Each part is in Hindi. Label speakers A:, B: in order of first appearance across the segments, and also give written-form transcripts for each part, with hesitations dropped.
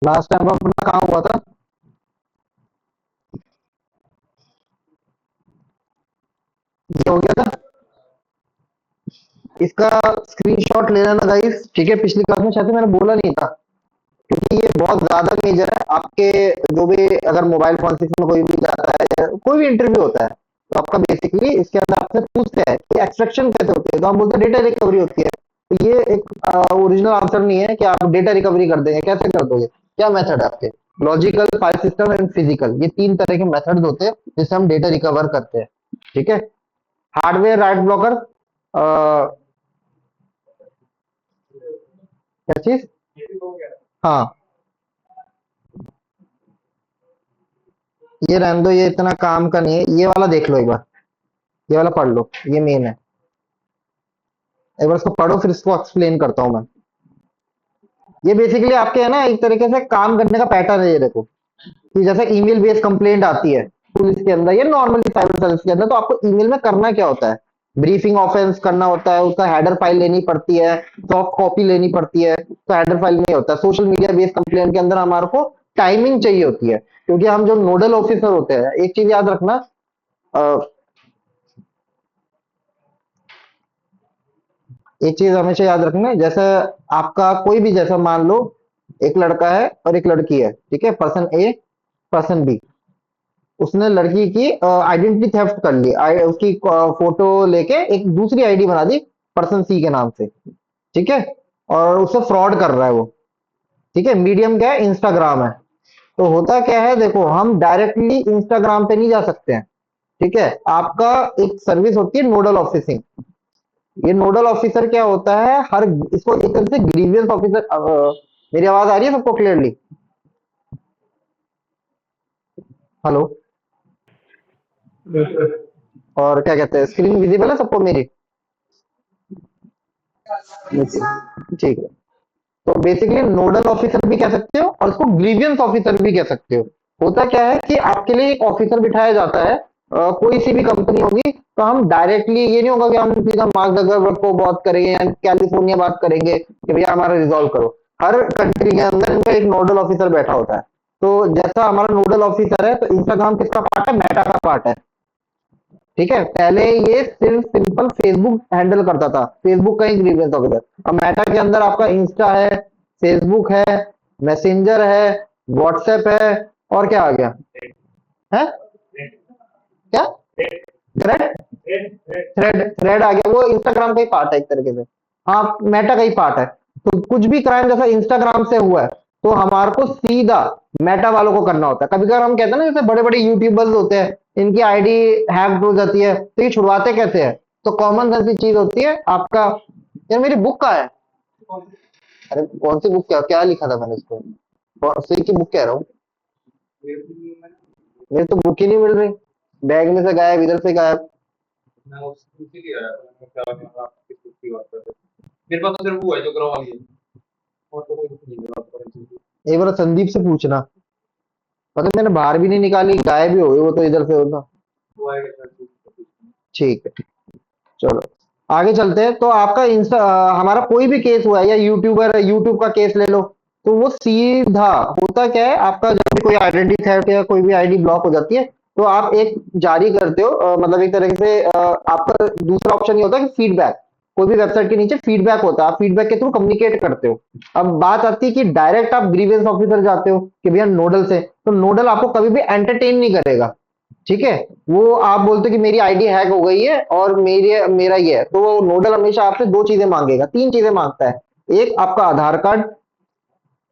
A: लास्ट टाइम अपना कहाँ हुआ था? ये हो गया था। इसका स्क्रीनशॉट ले लेना गाइस, ठीक है? पिछली क्लास में शायद से मैंने बोला नहीं था, क्योंकि ये बहुत ज्यादा मेजर है आपके। जो भी अगर मोबाइल फोन में कोई भी जाता है या कोई भी इंटरव्यू होता है, तो आपका बेसिकली इसके अंदर आपसे पूछते हैं कि एक्सट्रैक्शन कैसे होती है, तो हम बोलते हैं डेटा रिकवरी होती है। तो ये एक ओरिजिनल आंसर नहीं है कि आप डेटा रिकवरी कर देंगे, कैसे कर दोगे, क्या मेथड है आपके? Logical, file system and physical, ये तीन तरह के मेथड्स होते हैं जिससे हम डेटा रिकवर करते हैं, ठीक है? हार्डवेयर राइट ब्लॉकर, क्या चीज? हाँ, ये रहने दो, ये इतना काम का नहीं है। ये वाला देख लो एक बार, ये वाला पढ़ लो, ये मेन है। एक बार इसको पढ़ो, फिर इसको एक्सप्लेन करता हूँ मैं। ये बेसिकली आपके है ना, एक तरीके से काम करने का पैटर्न है। ये देखो कि जैसे ईमेल बेस्ड कंप्लेंट आती है पुलिस के अंदर या नॉर्मली साइबर सर्विस के अंदर, तो आपको ईमेल में करना क्या होता है? ब्रीफिंग ऑफेंस करना होता है, उसका हेडर फाइल लेनी पड़ती है, सॉफ्ट कॉपी लेनी पड़ती है, तो हेडर फाइल नहीं होता है। सोशल मीडिया बेस्ड कंप्लेंट के अंदर हमारे को टाइमिंग चाहिए होती है, क्योंकि हम जो नोडल ऑफिसर होते हैं, एक चीज याद रखना, अ, एक चीज हमेशा याद रखना, जैसे आपका कोई भी, जैसा मान लो एक लड़का है और एक लड़की है, ठीक है? पर्सन ए, पर्सन बी। उसने लड़की की आइडेंटिटी थेफ्ट कर ली, उसकी फोटो लेके एक दूसरी आईडी बना दी पर्सन सी के नाम से, ठीक है? और उससे फ्रॉड कर रहा है वो, ठीक है? मीडियम क्या है? इंस्टाग्राम है। तो होता क्या है, देखो हम डायरेक्टली इंस्टाग्राम पे नहीं जा सकते हैं, ठीक है? आपका एक सर्विस होती है नोडल ऑफिसिंग। ये नोडल ऑफिसर क्या होता है, हर, इसको एक तरह से ग्रीवियंस ऑफिसर। मेरी आवाज आ रही है सबको क्लियरली? हेलो? और क्या कहते हैं, स्क्रीन विजिबल है सबको मेरी? ठीक है। तो बेसिकली नोडल ऑफिसर भी कह सकते हो और इसको ग्रीवियंस ऑफिसर भी कह सकते हो। होता क्या है कि आपके लिए एक ऑफिसर बिठाया जाता है, कोई सी भी कंपनी होगी, तो हम डायरेक्टली ये नहीं होगा कि हम सीधा मार्क जगरबर्ग को बात करेंगे या कैलिफोर्निया बात करेंगे कि भैया हमारा रिजॉल्व करो। हर कंट्री के अंदर इनका एक नोडल ऑफिसर बैठा होता है। तो जैसा हमारा नोडल ऑफिसर है, तो इंस्टाग्राम किसका पार्ट है? मेटा का पार्ट है, ठीक है? पहले ये सिर्फ सिंपल फेसबुक हैंडल करता था, फेसबुक का ही ग्रीवियंस ऑफिसर। अब मेटा के अंदर आपका इंस्टा है, फेसबुक है, मैसेंजर है, व्हाट्सएप है, और क्या आ गया है? क्या? थ्रेड? थ्रेड आ गया, वो इंस्टाग्राम का ही पार्ट है एक तरीके से। हाँ, मेटा का ही पार्ट है। तो कुछ भी क्राइम जैसा इंस्टाग्राम से हुआ है, तो हमारे को सीधा मेटा वालों को करना होता है। कभी कभार हम कहते हैं ना, जैसे बड़े बड़े यूट्यूबर्स होते हैं, इनकी आईडी हैक हो जाती है, तो ये छुड़वाते कैसे हैं? तो कॉमन सेंस की चीज होती है आपका। यार मेरी बुक का है। अरे कौन सी बुक, क्या क्या लिखा था मैंने इसको? सी की बुक कह रहा हूँ। मेरी तो बुक ही नहीं मिल रही, बैग में से गायब, इधर से गायब। एक बार संदीप से पूछना, पता मैंने बाहर भी नहीं निकाली, गायब ही हो गई वो तो, इधर से होता। ठीक है, चलो आगे चलते हैं। तो आपका हमारा कोई भी केस हुआ है, या यूट्यूबर है, यूट्यूब का केस ले लो, तो वो सीधा होता क्या है, आपका जब भी कोई आइडेंटिटी थेफ्ट या कोई भी आईडी ब्लॉक हो जाती है, तो आप एक जारी करते हो, मतलब एक तरह से आपका दूसरा ऑप्शन ये होता है कि फीडबैक। कोई भी वेबसाइट के नीचे फीडबैक होता है, आप फीडबैक के थ्रू कम्युनिकेट करते हो। अब बात आती है कि डायरेक्ट आप ग्रीवेंस ऑफिसर जाते हो कि भैया नोडल से, तो नोडल आपको कभी भी एंटरटेन नहीं करेगा, ठीक है? वो आप बोलते हो कि मेरी आईडी हैक हो गई है और मेरा ये है, तो वो नोडल हमेशा आपसे दो चीजें मांगेगा, तीन चीजें मांगता है। एक आपका आधार कार्ड,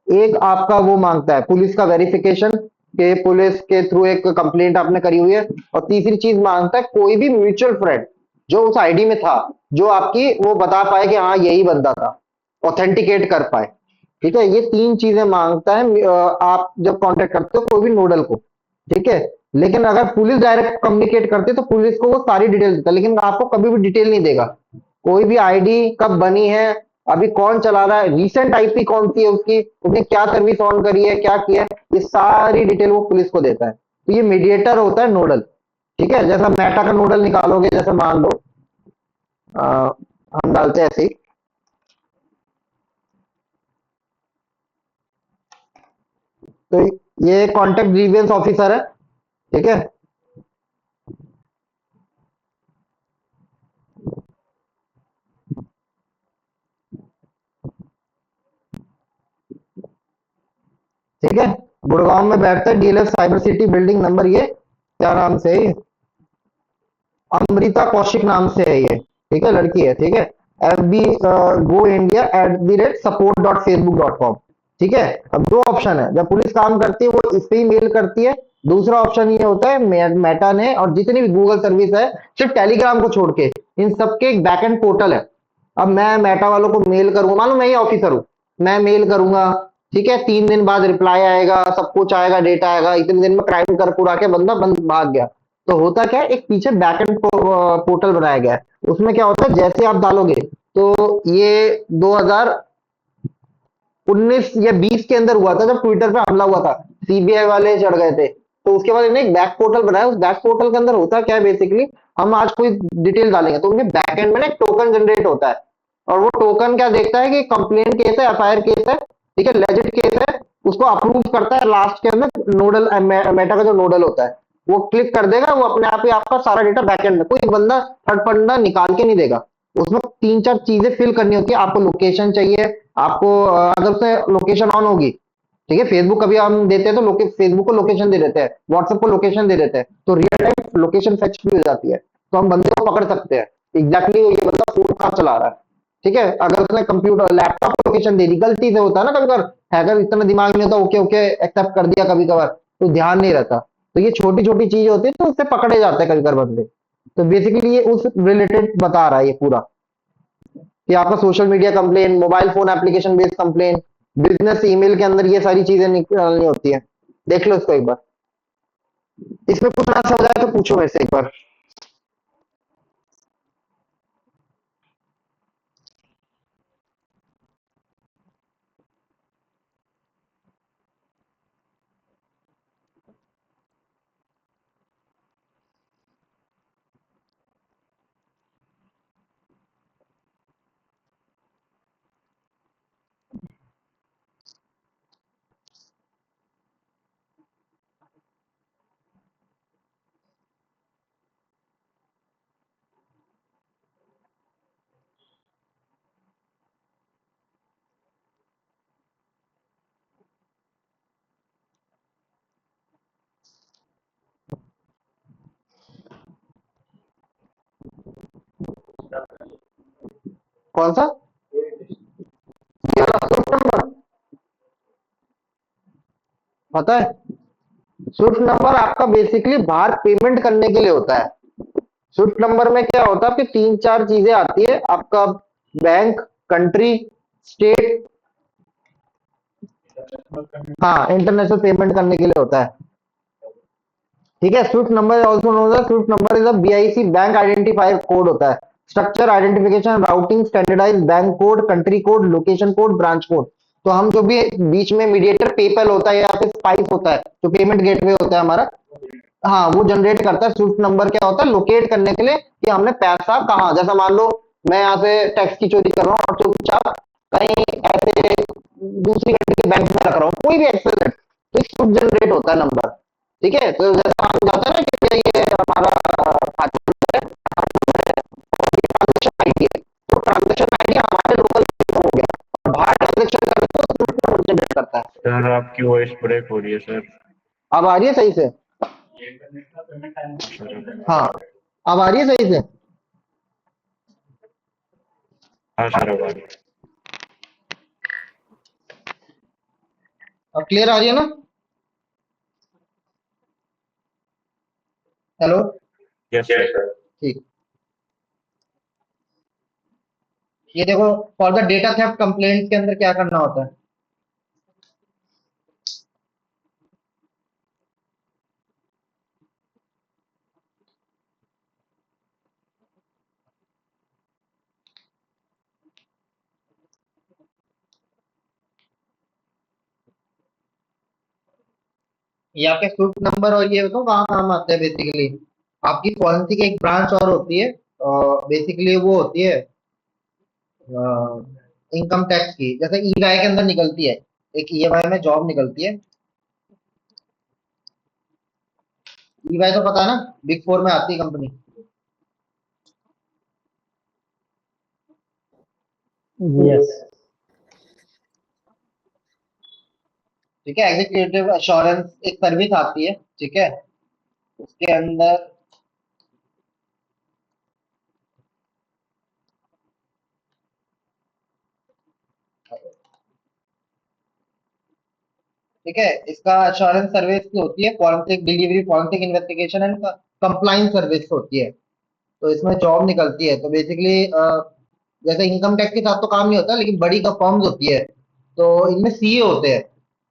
A: एक आपका वो मांगता है पुलिस का वेरिफिकेशन, कि पुलिस के थ्रू एक कंप्लेंट आपने करी हुई है, और तीसरी चीज मांगता है कोई भी म्यूचुअल फ्रेंड जो उस आईडी में था, जो आपकी वो बता पाए कि हाँ यही बंदा था, ऑथेंटिकेट कर पाए, ठीक है? ये तीन चीजें मांगता है आप जब कांटेक्ट करते हो कोई भी नोडल को, ठीक है? लेकिन अगर पुलिस डायरेक्ट कम्युनिकेट करती है, तो पुलिस को वो सारी डिटेल देता है, लेकिन आपको कभी भी डिटेल नहीं देगा। कोई भी आईडी कब बनी है, अभी कौन चला रहा है, रीसेंट आईपी कौन सी है उसकी, उसने क्या सर्विस ऑन करी है, क्या किया है, ये सारी डिटेल वो पुलिस को देता है। तो ये मीडिएटर होता है नोडल, ठीक है? जैसा मेटा का नोडल निकालोगे, जैसे मान लो हम डालते हैं ऐसे ही, तो ये कॉन्टेक्ट ग्रीवियंस ऑफिसर है, ठीक है। ठीक है, गुड़गांव में बैठता है, DLF cyber city building number, ये क्या नाम से है ये? अमृता कौशिक नाम से है ये, ठीक है, लड़की है, ठीक है। F be go India @support.facebook.com, ठीक है। अब दो ऑप्शन है, जब पुलिस काम करती है वो इस पे ही मेल करती है। दूसरा ऑप्शन ये होता है, मेटा ने और जितनी भी गूगल सर्विस है, सिर्फ टेलीग्राम को छोड़ के, इन सबके एक बैकएंड पोर्टल है। अब मैं मेटा वालों को मेल करूंगा, मान लो मैं ही ऑफिसर हूँ, मैं मेल करूंगा, ठीक है, 3 दिन बाद रिप्लाई आएगा, सब कुछ आएगा, डेटा आएगा, इतने दिन में क्राइम कर पूरा के बंदा बंद भाग गया। तो होता क्या है, एक पीछे बैकएंड पोर्टल बनाया गया है। उसमें क्या होता है, जैसे आप डालोगे, तो ये 2019 या 20 के अंदर हुआ था, जब ट्विटर पे हमला हुआ था, सीबीआई वाले चढ़ गए थे। तो उसके बाद इन्हें एक बैक पोर्टल बनाया, उस बैक पोर्टल के अंदर होता क्या है बेसिकली, हम आज कोई डिटेल डालेंगे तो उनके बैकएंड में ना एक टोकन जनरेट होता है। और वो टोकन क्या देखता है कि कंप्लेन केस है, एफआईआर केस है, ठीक है, लेजिट केस है, उसको अप्रूव करता है लास्ट के अंदर नोडल, मेटा का जो नोडल होता है, वो क्लिक कर देगा, वो अपने आप ही आपका सारा डेटा बैकएंड में, कोई बंदा थर्ड बंदा निकाल के नहीं देगा। उसमें 3-4 चीजें फिल करनी होती है, आपको लोकेशन चाहिए, आपको अगर उसमें लोकेशन ऑन होगी, ठीक है, फेसबुक कभी हम देते हैं तो फेसबुक को लोकेशन दे देते हैं, व्हाट्सएप को लोकेशन दे देते हैं, तो रियल टाइम लोकेशन फेच भी हो जाती है, तो हम बंदे को पकड़ सकते हैं एग्जैक्टली ये बंदा फोन कहाँ चला रहा है। ठीक है, अगर उसने कंप्यूटर लैपटॉप को लोकेशन दे दी, गलती से होता है ना कभी कभार, हैकर इतना दिमाग नहीं होता, ओके ओके एक्सेप्ट कर दिया कभी कभार, तो ध्यान नहीं रहता, तो ये छोटी छोटी चीजें होती है, तो उससे पकड़े जाते हैं कभी कभार बंदे। तो बेसिकली ये उस रिलेटेड बता रहा है ये पूरा, कि आपका social media complain, mobile phone application based complain, business email के अंदर ये सारी चीजें निकालनी होती है। देख लो इसको एक बार, इसमें कुछ ना समझ आए तो पूछो मेरे से एक बार। कौन सा? ये वाला स्विफ्ट नंबर, पता है? स्विफ्ट नंबर आपका बेसिकली बाहर पेमेंट करने के लिए होता है। स्विफ्ट नंबर में क्या होता है, आपकी 3-4 चीजें आती है, आपका बैंक, कंट्री, स्टेट, हाँ, इंटरनेशनल पेमेंट करने के लिए होता है। ठीक है, swift number also known as swift number is a BIC bank identifier code होता है। Structure identification routing standardize bank code, country code, location code, branch code. तो हम जो भी बीच में मीडिएटर पेपल होता है या फिर स्पाइस होता है, जो पेमेंट गेटवे होता है हमारा, हाँ, वो जनरेट करता है। स्विफ्ट नंबर क्या होता है, लोकेट करने के लिए कि हमने पैसा कहाँ, जैसा मान लो मैं यहाँ से टैक्स की चोरी कर रहा हूँ और चुपचाप कहीं ऐसे दूसरी कंट्री के बैंक में रख रहा हूँ, कोई भी एक्सेस, तो स्विफ्ट जनरेट होता है नंबर। ठीक है, तो जैसा हम जाता है ना कि ये हमारा खाता है, ट्रांजेक्शन आईडी है, तो ट्रांजेक्शन आईडी हमारे लोकल हो गया, और बाहर ट्रांजेक्शन करते तो स्विफ्ट नंबर जनरेट करता है।
B: सर आपकी वॉइस ब्रेक हो रही है सर।
A: अब आ रही है सही से?
B: सर
A: हाँ, अब आ रही है सही से?
B: हाँ सर अब आ रही है।
A: अब क्लियर आ रही है ना? हेलो?
B: Yes sir.
A: ठीक, ये देखो, for the data theft complaint के अंदर क्या करना होता है। ये आपके स्विफ्ट नंबर और ये बताओ कहाँ काम आते हैं बेसिकली। आपकी फॉरेंसिक एक ब्रांच और होती है, बेसिकली वो होती है इनकम टैक्स की, जैसे ईवाई के अंदर निकलती है, एक ईएमआई में जॉब निकलती है, ईवाई तो पता है ना, बिग फोर में आती है कंपनी।
C: यस।
A: ठीक है, एग्जीक्यूटिव अश्योरेंस एक सर्विस आती है। ठीक है, उसके अंदर ठीक है, इसका अश्योरेंस सर्विस होती है, forensic delivery, forensic investigation and compliance service होती है। तो इसमें जॉब निकलती है। तो बेसिकली जैसे इनकम टैक्स के साथ तो काम नहीं होता, लेकिन बड़ी फर्म्स होती है, तो इनमें सीए होते हैं।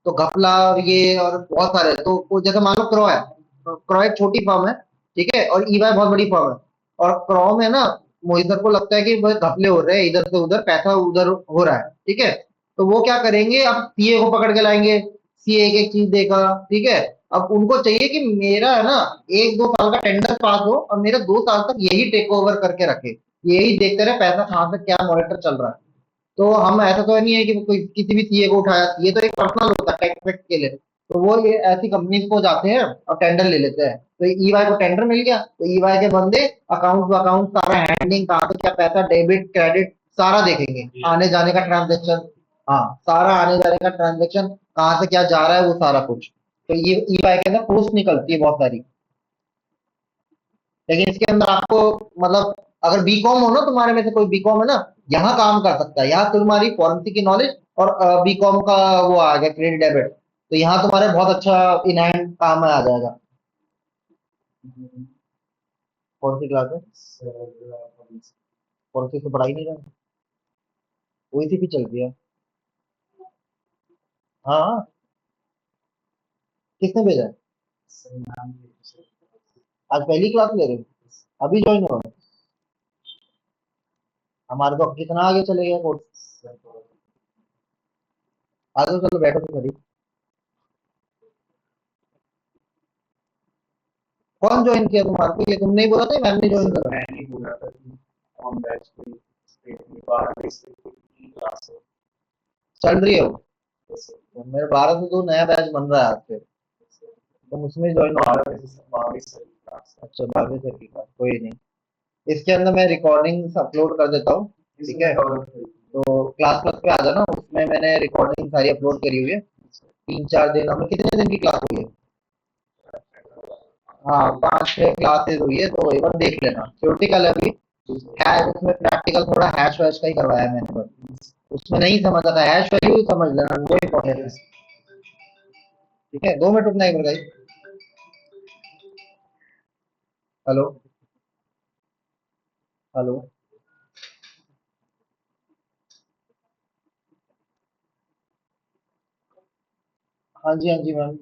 A: तो घपला और ये और बहुत सारे, तो जैसे मान लो क्रो है, तो क्रो एक छोटी फर्म है। ठीक है, और ईवाई बहुत बड़ी फर्म है। और क्रो में ना, मोहित सर को लगता है कि भाई घपले हो रहे हैं, इधर से उधर पैसा उधर हो रहा है। ठीक है, तो वो क्या करेंगे, अब सीए को पकड़ के लाएंगे। सीए एक एक चीज देगा। ठीक है, अब उनको चाहिए कि मेरा है ना, 1-2 साल का टेंडर पास हो और मेरा 2 साल तक यही टेक ओवर करके रखे, यही देखते रहे पैसा कहाँ से क्या मॉनिटर चल रहा है। तो हम ऐसा तो नहीं है कि कोई किसी भी सीए को उठाया, ये तो एक पर्सनल होता है टैक्स वैक्स के लिए। तो वो ये ऐसी कंपनीज को जाते हैं और टेंडर ले लेते हैं। तो ईवाई को टेंडर मिल गया, तो ईवाई के बंदे अकाउंट अकाउंट सारा हैंडलिंग, कहाँ से क्या पैसा डेबिट क्रेडिट सारा देखेंगे, आने जाने का ट्रांजेक्शन। हाँ, सारा आने जाने का ट्रांजेक्शन, कहाँ से क्या जा रहा है वो सारा कुछ। तो ये ईवाई के अंदर पोस्ट निकलती है बहुत सारी। लेकिन इसके अंदर आपको, मतलब अगर बीकॉम हो ना, तुम्हारे में से कोई बीकॉम है ना, यहाँ काम कर सकता है। यहाँ तुम्हारी फॉरेंसिक की नॉलेज और बीकॉम का वो आ गया क्रेडिट डेबिट, तो यहाँ तुम्हारे बहुत अच्छा इन हैंड काम में आ जाएगा। कौन सी क्लास है? फॉरेंसिक तो पढ़ाई नहीं रहा, वही सी भी चल रही है। हाँ, किसने भेजा है? आज पहली क्लास ले रहे हो? अभी ज्वाइन हो? हमारे तो कितना आगे चले गया कोर्स। आज तो चलो बैठो तो सही। कौन ज्वाइन किया तुम्हारे को? ये तुमने ही बोला था, मैम ने ज्वाइन करा? चल रही हो? तो मेरे 12 से 2 नया बैच बन रहा है आज से। तुम उसमें ज्वाइन हो? अच्छा, 12 से की क्लास, कोई नहीं। इसके अंदर मैं रिकॉर्डिंग अपलोड कर देता हूँ। ठीक है, तो क्लास प्लस पे आ जाना, उसमें मैंने रिकॉर्डिंग सारी अपलोड करी हुई है। 3-4 दिन, हमें कितने दिन की क्लास हुई है? हाँ, 5-6 क्लासेस हुई है, तो एक बार देख लेना। थ्योरेटिकल अभी है, उसमें प्रैक्टिकल थोड़ा हैश वैश का ही करवाया है मैंने बस। उसमें नहीं समझ आता, हैश वैल्यू समझ लेना, वो इम्पोर्टेंट है। ठीक है, 2 मिनट रुकना एक बार गाइस। हेलो। हेलो। हाँ जी, हाँ जी मैम।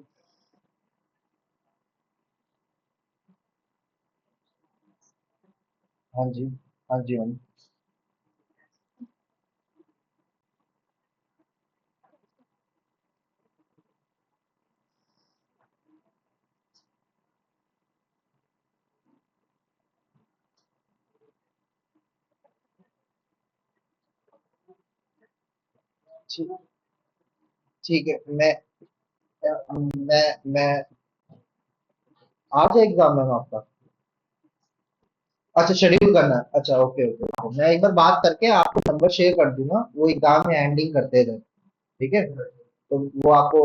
A: हाँ जी, हाँ जी मैम। ठीक, ठीक है। मैं आज एग्जाम है आपका? अच्छा, शेड्यूल करना है। अच्छा, ओके ओके ओके, मैं एक बार बात करके आपको नंबर शेयर कर दूंगा, वो एग्जाम में हैंडलिंग करते हैं इधर। ठीक है, तो वो आपको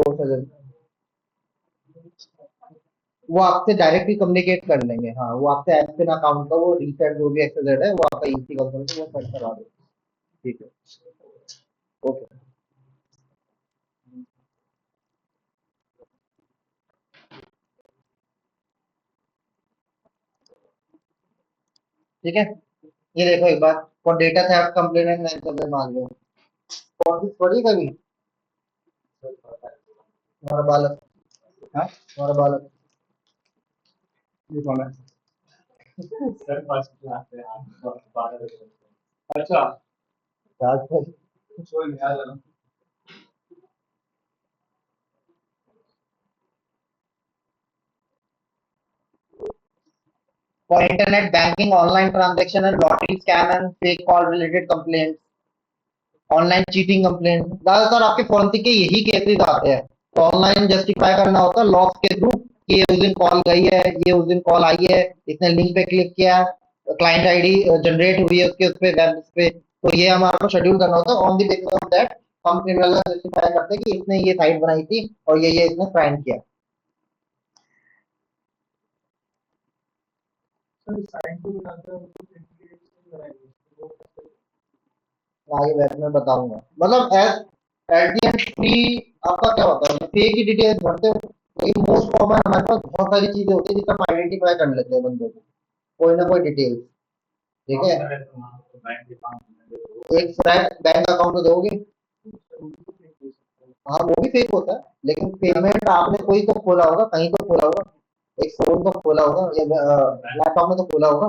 A: वो आपसे डायरेक्टली कम्युनिकेट कर लेंगे। हाँ, वो आपसे एडमिन अकाउंट का वो रीसेट जो भी एक्सेस है, वो आपका इसी कंपनी से वो सेट करवा देंगे। ठीक है, ओके। ठीक है, ये देखो एक बार, for data theft complain and मैं मान लो, कौन सी पढ़ी कभी? तुम्हारा बालक, हाँ तुम्हारा बालक, ये कौन है? Rajput. For internet banking, online transaction and lottery scam and fake call related complaint, online cheating complaint, ज्यादातर आपके फॉरेंसिक के यही केसेस आते हैं। तो ऑनलाइन जस्टिफाई करना होता है लॉग्स के थ्रू, कि ये उस दिन कॉल गई है, ये उस दिन कॉल आई है, इसने लिंक पे क्लिक किया, क्लाइंट आईडी जनरेट हुई है उसके उस पे वेब पे। तो ये हमारे को शेड्यूल करना होता है। On the basis of that हम क्रिमिनल का जस्टिफाई करते हैं कि इसने ये साइट बनाई थी और ये इसने क्राइम किया। आगे बैठ में बताऊंगा। मतलब at at the end free आपका क्या होता है, फेक ही डिटेल्स भरते हो। लेकिन मोस्ट कॉमन हमारे पास बहुत सारी चीजें होती है जिससे हम आइडेंटिफाई कर लेते हैं बंदे को, कोई ना कोई डिटेल्स। ठीक है, एक बैंक अकाउंट तो दोगे। हाँ वो भी फेक होता है, लेकिन पेमेंट आपने कोई तो खोला होगा, कहीं तो खोला होगा, एक फोन तो खोला होगा या लैपटॉप में तो खोला होगा।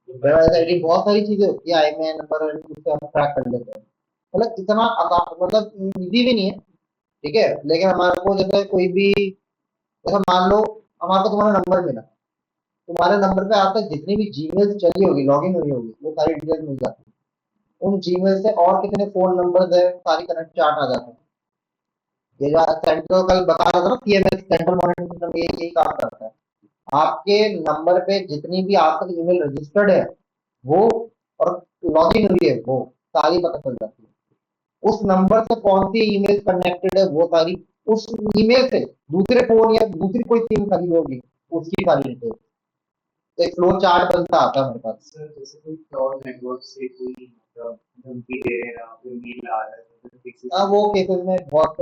A: वेबसाइट बहुत सारी चीजें होती है, आईएमईआई नंबर उससे हम ट्रैक कर लेते हैं। मतलब इतना मतलब इजी भी नहीं है। ठीक है, लेकिन हमारे को जैसे कोई भी, जैसे मान लो हमारे को तुम्हारा नंबर मिला, तुम्हारे नंबर पे आज तक जितनी भी जीमेल चली होगी, लॉगिन हुई होगी, वो सारी डिटेल्स मिल जाती है। उन जीमेल से और कितने फोन नंबर है सारी कनेक्ट चार्ट आ जाते हैं। ये जो सेंट्रल कल बता रहा था ना, सीएमएस सेंट्रल मॉनिटरिंग सिस्टम, ये यही काम करता है। आपके नंबर पे जितनी भी आप तक ईमेल रजिस्टर्ड है वो, और लॉगिन हुई है वो, सारी पता चल जाती है। उस नंबर से कौन सी ईमेल कनेक्टेड है वो सारी, उस ईमेल से दूसरे फोन या दूसरी कोई सिम खरीद होगी, उसकी सारी डिटेल। तो एक फ्लो चार्ट बनता आता है हमारे पास।
C: सर जैसे कोई क्लाउड नेटवर्क से कोई धमकी दे रहे हैं, कोई मेल आ रहा है, तो किसी
A: हाँ वो केसेस में बहुत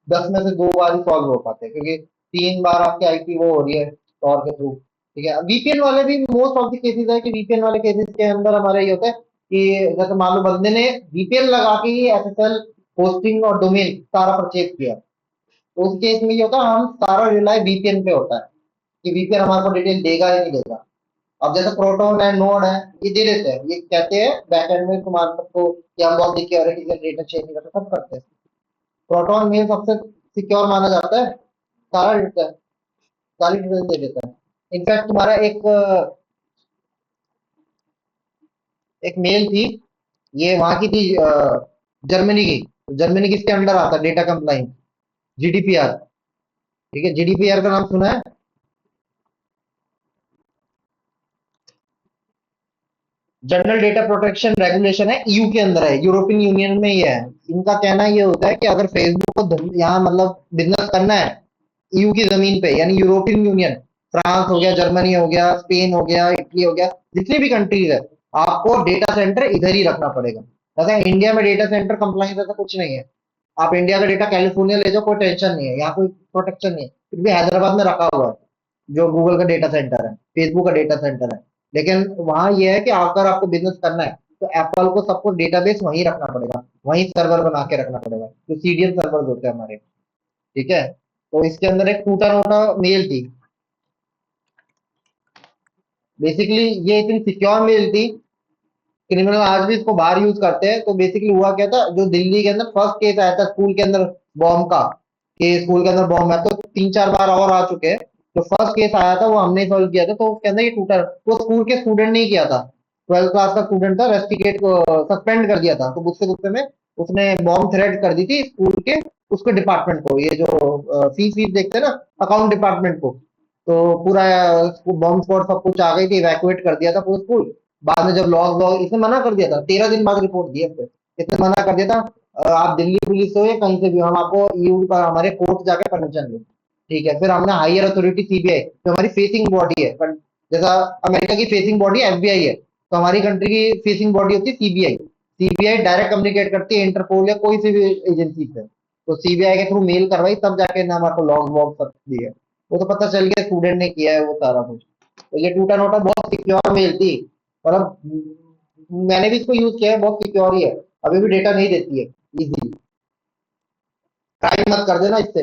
A: 10 में से 2 बार ही सॉल्व हो पाते हैं, क्योंकि 3 बार आपकी आईपी वो हो रही है टॉर के थ्रू। ठीक है, वीपीएन वाले भी मोस्ट ऑफ द केसेस है कि वीपीएन वाले केसेस के अंदर हमारा ये होता है कि जैसे मान लो बंदे ने वीपीएन लगा के ही एसएसएल होस्टिंग और डोमेन सारा परचेज किया, तो उस केस में ये होता है हम सारा रिलाय वीपीएन पे होता है कि वीपीएन हमारे को डिटेल देगा या नहीं देगा। अब जैसे प्रोटोन है, नोड है, ये दे देते हैं, ये कहते हैं बैकएंड में तुम्हारे सबको कि हम बहुत सिक्योरिटी से डेटा शेयर नहीं करते, सब करते हैं। प्रोटॉन मेल सबसे सिक्योर माना जाता है, सारा देता है, सारी डिटेल दे देता है। इनफैक्ट तुम्हारा एक मेल थी, ये वहां की थी जर्मनी की। जर्मनी किसके अंडर आता है, डेटा कंप्लाइंस, जीडीपीआर। ठीक है, जीडीपीआर का नाम सुना है। जनरल डेटा प्रोटेक्शन रेगुलेशन है, ईयू के अंदर है, यूरोपियन यूनियन में ही है। इनका कहना ये होता है कि अगर फेसबुक को यहाँ मतलब बिजनेस करना है ईयू की जमीन पे, यानी यूरोपियन यूनियन, फ्रांस हो गया, जर्मनी हो गया, स्पेन हो गया, इटली हो गया, जितनी भी कंट्रीज है, आपको डेटा सेंटर इधर ही रखना पड़ेगा। जैसे इंडिया में डेटा सेंटर कंप्लाइंस ऐसा कुछ नहीं है। आप इंडिया का डेटा कैलिफोर्निया ले जाओ, कोई टेंशन नहीं है, यहाँ कोई प्रोटेक्शन नहीं है। फिर भी हैदराबाद में रखा हुआ है जो गूगल का डेटा सेंटर है, फेसबुक का डेटा सेंटर है। लेकिन वहां ये है कि अगर आपको बिजनेस करना है तो एप्पल को सबको डेटाबेस वहीं रखना पड़ेगा, वहीं सर्वर बना के रखना पड़ेगा, जो सीडीएम सर्वर होते हैं हमारे। ठीक है, तो इसके अंदर एक टूटा नोटा मेल थी। बेसिकली ये इतनी सिक्योर मेल थी, क्रिमिनल आज भी इसको बाहर यूज करते हैं। तो बेसिकली हुआ क्या था, जो दिल्ली के अंदर फर्स्ट केस आया था स्कूल के अंदर बॉम्ब का, कि स्कूल के अंदर बॉम्ब है, तो 3-4 बार और आ चुके हैं। जो फर्स्ट केस आया था वो हमने सॉल्व किया था, तो उसके अंदर ये टूटा, वो स्कूल के स्टूडेंट नहीं किया था, 12th क्लास का स्टूडेंट था, रेस्टिकेट को सस्पेंड कर दिया था। तो गुस्से गुस्से में उसने बॉम्ब थ्रेट कर दी थी स्कूल के उसके डिपार्टमेंट को, ये जो फीस फीस देखते हैं ना, अकाउंट डिपार्टमेंट को। तो पूरा बॉम्ब स्क्वाड सब कुछ आ गई थी, इवैक्यूएट कर दिया था पूरा स्कूल। बाद में जब लॉक लॉक इसने मना कर दिया था, 13 दिन बाद रिपोर्ट दी है फिर। इसने मना कर दिया था, आप दिल्ली पुलिस हो या कहीं से भी हो, हम आपको ईयू का हमारे कोर्ट जाके परमिशन दो। ठीक है, फिर हमने हायर अथॉरिटी सीबीआई जो हमारी फेसिंग बॉडी है, जैसा अमेरिका की फेसिंग बॉडी एफबीआई है, तो हमारी कंट्री की फेसिंग बॉडी होती है सीबीआई। सीबीआई डायरेक्ट कम्युनिकेट करती है इंटरपोल या कोई सी भी एजेंसी से। तो सीबीआई के थ्रू मेल करवाई, तब जाके ना हमारे को लॉग वॉग सब दिए। वो तो पता चल गया स्टूडेंट ने किया है वो सारा कुछ। तो ये टूटा नोटा बहुत सिक्योर मेल थी। मतलब मैंने भी इसको यूज किया है, बहुत सिक्योर ही है, अभी भी डेटा नहीं देती है इजीली। ट्राई मत कर देना इससे,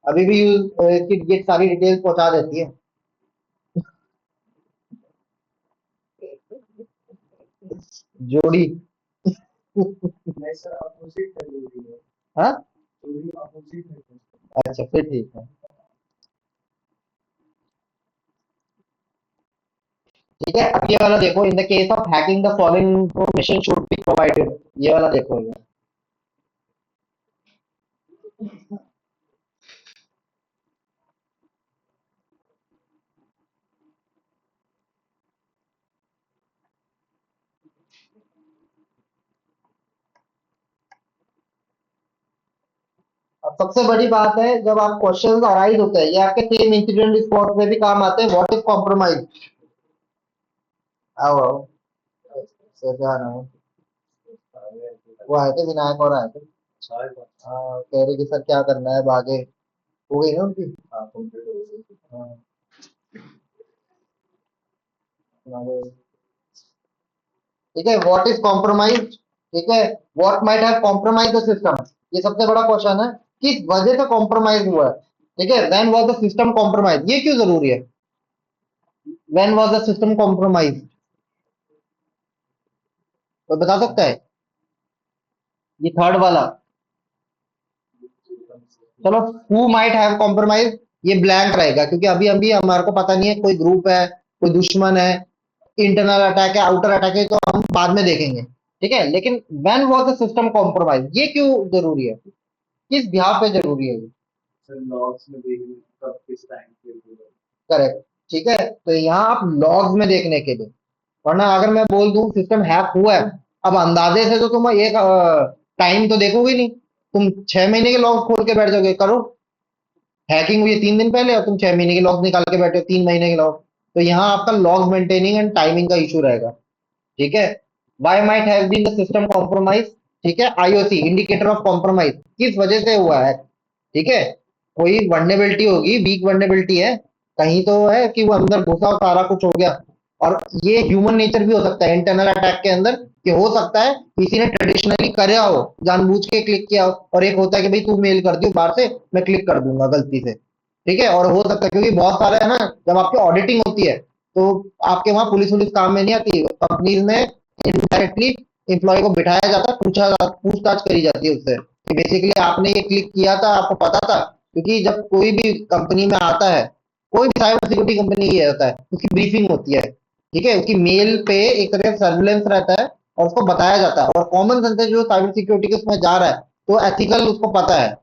A: अभी भी यूज इसकी ये सारी डिटेल्स पहुंचा देती है। जोड़ी।
C: नहीं सर, अपोजिट कर रही है,
A: हाँ,
C: चोरी अपोजिट है।
A: अच्छा फिर ठीक है। ठीक है, अब ये वाला देखो, in the case of hacking the following information should be provided. ये वाला देखो ये। अब सबसे बड़ी बात है जब आप क्वेश्चन अराइज होते हैं ये आपके सेम इंसिडेंट रिस्पॉन्स में भी काम आते हैं। What is compromise? आओ आओ, सर क्या नाम है? वो आए थे विनायक और आए थे। कह रहे कि सर क्या करना है अब आगे, हो गई ना उनकी। हाँ, हमारे- ठीक है, व्हाट इज कॉम्प्रोमाइज? ठीक है, what might have compromise the system, ये सबसे बड़ा क्वेश्चन है, किस वजह से कॉम्प्रोमाइज हुआ है। ठीक है, when was the system compromise, ये क्यों जरूरी है? When was the system compromise, कोई बता सकता है? ये थर्ड वाला, चलो हु माइट हैव कॉम्प्रोमाइज, ये ब्लैंक रहेगा क्योंकि अभी अभी हमारे को पता नहीं है, कोई ग्रुप है, कोई दुश्मन है, इंटरनल अटैक है, आउटर अटैक है, तो हम बाद में देखेंगे। ठीक है, लेकिन when was the system compromise ये क्यों जरूरी है, किस बिहाफ पे जरूरी है?
C: सर लॉग्स में देखने कब किस टाइम पे हुआ।
A: करेक्ट। ठीक है, तो यहाँ आप लॉग्स में देखने के लिए, वरना अगर मैं बोल दूं सिस्टम हैक हुआ है, अब अंदाजे से तो तुम एक टाइम तो देखोगे नहीं, तुम 6 महीने के लॉग खोल के बैठ जाओगे, करो हैकिंग हुई है 3 दिन पहले और तुम 6 महीने के लॉग निकाल के बैठे हो, 3 महीने के लॉग। तो यहाँ आपका लॉग मेंटेनिंग एंड टाइमिंग का इशू रहेगा। ठीक है, why might have been the system compromise. ठीक है, आईओसी इंडिकेटर ऑफ कॉम्प्रोमाइज, किस वजह से हुआ है? ठीक है, कोई वर्नेबिलिटी होगी, वीक वर्नेबिलिटी है, कहीं तो है कि वो अंदर घुसा और सारा कुछ हो गया। और ये ह्यूमन नेचर भी हो सकता है इंटरनल अटैक के अंदर, कि हो सकता है किसी ने ट्रेडिशनली करया हो, जानबूझ के क्लिक किया हो, और एक होता है कि भाई तू मेल कर दियो बाहर से, मैं क्लिक कर दूंगा गलती से। ठीक है, और हो सकता है क्योंकि बहुत सारे है ना, जब आपकी ऑडिटिंग होती है तो आपके वहां पुलिस वुलिस काम में नहीं आती, कंपनीज में इनडायरेक्टली एम्प्लॉय को बिठाया जाता है, पूछताछ करी जाती है उससे कि बेसिकली आपने ये क्लिक किया था, आपको पता था। क्योंकि जब कोई भी कंपनी में आता है, कोई भी साइबर सिक्योरिटी कंपनी ये होता है, उसकी ब्रीफिंग होती है। ठीक है, उसकी मेल पे एक तरह का सर्विलेंस रहता है और उसको बताया जाता है, और कॉमन सेंस जो साइबर सिक्योरिटी के उसमें जा रहा है तो एथिकल उसको पता है।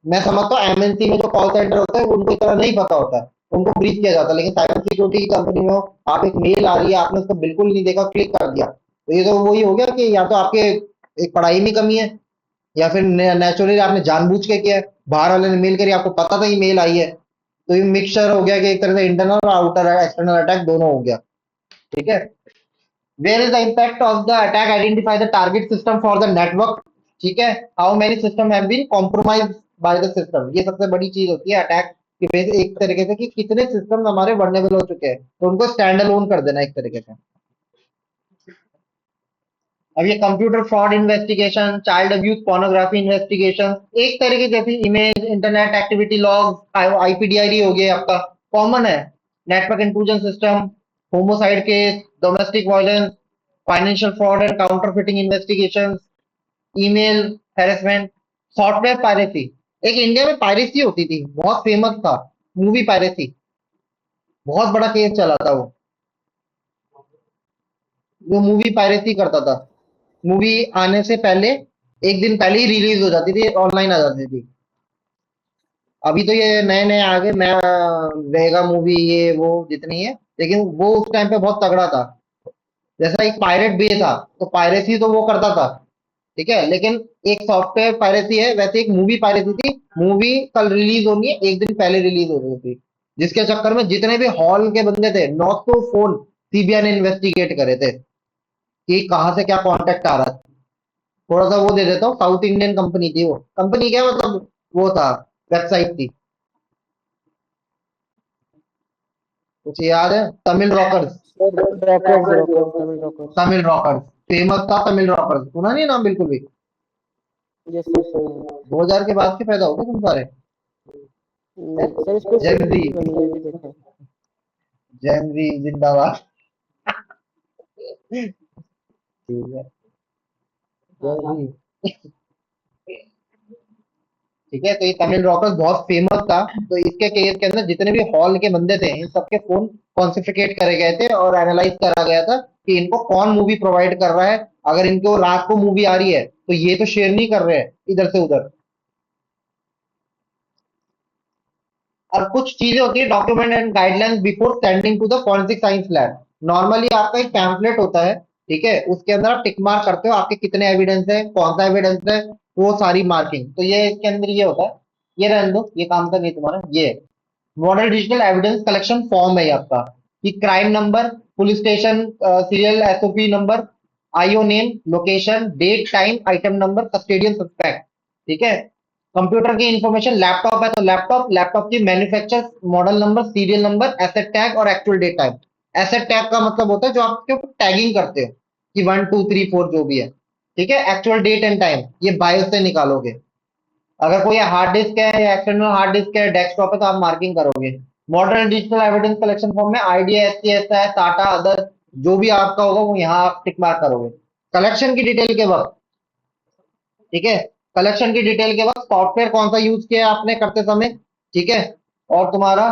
A: मैं समझता हूँ एमएनसी में जो कॉल सेंटर होता है उनको इतना नहीं पता होता है, उनको ब्रीफ किया जाता है, लेकिन साइबर सिक्योरिटी की कंपनी में हो, आप एक मेल आ रही है, आपने उसको बिल्कुल नहीं देखा, क्लिक कर दिया, तो ये तो वही हो गया कि या तो आपके एक पढ़ाई में कमी है, या फिर नेचुरली आपने जानबूझ के किया है, बाहर वाले ने मेल करी, आपको पता था ये मेल आई है, तो ये मिक्सचर हो गया कि एक तरह से इंटरनल और आउटर एक्सटर्नल अटैक दोनों हो गया। ठीक है, where is the impact of the attack, identify the target system for the network. ठीक है, how many system have been compromise by the system, ये सबसे बड़ी चीज होती है अटैक की बेस, एक तरीके से कि कितने सिस्टम हमारे वर्नेबल हो चुके हैं, तो उनको स्टैंड अलोन कर देना एक तरीके से। अब ये computer fraud investigation, child abuse pornography investigation, एक तरीके जैसी image internet activity log, IPDID हो गया आपका, कॉमन है। Network intrusion system, homicide case, domestic violence, financial fraud and counterfeiting investigation, email harassment, software piracy. एक इंडिया में पायरेसी होती थी, बहुत फेमस था, मूवी पायरेसी, बहुत बड़ा केस चला था वो, जो मूवी पायरेसी करता था। मूवी आने से पहले एक दिन पहले ही रिलीज हो जाती थी, ऑनलाइन आ जाती थी। अभी तो ये नए नए आ गए, मैं वेगा मूवी ये वो जितनी है, लेकिन वो उस टाइम पे बहुत तगड़ा था। जैसा एक पायरेट बे था, तो पायरेसी तो वो करता था। ठीक है, लेकिन एक सॉफ्टवेयर पायरेसी है, वैसे एक मूवी पायरेसी थी। मूवी कल रिलीज होनी है, एक दिन पहले रिलीज हो रही थी, जिसके चक्कर में जितने भी हॉल के बंदे थे 900 फोन सीबीआई ने इन्वेस्टिगेट करे थे कि कहाँ से क्या कॉन्टेक्ट आ रहा है। थोड़ा सा वो दे देता हूँ, साउथ इंडियन कंपनी थी वो, कंपनी क्या मतलब, वो था, वेबसाइट थी, कुछ याद है? Tamil Rockers.
D: Rockers Rockers Tamil Rockers.
A: Tamil Rockers famous था, तमिल रॉकर्स सुना नहीं नाम बिल्कुल भी?
D: यस सर सुना है।
A: 2000 के बाद के पैदा हो गए तुम सारे।
D: नहीं सर, इस पे
A: जेनजी,
D: सीरीज भी बनी है, भी देखा है।
A: जेनजी जिंदाबाद। ठीक है, जेनजी। ठीक है, तो ये तमिल रॉकर्स बहुत फेमस था। तो इसके केस के अंदर जितने भी हॉल के बंदे थे, इन सबके फोन कॉन्सिफिकेट करे गए थे और एनालाइज करा गया था कि इनको कौन मूवी प्रोवाइड कर रहा है। अगर इनको रात को मूवी आ रही है तो ये तो शेयर नहीं कर रहे हैं इधर से उधर। और कुछ चीजें होती है, document and guidelines before sending to the forensic science lab. Normally आपका एक पैम्फलेट होता है, ठीक है, उसके अंदर आप टिक मार्क करते हो आपके कितने एविडेंस है, कौन सा एविडेंस है, वो सारी मार्किंग। तो ये इसके अंदर ये होता है ये रहने दो, ये काम का नहीं तुम्हारा। ये model digital evidence collection form है ये आपका, कि crime number, police station, serial SOP number, IO name, location, date, time, item number, custodian suspect. ठीक है। कंप्यूटर की इंफॉर्मेशन, लैपटॉप है तो लैपटॉप, लैपटॉप की manufacture, model number, serial number, asset tag और actual date time. Asset tag का मतलब होता है जो आपके ऊपर टैगिंग करते हो कि 1 2 3 4 जो भी है। ठीक है। एक्चुअल डेट एंड टाइम ये बायोस से निकालोगे। अगर कोई हार्ड डिस्क है या एक्सटर्नल हार्ड डिस्क है, डेस्कटॉप है, तो आप मार्किंग करोगे। Modern digital evidence collection form में आईडिया, एससीएस है, टाटा, अदर जो भी आपका होगा वो यहाँ आप टिक मार्क करोगे। कलेक्शन की डिटेल के वक्त, ठीक है, कलेक्शन की डिटेल के वक्त सॉफ्टवेयर कौन सा यूज किया है आपने करते समय, ठीक है, और तुम्हारा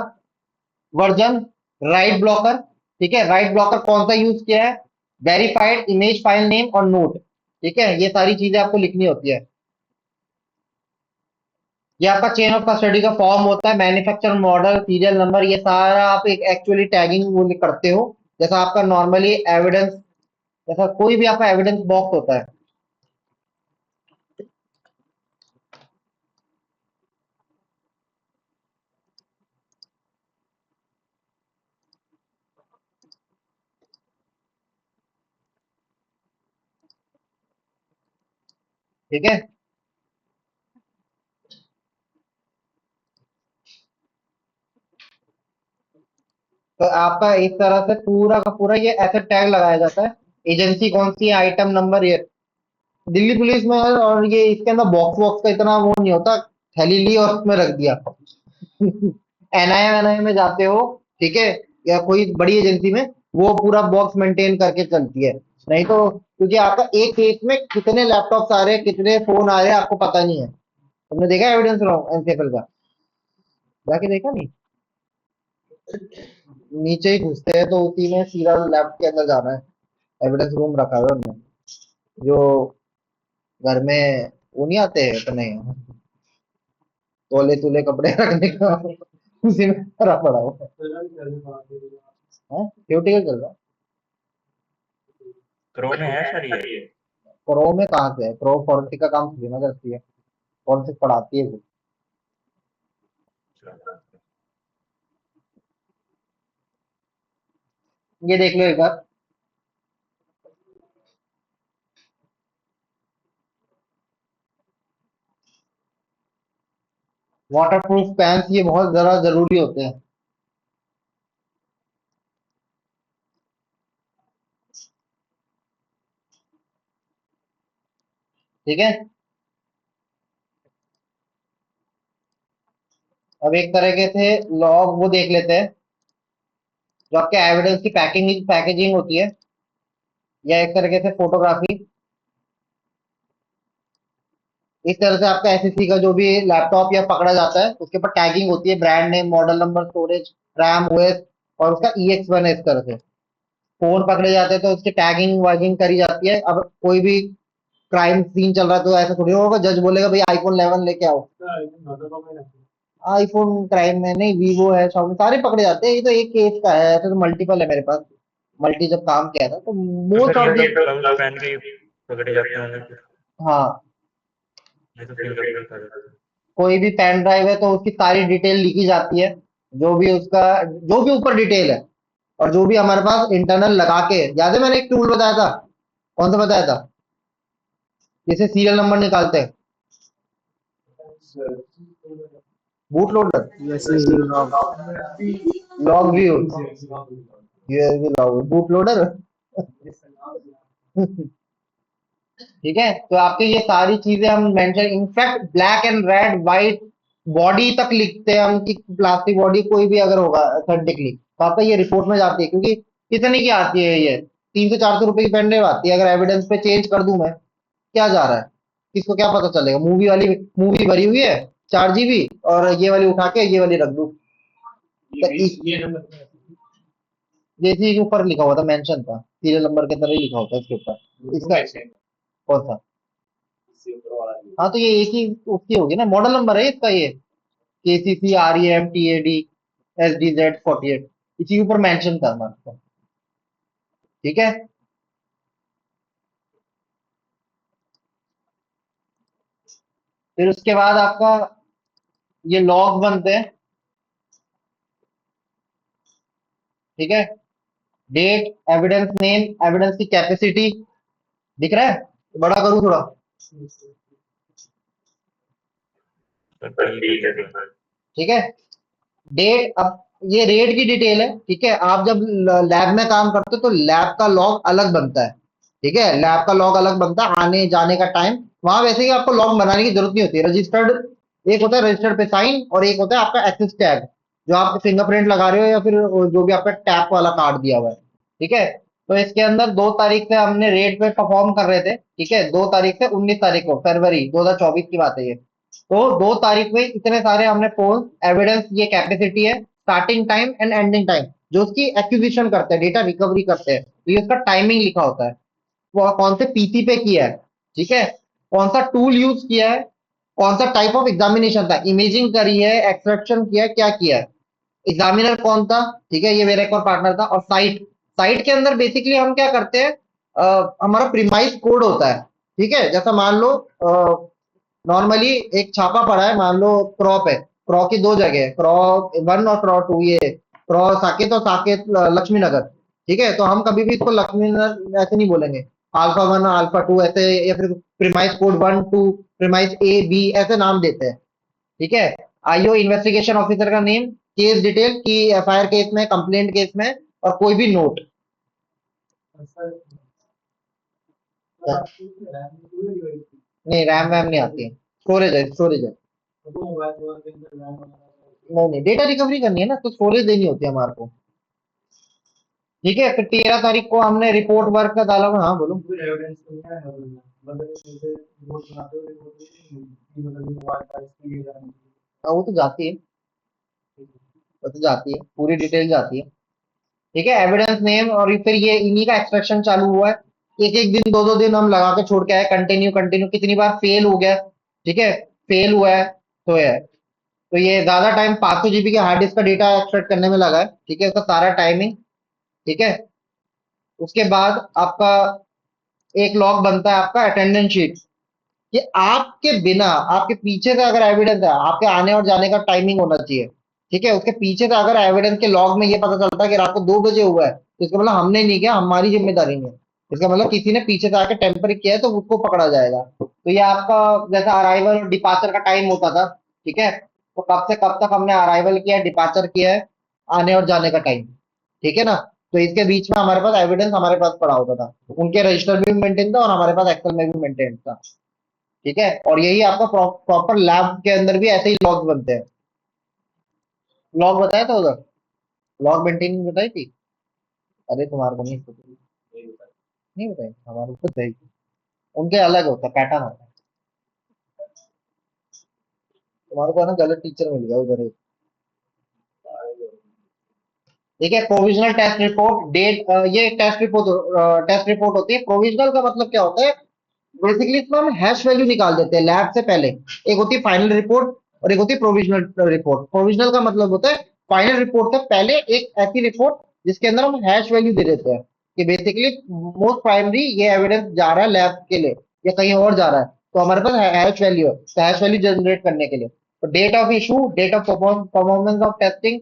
A: वर्जन, राइट ब्लॉकर, ठीक है, राइट ब्लॉकर कौन सा यूज किया है, वेरीफाइड इमेज फाइल नेम और नोट। ठीक है, ये सारी चीजें आपको लिखनी होती है। ये आपका चेन ऑफ कस्टडी का फॉर्म होता है, मैन्युफैक्चर, मॉडल, सीरियल नंबर, ये सारा आप एक एक्चुअली टैगिंग वो करते हो, जैसा आपका नॉर्मली एविडेंस, जैसा कोई भी आपका एविडेंस बॉक्स होता है। ठीक है। तो आपका इस तरह से पूरा का पूरा ये ऐसे टैग लगाया जाता है। एजेंसी कौन सी है, आइटम नंबर, ये दिल्ली पुलिस में है, और ये इसके अंदर बॉक्स वॉक्स का इतना वो नहीं होता, थैली ली और उसमें रख दिया। एनआईए एनआईए में जाते हो, ठीक है, या कोई बड़ी एजेंसी में, वो पूरा बॉक्स मेंटेन करके चलती है। नहीं तो क्योंकि आपका एक केस में कितने लैपटॉप आ रहे हैं, कितने फोन आ रहे हैं, आपको पता नहीं है। तुमने देखा एविडेंस एनसीएफएल का, जाके देखा नहीं? नीचे ही घुसते हैं तो उसी में सीधा लैब के अंदर जाना है। एविडेंस रूम रखा हुआ है उनने, जो घर में वो नहीं आते अपने तोले तुले कपड़े रखने का, उसी में भरा पड़ा हुआ है। क्यों चल रहा है?
B: क्रो में है सर ये।
A: प्रो में कहाँ से है? प्रो फॉरेंसिक का काम थोड़ी ना करती है, फॉरेंसिक पढ़ाती है वो। ये देख लो एक बार, वाटर प्रूफ पैंट्स ये बहुत जरा जरूरी होते हैं। ठीक है। अब एक तरीके से लॉग वो देख लेते हैं, जो आपके एविडेंस की पैकेजिंग होती है, या एक तरीके से फोटोग्राफी। इस तरह से आपका एसएससी का जो भी लैपटॉप या पकड़ा जाता है उसके ऊपर टैगिंग होती है, brand name, model number, storage, RAM, OS और उसका EX1 है। इस तरह से फोन पकड़े जाते हैं तो उसकी टैगिंग वागिंग करी जाती है। अब कोई भी क्राइम सीन चल रहा है तो ऐसा थोड़ी होगा जज बोलेगा भाई आईफोन 11 लेके आओ। आईफोन क्राइम में नहीं, वीवो है, Xiaomi सारे पकड़े जाते हैं। ये तो एक केस का है, ऐसे तो मल्टीपल है मेरे पास। मल्टी जब काम किया था तो
B: तो
A: मोस्ट
B: सर ये
A: ऑफ
B: तो
A: द,
B: ग्लव्स पहन के ही पकड़े जाते होंगे फिर।
A: हाँ,
B: ये तो फिंगरप्रिंट कर देते हैं।
A: कोई भी पेन ड्राइव है तो उसकी सारी डिटेल लिखी जाती है, जो भी उसका, जो भी ऊपर डिटेल है, और जो भी हमारे पास इंटरनल लगा के, याद है मैंने एक टूल बताया था, कौन सा बताया था, जिसे सीरियल नंबर निकालते हैं, boot loader, log view, USB log boot loader. ठीक है। तो आपकी ये सारी चीजें हम mention, in fact black and red white body तक लिखते हैं हम, कि प्लास्टिक बॉडी कोई भी अगर होगा ऑथेंटिकली तो आपका ये रिपोर्ट में जाती है। क्योंकि कितने की आती है ये, 300 400 रुपए की पेन ड्राइव आती है। अगर एविडेंस पे चेंज कर दूं मैं, क्या जा रहा है, किसको क्या पता चलेगा? मूवी वाली मूवी भरी हुई है 4 GB, और ये वाली उठा के ये वाली रख दूं। तो जैसे ही ऊपर लिखा हुआ था, मेंशन था, सीरियल नंबर के तरह ही लिखा होता है इसके ऊपर इसका। कौन सा? हाँ तो ये एक ही उसकी होगी ना, मॉडल नंबर है इसका, ये KCC REMTAD SDZ 48, इसी के ऊपर मेंशन था हमारे। ठीक है। फिर उसके बाद आपका ये लॉग बनते हैं, ठीक है। डेट, एविडेंस नेम, एविडेंस की कैपेसिटी, दिख रहा है? बड़ा करूं थोड़ा?
B: तो ठीक है सर।
A: ठीक है। डेट, अब ये रेट की डिटेल है, ठीक है। आप जब लैब में काम करते हो तो लैब का लॉग अलग बनता है, ठीक है। लैब का लॉग अलग बनता है, आने जाने का टाइम। वहां वैसे ही आपको लॉग बनाने की जरूरत नहीं होती है। रजिस्टर्ड एक होता है, रजिस्टर्ड पे साइन, और एक होता है आपका एक्सेस टैग, जो आप फिंगरप्रिंट लगा रहे हो या फिर जो भी आपका टैप वाला कार्ड दिया हुआ है, ठीक है। तो इसके अंदर 2 तारीख से हमने रेट पे परफॉर्म कर रहे थे, ठीक है। 2 तारीख से 19 तारीख को, फरवरी 2024 की बात है ये। तो 2 तारीख में इतने सारे हमने फोन, एविडेंस, ये कैपेसिटी है, starting time and ending time, जो उसकी एक्विजिशन करते हैं, डेटा रिकवरी करते हैं, तो ये उसका टाइमिंग लिखा होता है। वो कौन से पीसी पे किया है, ठीक है। कौन सा टूल यूज किया है, कौन सा टाइप ऑफ एग्जामिनेशन था, इमेजिंग करी है, एक्सट्रैक्शन किया है, क्या किया है, एग्जामिनर कौन था, ठीक है। ये मेरा एक और पार्टनर था। और साइट, साइट के अंदर बेसिकली हम क्या करते हैं, हमारा प्रीमाइस कोड होता है, ठीक है। जैसा मान लो नॉर्मली एक छापा पड़ा है, मान लो क्रॉप है, क्रॉ की 2 जगह है, क्रॉ 1 और क्रॉ 2, ये क्रॉ साकेत और साकेत लक्ष्मी नगर, ठीक है। तो हम कभी भी इसको लक्ष्मी नगर ऐसे नहीं बोलेंगे, अल्फा 1 अल्फा 2 ऐसे, या फिर premise code 1 2, premise A B ऐसे नाम देते हैं, ठीक है। आईओ इन्वेस्टिगेशन ऑफिसर का नेम, केस डिटेल की, एफआईआर केस में, कंप्लेंट केस में, और कोई भी नोट। नहीं, रैम वैम नहीं आती है, स्टोरेज है, स्टोरेज है। नहीं नहीं, डेटा रिकवरी करनी है ना, तो स्टोरेज देनी होती है हमारे को, ठीक है। फिर 13 तारीख को हमने रिपोर्ट वर्क का डाला हुआ। हाँ बोलो। हाँ, वो तो जाती है, वो तो जाती है, पूरी डिटेल जाती है, ठीक है। एविडेंस नेम, और फिर ये इन्हीं का एक्सट्रैक्शन चालू हुआ है। एक एक दिन, 2 2 दिन हम लगा के छोड़ के आए, कंटिन्यू कंटिन्यू, कितनी बार फेल हो गया, ठीक है। फेल हुआ है तो है। तो ये ज्यादा टाइम 500 GB के हार्ड डिस्क का डेटा एक्सट्रैक्ट करने में लगा है, ठीक है। उसका सारा टाइमिंग, ठीक है। उसके बाद आपका एक लॉग बनता है, आपका अटेंडेंस शीट, कि आपके बिना, आपके पीछे से अगर एविडेंस है, आपके आने और जाने का टाइमिंग होना चाहिए, ठीक है। उसके पीछे से अगर एविडेंस के लॉग में ये पता चलता है कि रात को 2 बजे हुआ है, तो इसका मतलब हमने नहीं किया, हमारी जिम्मेदारी नहीं है। इसका मतलब किसी ने पीछे से आके टेम्पर किया है, तो उसको पकड़ा जाएगा। तो ये आपका जैसा अराइवल और डिपार्चर का टाइम होता था, ठीक है। तो कब से कब तक हमने अराइवल किया है, डिपार्चर किया है, आने और जाने का टाइम, ठीक है ना। तो इसके बीच में हमारे पास एविडेंस हमारे पास पड़ा होता था, उनके रजिस्टर भी मेंटेन था और हमारे पास एक्सेल में भी मेंटेन था, ठीक है। और यही आपका प्रॉपर लैब के अंदर भी ऐसे ही लॉग बनते हैं। लॉग बताया था उधर, लॉग मेंटेनिंग बताई थी? अरे तुम्हारे को नहीं पता, नहीं बताई, हमारे को बताई थी। उनके अलग होता है, पैटर्न होता है। तुम्हारे को है ना, गलत टीचर मिल गया उधर एक, ठीक है। प्रोविजनल टेस्ट रिपोर्ट, डेट, ये टेस्ट रिपोर्ट होती है। प्रोविजनल का मतलब क्या होता है, बेसिकली इसमें हम हैश वैल्यू निकाल देते हैं लैब से पहले। एक होती है फाइनल रिपोर्ट और एक होती है प्रोविजनल रिपोर्ट। प्रोविजनल का मतलब होता है फाइनल रिपोर्ट से पहले एक ऐसी रिपोर्ट जिसके अंदर हम हैश वैल्यू दे देते हैं, कि बेसिकली मोस्ट प्राइमरी ये एविडेंस जा रहा है लैब के लिए या कहीं और जा रहा है, तो हमारे पास हैश वैल्यू है, तो हैश वैल्यू जनरेट करने के लिए। तो date of issue, date of performance of testing,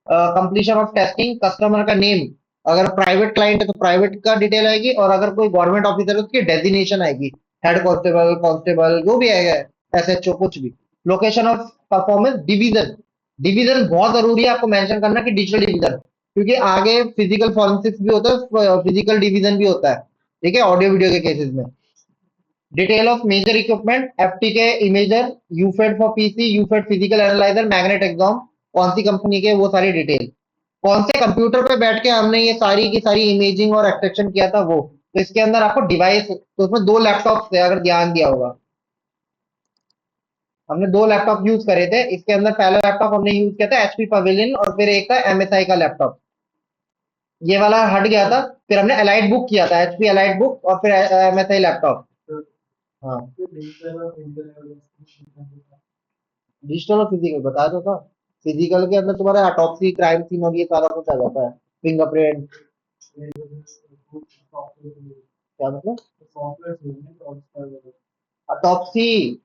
A: completion of testing, customer का नेम, अगर प्राइवेट क्लाइंट है तो प्राइवेट का डिटेल आएगी, और अगर कोई गवर्नमेंट ऑफिसर है तो उसकी डेजिग्नेशन आएगी, हेड कांस्टेबल, कांस्टेबल जो भी है, एसएचओ कुछ भी। Location of performance, division, division बहुत जरूरी है आपको मेंशन करना कि डिजिटल डिवीजन, क्योंकि आगे फिजिकल फॉरेंसिक्स भी होता है, फिजिकल डिवीजन भी होता है, ठीक है, ऑडियो वीडियो के केसेस में। Detail of major equipment, FTK imager, UFED for PC, UFED physical analyzer, Magnet Axiom, कौन सी कंपनी के, वो सारी डिटेल। कौन से कंप्यूटर पे बैठ के हमने ये सारी की सारी इमेजिंग और एक्सट्रैक्शन किया था वो। तो इसके अंदर आपको डिवाइस, तो उसमें 2 लैपटॉप थे, अगर ध्यान दिया होगा, हमने 2 लैपटॉप यूज करे थे। इसके अंदर पहला लैपटॉप हमने यूज किया था एचपी पवेलियन, और फिर एक था एमएसआई का लैपटॉप, ये वाला हट गया था। फिर हमने एलाइट बुक किया था, एचपी एलाइट बुक, और फिर एमएसआई लैपटॉप। हाँ, डिजिटल और फिजिकल बताया तो था। फिजिकल के अंदर तुम्हारा ऑटोप्सी, क्राइम सीन और ये सारा कुछ आ जाता है, फिंगरप्रिंट। क्या मतलब? ऑटोप्सी,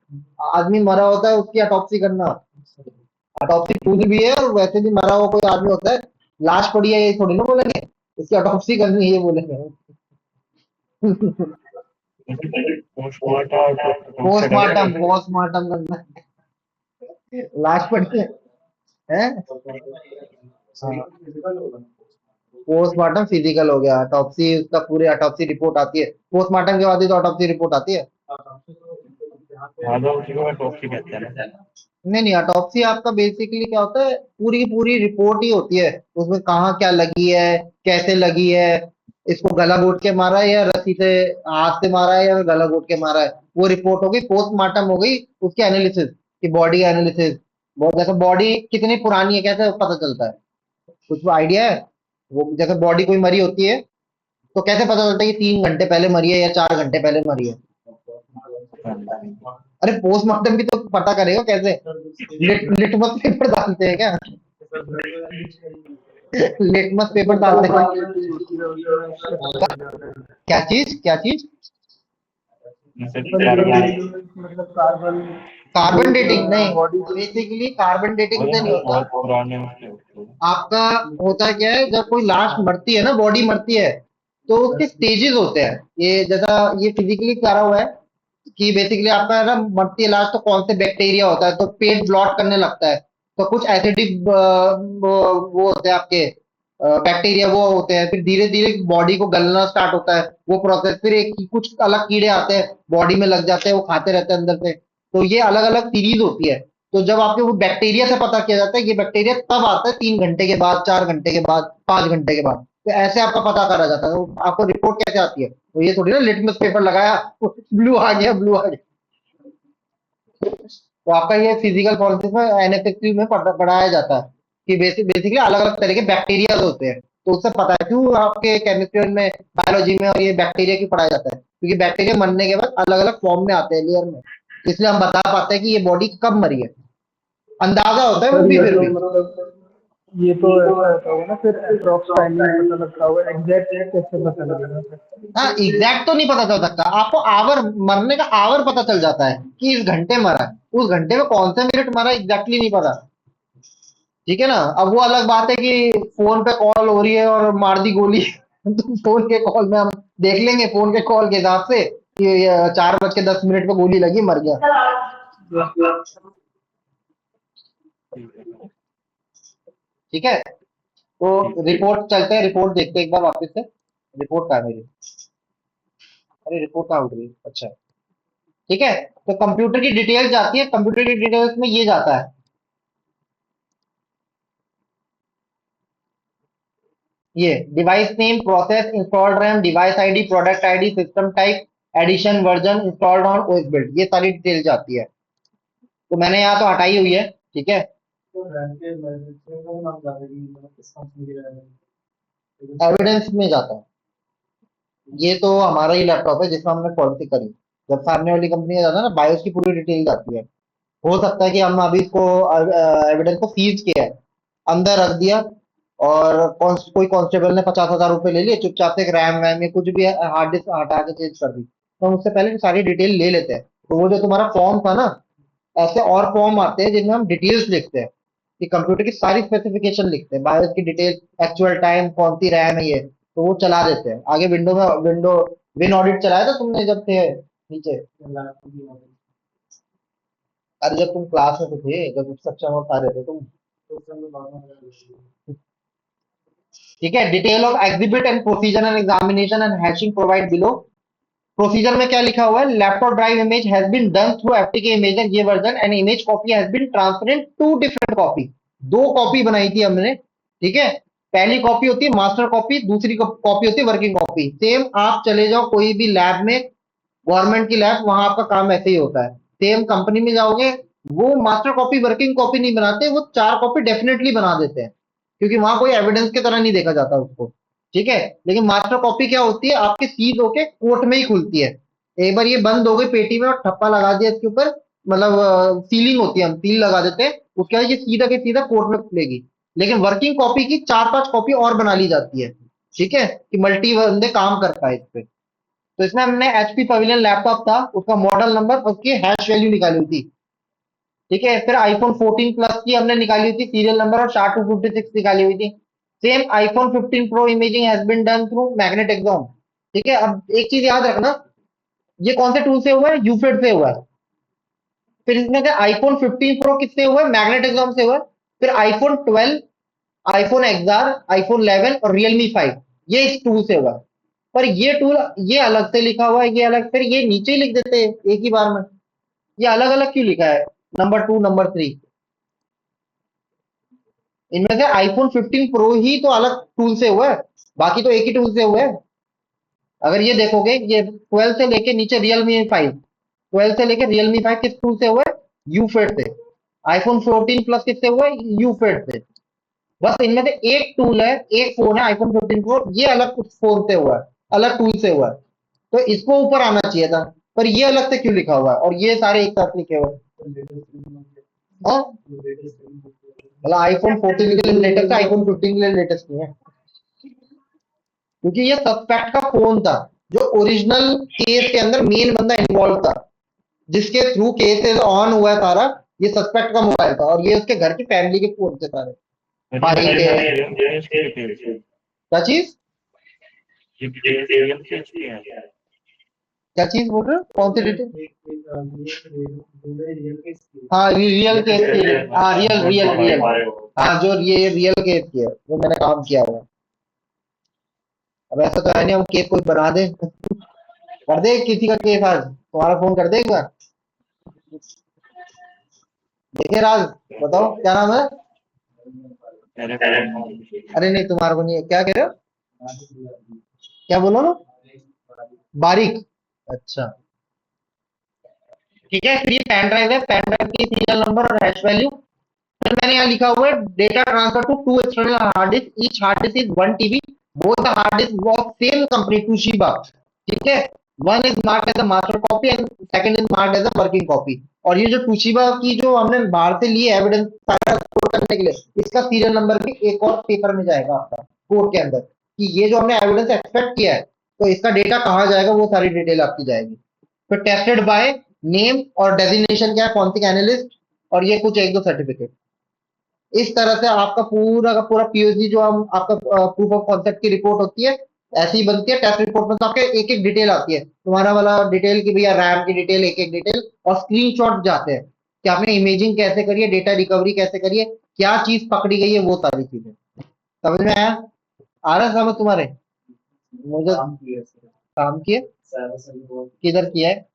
A: आदमी मरा होता है उसकी ऑटोप्सी करना, ऑटोप्सी पूरी भी है, और वैसे भी मरा हुआ कोई आदमी होता है, लाश पड़ी है ये थोड़ी ना बोलेंगे, इसकी ऑटोप्सी करनी है ये बोलेंगे।
B: पोस्टमार्टम से
A: पोस्टमार्टम
B: डरेगा।
A: पोस्टमार्टम करना है। लाश पड़ी है, हैं? हाँ, पोस्टमार्टम फिजिकल हो गया, ऑटोप्सी उसका पूरी ऑटोप्सी रिपोर्ट आती है, पोस्टमार्टम के बाद ही तो ऑटोप्सी रिपोर्ट आती है।
B: हाँ तो उसी को टॉक्सी कहते हैं ना।
A: नहीं नहीं, ऑटोप्सी आपका बेसिकली क्या होता है, पूरी की पूरी रिपोर्ट ही होती है, उसमें कहाँ क्या लगी है, कैसे लगी है, इसको गला घोट के मारा है या रस्सी से, हाथ से मारा है या गला घोट के मारा है, वो रिपोर्ट हो गई। पोस्टमार्टम हो गई उसकी एनालिसिस, की बॉडी एनालिसिस, जैसे बॉडी कितनी पुरानी है कैसे पता चलता है, कुछ आइडिया है? वो जैसे बॉडी कोई मरी होती है तो कैसे पता चलता है कि 3 घंटे पहले मरी है या 4 घंटे पहले मरी है? अरे पोस्टमार्टम भी तो पता करेगा कैसे? लिटमस पेपर डालते हैं क्या? लिटमस पेपर डालते हैं। क्या चीज, क्या चीज?
B: जैसे कार्बन,
C: मतलब कार्बन
A: कार्बन डेटिंग
C: डेटिंग
A: नहीं,
C: बॉडी
A: बेसिकली कार्बन डेटिंग से नहीं होता।
B: बहुत पुराने उसके होते हैं।
A: आपका होता क्या है, जब कोई लाश मरती है ना, बॉडी मरती है, तो उसके स्टेजेस होते हैं। ये जैसा ये फिजिकली करा हुआ है कि बेसिकली आपका है ना, मरती है लाश तो कौन से बैक्टीरिया होता है, तो पेट ब्लॉट करने लगता है, तो कुछ एसिडिक वो होते हैं आपके बैक्टीरिया, वो होते हैं, फिर धीरे धीरे बॉडी को गलना स्टार्ट होता है वो प्रोसेस, फिर एक कुछ अलग कीड़े आते हैं बॉडी में लग जाते हैं, वो खाते रहते हैं अंदर से। तो ये अलग अलग सीरीज होती है। तो जब आपके वो बैक्टीरिया से पता किया जाता है, ये बैक्टीरिया तब आता है 3 घंटे के बाद, 4 घंटे के बाद, 5 घंटे के बाद, तो ऐसे आपका पता करा जाता है। तो आपको रिपोर्ट कैसे आती है? तो ये थोड़ी ना लिटमस पेपर लगाया ब्लू आ गया, ब्लू आ गया। तो आपका ये फिजिकल फॉरेंसिक्स में एनएफएसयू में पढ़ाया जाता है कि बेसिकली अलग अलग तरह के बैक्टीरिया होते हैं, तो उससे पता है क्यों आपके केमिस्ट्री में, बायोलॉजी में, और ये बैक्टीरिया क्यों पढ़ाया जाता है, क्योंकि बैक्टीरिया मरने के बाद अलग अलग फॉर्म में आते हैं, लेयर में, इसलिए हम बता पाते हैं कि ये बॉडी कब मरी है, अंदाजा होता है वो
C: सर
A: भी
C: ये
A: फिर
C: तो
A: भी।
C: मतलब ये तो ऐसा होता होगा ना, फिर अप्रोक्स टाइमिंग पता लगता होगा, एग्जैक्ट कैसे पता लगेगा फिर?
A: हाँ, एग्जैक्ट तो नहीं पता चल सकता आपको, आवर, मरने का आवर पता चल जाता है कि इस घंटे मरा है, उस घंटे में कौन से मिनट मरा एग्जैक्टली नहीं पता। ठीक है ना? अब वो अलग बात है कि फोन पे कॉल हो रही है और मार दी गोली तो फोन के कॉल में हम देख लेंगे, फोन के कॉल के हिसाब से कि 4:10 पे गोली लगी, मर गया। ठीक है, तो रिपोर्ट चलते हैं, रिपोर्ट देखते हैं एक बार वापस से। रिपोर्ट कहाँ है मेरी? अरे रिपोर्ट कहाँ उठ गई? अच्छा, ठीक है। तो कंप्यूटर की डिटेल्स जाती है, कंप्यूटर की डिटेल्स में ये जाता है, ये device name, process, installed RAM, device ID, product ID, system type, edition, version, installed on OS build, ये सारी डिटेल जाती है। तो मैंने यहाँ तो हटाई हुई है, ठीक है। एविडेंस में जाता है, ये तो हमारा ही लैपटॉप है जिसमें हमने फॉरेंसिक करी। जब सामने वाली कंपनी का जाता है ना, बायोस की पूरी डिटेल जाती है। हो सकता है कि हम अभी इसको एविडेंस को सीज किया है, अंदर रख दिया, और कोई कांस्टेबल ने 50,000 रुपए ले लिए चुपचाप से, एक रैम वैम या कुछ भी हार्ड डिस्क हटा के चेंज कर दी, तो हम उससे पहले सारी डिटेल ले लेते हैं। तो वो जो तुम्हारा फॉर्म था ना, ऐसे और फॉर्म आते हैं जिनमें हम डिटेल्स लिखते हैं, कि कंप्यूटर की सारी स्पेसिफिकेशन लिखते हैं, बायोस की डिटेल, एक्चुअल टाइम, कौन सी रैम है ये, तो वो चला देते हैं आगे विंडो में। विन ऑडिट चलाया था तुमने जब थे नीचे? अरे जब तुम क्लास में तो थे, जब कक्षा में पढ़ा रहे थे तुम। ठीक है, detail of exhibit and procedure and examination and hashing provide below. Procedure में क्या लिखा हुआ है? Laptop drive image has been done through FTK imager ये version and image copy has been transfer into different copy. दो कॉपी बनाई थी हमने, ठीक है। पहली कॉपी होती है मास्टर कॉपी, दूसरी कॉपी होती है वर्किंग कॉपी। सेम आप चले जाओ कोई भी लैब में, गवर्नमेंट की लैब, वहां आपका काम ऐसे ही होता है। सेम कंपनी में जाओगे, वो मास्टर कॉपी वर्किंग कॉपी नहीं बनाते, वो 4 कॉपी डेफिनेटली बना देते हैं, क्योंकि वहां कोई एविडेंस की तरह नहीं देखा जाता उसको। ठीक है, लेकिन मास्टर कॉपी क्या होती है, आपकी सीज होके कोर्ट में ही खुलती है। एक बार ये बंद हो गई पेटी में और ठप्पा लगा दिया इसके ऊपर, मतलब सीलिंग होती है, हम सील लगा देते हैं, उसके बाद ये सीधा के सीधा कोर्ट में खुलेगी। लेकिन वर्किंग कॉपी की 4-5 कॉपी और बना ली जाती है, ठीक है, कि मल्टी बंदे काम कर पाए इस पे। तो इसमें हमने एचपी पवेलियन लैपटॉप था, उसका मॉडल नंबर, उसकी हैश वैल्यू निकाली हुई थी। ठीक है। फिर आईफोन 14 प्लस की हमने निकाली थी सीरियल नंबर और SHA-256 निकाली हुई थी। Same iPhone 15 pro imaging has been done through Magnet Axiom. ठीक है। अब एक चीज याद रखना, ये कौन से टूल से हुआ है? यूफिड से हुआ है। फिर इसमें से आईफोन 15 प्रो किससे हुआ है? मैग्नेट एग्जॉम से हुआ है। फिर आईफोन 12, आईफोन एक्सआर, आईफोन 11 और रियलमी 5, ये इस टूल से हुआ है। पर ये टूल ये अलग से लिखा हुआ है, ये अलग, फिर ये नीचे ही लिख देते हैं एक ही बार में। ये अलग अलग क्यों लिखा है? नंबर 2, नंबर 3, इनमें से आईफोन 15 प्रो ही तो अलग टूल से हुआ है, बाकी तो एक ही टूल से हुआ है। अगर ये देखोगे, ये 12 से लेके नीचे रियलमी 5, 12 से लेके रियलमी 5 किस टूल से हुआ है? यूफेड से। आईफोन 14 प्लस किससे हुआ है? यूफेड से। बस इनमें से एक टूल है, एक फोन है आईफोन 15 प्रो, ये अलग कुछ फोन से हुआ है, अलग टूल से हुआ है। तो इसको ऊपर आना चाहिए था, पर ये अलग से क्यों लिखा हुआ है और ये सारे एक साथ लिखे हुए हैं? हाँ? मतलब आईफोन 14 के लिए लेटेस्ट है, आईफोन 15 के लिए लेटेस्ट नहीं है, क्योंकि ये सस्पेक्ट का फोन था, जो ओरिजिनल केस के अंदर मेन बंदा इन्वॉल्व था, जिसके थ्रू केसेस ऑन हुआ है सारा। ये सस्पेक्ट का मोबाइल था और ये उसके घर की फैमिली के फोन थे सारे। भाई के क्या चीज? क्या चीज बोल रहे हो? कौन सी डिटेल? हाँ, रियल केस की है। हाँ, रियल रियल रियल। हाँ, जो ये रियल केस की है, जो मैंने काम किया हुआ है। अब ऐसा तो है नहीं हम केस कोई बना दे। कर दे किसी का केस आज, तुम्हारा फोन कर दे एक बार। देखिए राज, बताओ क्या नाम है? अरे नहीं, तुम्हारे को नहीं है, क्या कह रहे हो? क्या बोलो ना? बारीक। अच्छा, ठीक है। फिर ये पेन ड्राइव है, पेन ड्राइव की सीरियल नंबर और हैश वैल्यू। फिर मैंने यहाँ लिखा हुआ है data transfer to to external hard disk, each hard disk is 1 TB, both the hard disk of same company Toshiba. ठीक है। One is marked as a master copy and second is marked as a working copy. और ये जो टोशिबा की जो हमने बाहर से ली है एविडेंस सारा स्टोर करने के लिए, इसका सीरियल नंबर भी एक और पेपर में जाएगा आपका कोर्ट के अंदर, कि ये जो हमने एविडेंस एक्सपेक्ट किया है, तो इसका डेटा कहाँ जाएगा, वो सारी डिटेल आपकी जाएगी। फिर टेस्टेड बाय नेम और डेजिग्नेशन क्या है? Forensic analyst. और ये कुछ एक दो सर्टिफिकेट। इस तरह से आपका पूरा का पूरा पीओसी जो हम आपका प्रूफ ऑफ कॉन्सेप्ट की रिपोर्ट होती है, ऐसी ही बनती है। टेस्ट रिपोर्ट में तो आपके एक एक डिटेल आती है, तुम्हारा वाला डिटेल की भैया, रैम की डिटेल, एक एक डिटेल, और स्क्रीनशॉट जाते हैं कि आपने इमेजिंग कैसे करी है, डेटा रिकवरी कैसे करी है, क्या चीज पकड़ी गई है, वो सारी चीजें। समझ में आया? आ रहा है समझ तुम्हारे? मुझे काम किए किधर किया है?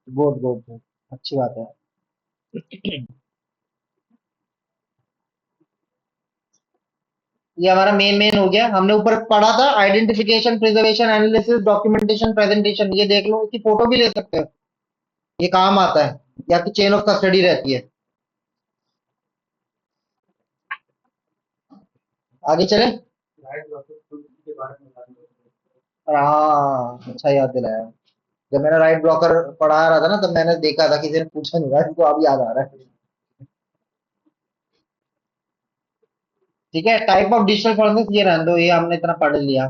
A: गुड गुड गुड, अच्छी बात है। ये हमारा मेन मेन हो गया। हमने ऊपर पढ़ा था identification, preservation, analysis, documentation, presentation. ये देख लो, इसकी फोटो भी ले सकते हो, ये काम आता है, या आपकी चेन ऑफ कस्टडी रहती है। आगे चले। हाँ, अच्छा याद दिलाया। जब मैंने राइट ब्लॉकर पढ़ा रहा था ना, तब मैंने देखा था, किसी ने पूछा नहीं था, तो अब याद आ रहा है। ठीक है। टाइप ऑफ डिजिटल फॉरेंसिक ये रहने दो, ये हमने इतना पढ़ लिया।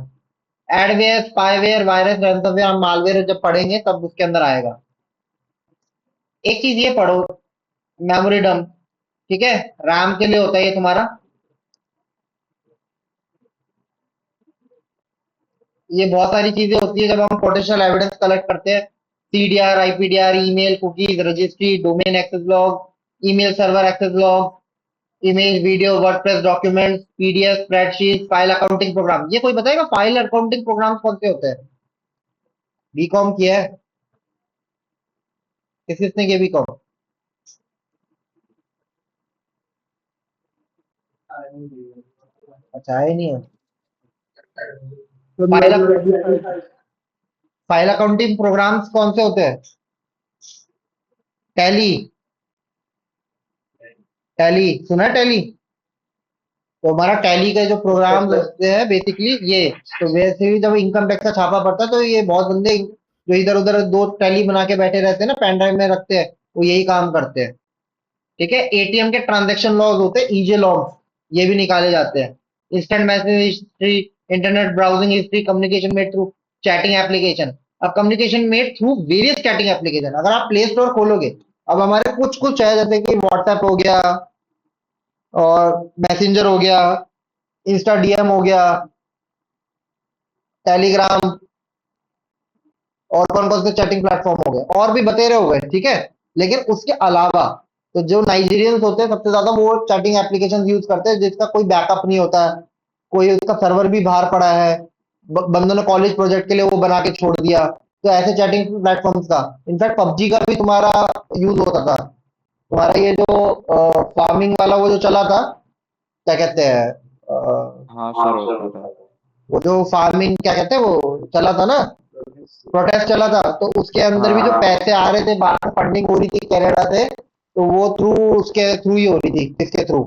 A: Adware, spyware, virus, ransomware, malware जब पढ़ेंगे तब उसके अंदर आएगा। एक चीज ये पढ़ो, मेमोरी डंप। ठीक है। रैम के लिए होता है ये तुम्हारा। ये बहुत सारी चीजें होती है जब हम पोटेंशियल एविडेंस कलेक्ट करते हैं। CDR, IPDR, email, cookies, registry, domain access log, email server access log, image, video, WordPress documents, PDF, spreadsheet, file accounting program. ये कोई बताएगा फाइल अकाउंटिंग प्रोग्राम कौन से होते हैं? बीकॉम किया है? किस किसने किया बीकॉम? अच्छा, है ही नहीं है।
C: तो
A: फाइल
C: मेरे को ये
A: फाइल अकाउंटिंग प्रोग्राम्स कौन से होते हैं? टैली। टैली सुना है? टैली तो हमारा टैली का जो प्रोग्राम होते हैं बेसिकली ये। तो वैसे ही जब इनकम टैक्स का छापा पड़ता है, तो ये बहुत बंदे जो इधर उधर दो टैली बना के बैठे रहते हैं ना, पेन ड्राइव में रखते हैं, वो यही काम करते हैं। ठीक है। एटीएम के ट्रांजैक्शन लॉग होते हैं, ईजे लॉग, ये भी निकाले जाते हैं। Instant message history, internet browsing history, communication made through chatting application. अब communication made through various chatting application. अगर आप प्ले स्टोर खोलोगे, अब हमारे कुछ कुछ है जैसे कि व्हाट्सएप हो गया और मैसेंजर हो गया, इंस्टा डीएम हो गया, टेलीग्राम, और कौन कौन से चैटिंग प्लेटफॉर्म हो गए, और भी बतेरे हो गए, ठीक है। लेकिन उसके अलावा तो जो नाइजीरियंस होते हैं सबसे ज्यादा वो चैटिंग एप्लीकेशन यूज करते हैं जिसका कोई बैकअप नहीं होता है, कोई उसका सर्वर भी बाहर पड़ा है, बंदों ने कॉलेज प्रोजेक्ट के लिए वो बना के छोड़ दिया। तो ऐसे चैटिंग प्लेटफॉर्म्स का, इनफैक्ट पबजी का भी तुम्हारा यूज होता था। तुम्हारा ये जो फार्मिंग वाला वो जो चला था, क्या कहते हैं,
E: हाँ सर होता था।
A: वो जो फार्मिंग क्या कहते हैं वो चला था ना, प्रोटेस्ट चला था, तो उसके अंदर भी जो
E: हाँ
A: पैसे आ रहे थे, बाहर फंडिंग हो रही थी कनाडा से, तो वो थ्रू उसके थ्रू ही हो रही थी, किसके थ्रू,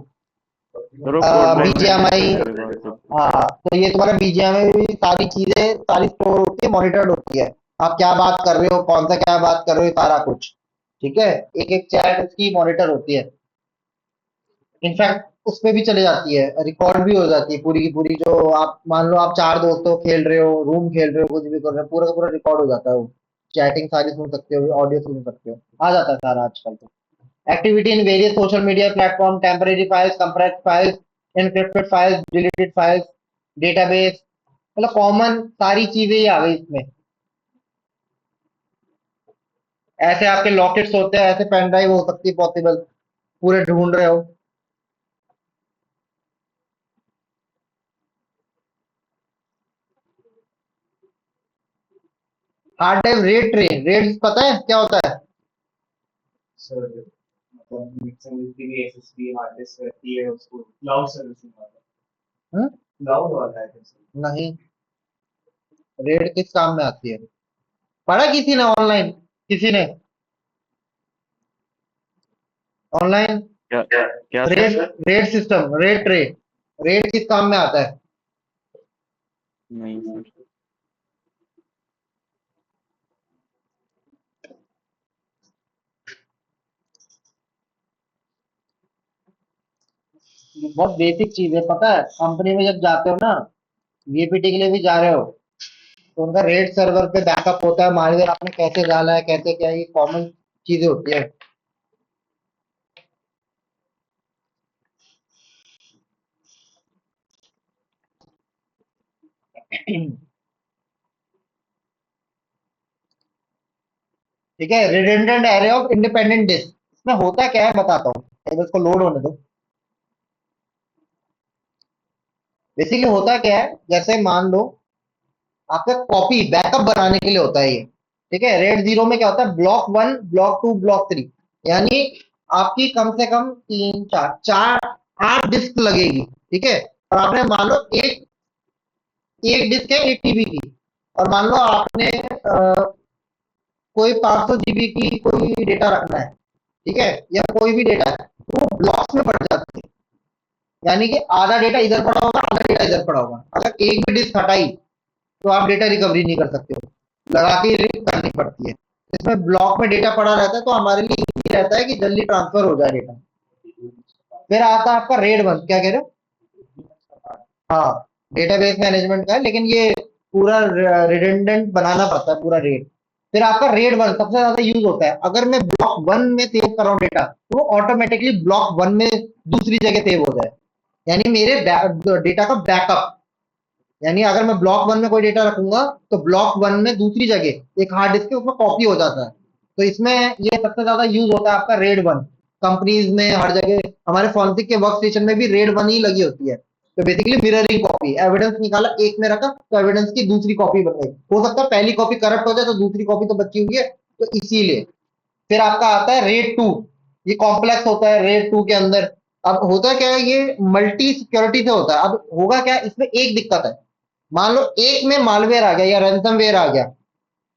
E: सर वो फोर्टनाइट में भी
A: बीजीएमआई।
E: पैसे रिकॉर्ड करते।
A: हाँ, तो ये तुम्हारा बीजीएमआई में भी सारी चीजें सारी स्टोर होती है, मॉनिटर्ड होती है। आप क्या बात कर रहे हो, कौन सा क्या बात कर रहे हो, सारा कुछ, ठीक है। एक एक चैट उसकी मॉनिटर होती है। इनफैक्ट उस पे भी चले जाती है, रिकॉर्ड भी हो जाती है पूरी की पूरी। जो आप मान लो आप चार दोस्तों खेल रहे हो, रूम खेल रहे हो, कुछ भी कर रहे हो, पूरा का पूरा रिकॉर्ड हो जाता है वो। चैटिंग सारी सुन सकते हो, ऑडियो सुन सकते हो, आ जाता है सारा आजकल तो। Activity in various social media platform, temporary files, compressed files, encrypted files, deleted files, database, मतलब कॉमन सारी चीजें ही आ गई इसमें। ऐसे आपके लॉकेट्स होते हैं, ऐसे पेन ड्राइव हो सकती है पॉसिबल, पूरे ढूंढ रहे हो। Hard drive red tray, red पता है क्या होता है?
B: सर मतलब मिक्सिंग जितनी भी एसएसडी हार्ड डिस्क रहती है उसको क्लाउड सर्विसिंग वाला,
A: हम्म?
B: क्लाउड वाला है सर।
A: नहीं, रेड किस काम में आती है? पढ़ा किसी ने ऑनलाइन, किसी ने ऑनलाइन?
E: क्या क्या sir?
A: Red, red system, red tray, red किस काम में आता है?
E: नहीं सर।
A: बहुत बेसिक चीज है, पता है। कंपनी में जब जाते हो ना, वीपीटी के लिए भी जा रहे हो, तो उनका रेड सर्वर पे बैकअप होता है, मालवेयर आपने कैसे डाला है, कैसे क्या, ये कॉमन चीजें होती है। ठीक है, redundant array of independent disk, इसमें होता क्या है बताता हूँ, एक बार इसको लोड होने दो। बेसिकली होता क्या है, जैसे मान लो आपका कॉपी बैकअप बनाने के लिए होता है ये, ठीक है। रेड जीरो में क्या होता है, block one, block two, block three, यानी आपकी कम से कम तीन चार चार 8 डिस्क लगेगी, ठीक है। और आपने मान लो एक एक डिस्क है 8 टीबी की, और मान लो आपने कोई 500 जीबी की कोई डेटा रखना है, ठीक है, या कोई भी डेटा है, तो वो ब्लॉक्स में पड़ जाती है। यानी कि आधा डेटा इधर पड़ा होगा, आधा डेटा इधर पड़ा होगा। अगर एक भी डिस्क हटाई तो आप डेटा रिकवरी नहीं कर सकते हो, लगा के रीड करनी पड़ती है। इसमें ब्लॉक में डेटा पड़ा रहता है तो हमारे लिए इजी रहता है कि जल्दी ट्रांसफर हो जाए डेटा। फिर आता है आपका रेड वन, क्या कह रहे हो? हाँ, डेटाबेस मैनेजमेंट का है, लेकिन ये पूरा रिडंडेंट बनाना पड़ता है पूरा रेड। फिर आपका रेड वन सबसे ज्यादा यूज होता है, अगर मैं ब्लॉक वन में सेव कर रहा हूँ डेटा, तो वो ऑटोमेटिकली ब्लॉक वन में दूसरी जगह सेव हो जाए, यानी मेरे डेटा का बैकअप। यानी अगर मैं ब्लॉक वन में कोई डेटा रखूंगा, तो ब्लॉक वन में दूसरी जगह एक हार्ड डिस्क है उसमें कॉपी हो जाता है। तो इसमें ये सबसे ज्यादा यूज होता है आपका रेड वन। कंपनीज में हर जगह, हमारे फॉरेंसिक के वर्क स्टेशन में भी रेड वन ही लगी होती है। तो बेसिकली मिररिंग कॉपी, एविडेंस निकाला एक में रखा तो एविडेंस की दूसरी कॉपी बन गई। हो सकता है पहली कॉपी करप्ट हो जाए तो दूसरी कॉपी तो बची हुई है, तो इसीलिए। फिर आपका आता है रेड टू, ये कॉम्प्लेक्स होता है रेड टू के अंदर। अब होता क्या है, ये मल्टी सिक्योरिटी से होता है। अब होगा क्या, इसमें एक दिक्कत है, मान लो एक में मालवेयर आ गया या रैंसमवेयर आ गया,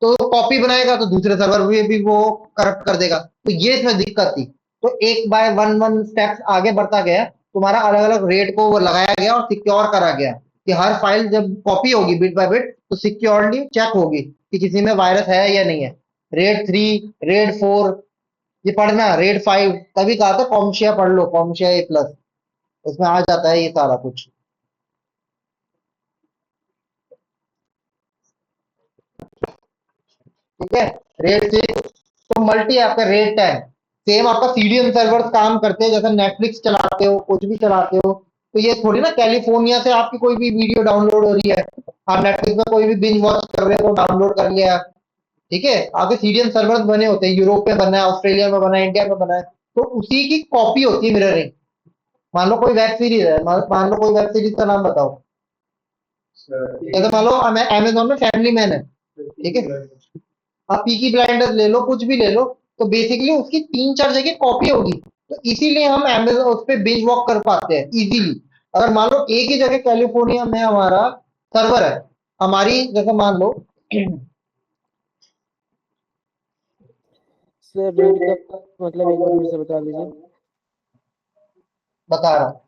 A: तो कॉपी बनाएगा तो दूसरे सर्वर में भी वो करप्ट कर देगा। तो ये इसमें दिक्कत थी। तो एक बाय वन वन स्टेप्स आगे बढ़ता गया, तुम्हारा अलग अलग रेट को वो लगाया गया और सिक्योर करा गया कि हर फाइल जब कॉपी होगी बिट बाय बिट तो सिक्योरली चेक होगी कि किसी में वायरस है या नहीं है। रेड थ्री, रेड फोर, ये पढ़ना, रेड फाइव, तभी कहा था कॉमशिया पढ़ लो, कॉमशिया ए प्लस, उसमें आ जाता है ये सारा कुछ। ठीक है, रेड 6 तो मल्टी आपका रेड 10 सेम आपका सीडीएम सर्वर्स काम करते हैं, जैसे नेटफ्लिक्स चलाते हो कुछ भी चलाते हो, तो ये थोड़ी ना कैलिफोर्निया से आपकी कोई भी वीडियो डाउनलोड हो रही है, आप नेटफ्लिक्स में कोई भी बिंज वॉच कर रहे हो डाउनलोड कर लिया, ठीक है, आपके सीडीएम सर्वर्स बने होते हैं, यूरोप में बना है, ऑस्ट्रेलिया में बना है, इंडिया में बना है, तो उसी की कॉपी होती है मिररिंग। मान लो कोई वेब सीरीज है, मान लो कोई वेब सीरीज का नाम बताओ, जैसे मान लो अमेजोन में फैमिली मैन है, ठीक है, आप पीकी ब्लाइंडर्स ले लो, कुछ भी ले लो, तो बेसिकली उसकी 3-4 जगह कॉपी होगी, तो इसीलिए हम अमेजोन उस पर बिंज वॉक कर पाते हैं इजीली। अगर मान लो एक ही जगह कैलिफोर्निया में हमारा सर्वर है, हमारी जैसे मान लो
D: सर रेड का मतलब एक बार फिर से बता दीजिए।
A: बता रहा हूँ,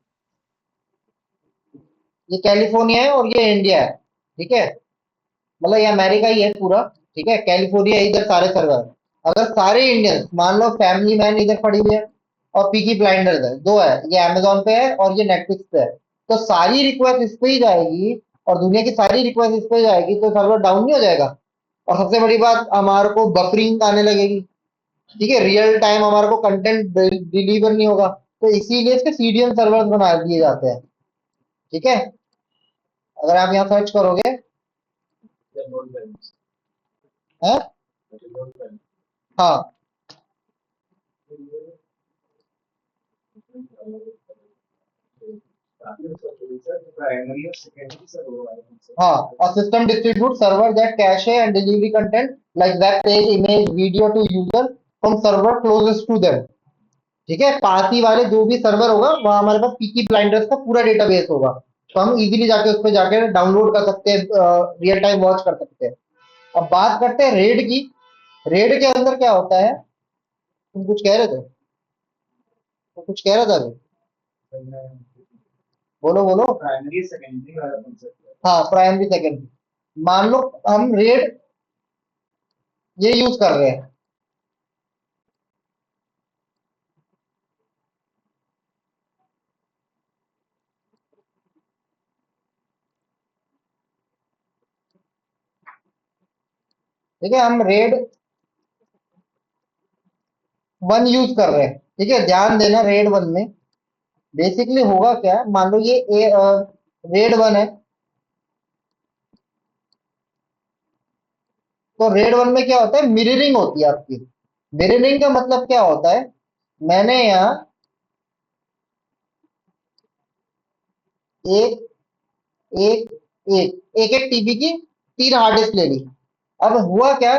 A: ये कैलिफोर्निया है और ये इंडिया है, ठीक है, मतलब ये अमेरिका ही है पूरा, ठीक है, कैलिफोर्निया इधर सारे सर्वर, अगर सारे इंडियंस मान लो फैमिली मैन इधर पड़ी हुई है और पीकी ब्लाइंडर्स है, दो है, ये अमेजोन पे है और ये नेटफ्लिक्स पे है, तो सारी रिक्वेस्ट इस पे ही जाएगी और दुनिया की सारी रिक्वेस्ट इस पे जाएगी, तो सर्वर डाउन नहीं हो जाएगा। और सबसे बड़ी बात, हमारे को बफरिंग आने लगेगी, ठीक है, रियल टाइम हमारे को कंटेंट डिलीवर नहीं होगा, तो इसीलिए इसके सीडीएम सर्वर बना दिए जाते हैं, ठीक है। अगर आप यहाँ सर्च करोगे है, हाँ
B: प्राइमरी और सेकेंडरी सर होगा
A: हाँ, a system distribute server that cache and delivery content like web page, image, video to user from server closest to them, ठीक है, पास ही वाले जो भी सर्वर होगा वहां हमारे पास पीकी ब्लाइंडर्स का पूरा डेटाबेस होगा, तो हम इजीली जाके उस पर जाके डाउनलोड कर सकते हैं, रियल टाइम वॉच कर सकते हैं। अब बात करते हैं रेड की, रेड के अंदर क्या होता है, तुम कुछ कह रहे थे, तो कुछ कह रहा था अभी, बोलो बोलो।
B: प्राइमरी सेकेंडरी वाला कॉन्सेप्ट
A: हाँ, प्राइमरी सेकेंडरी, मान लो हम रेड ये यूज कर रहे हैं, ठीक है, हम रेड 1 यूज कर रहे हैं, ठीक है, ध्यान देना रेड 1 में बेसिकली होगा क्या, मान लो ये रेड 1 है, तो रेड 1 में क्या होता है, मिररिंग होती है आपकी। मिररिंग का मतलब क्या होता है, मैंने यहाँ एक एक एक एक टीबी की 3 हार्ड डिस्क ले ली, अब हुआ क्या,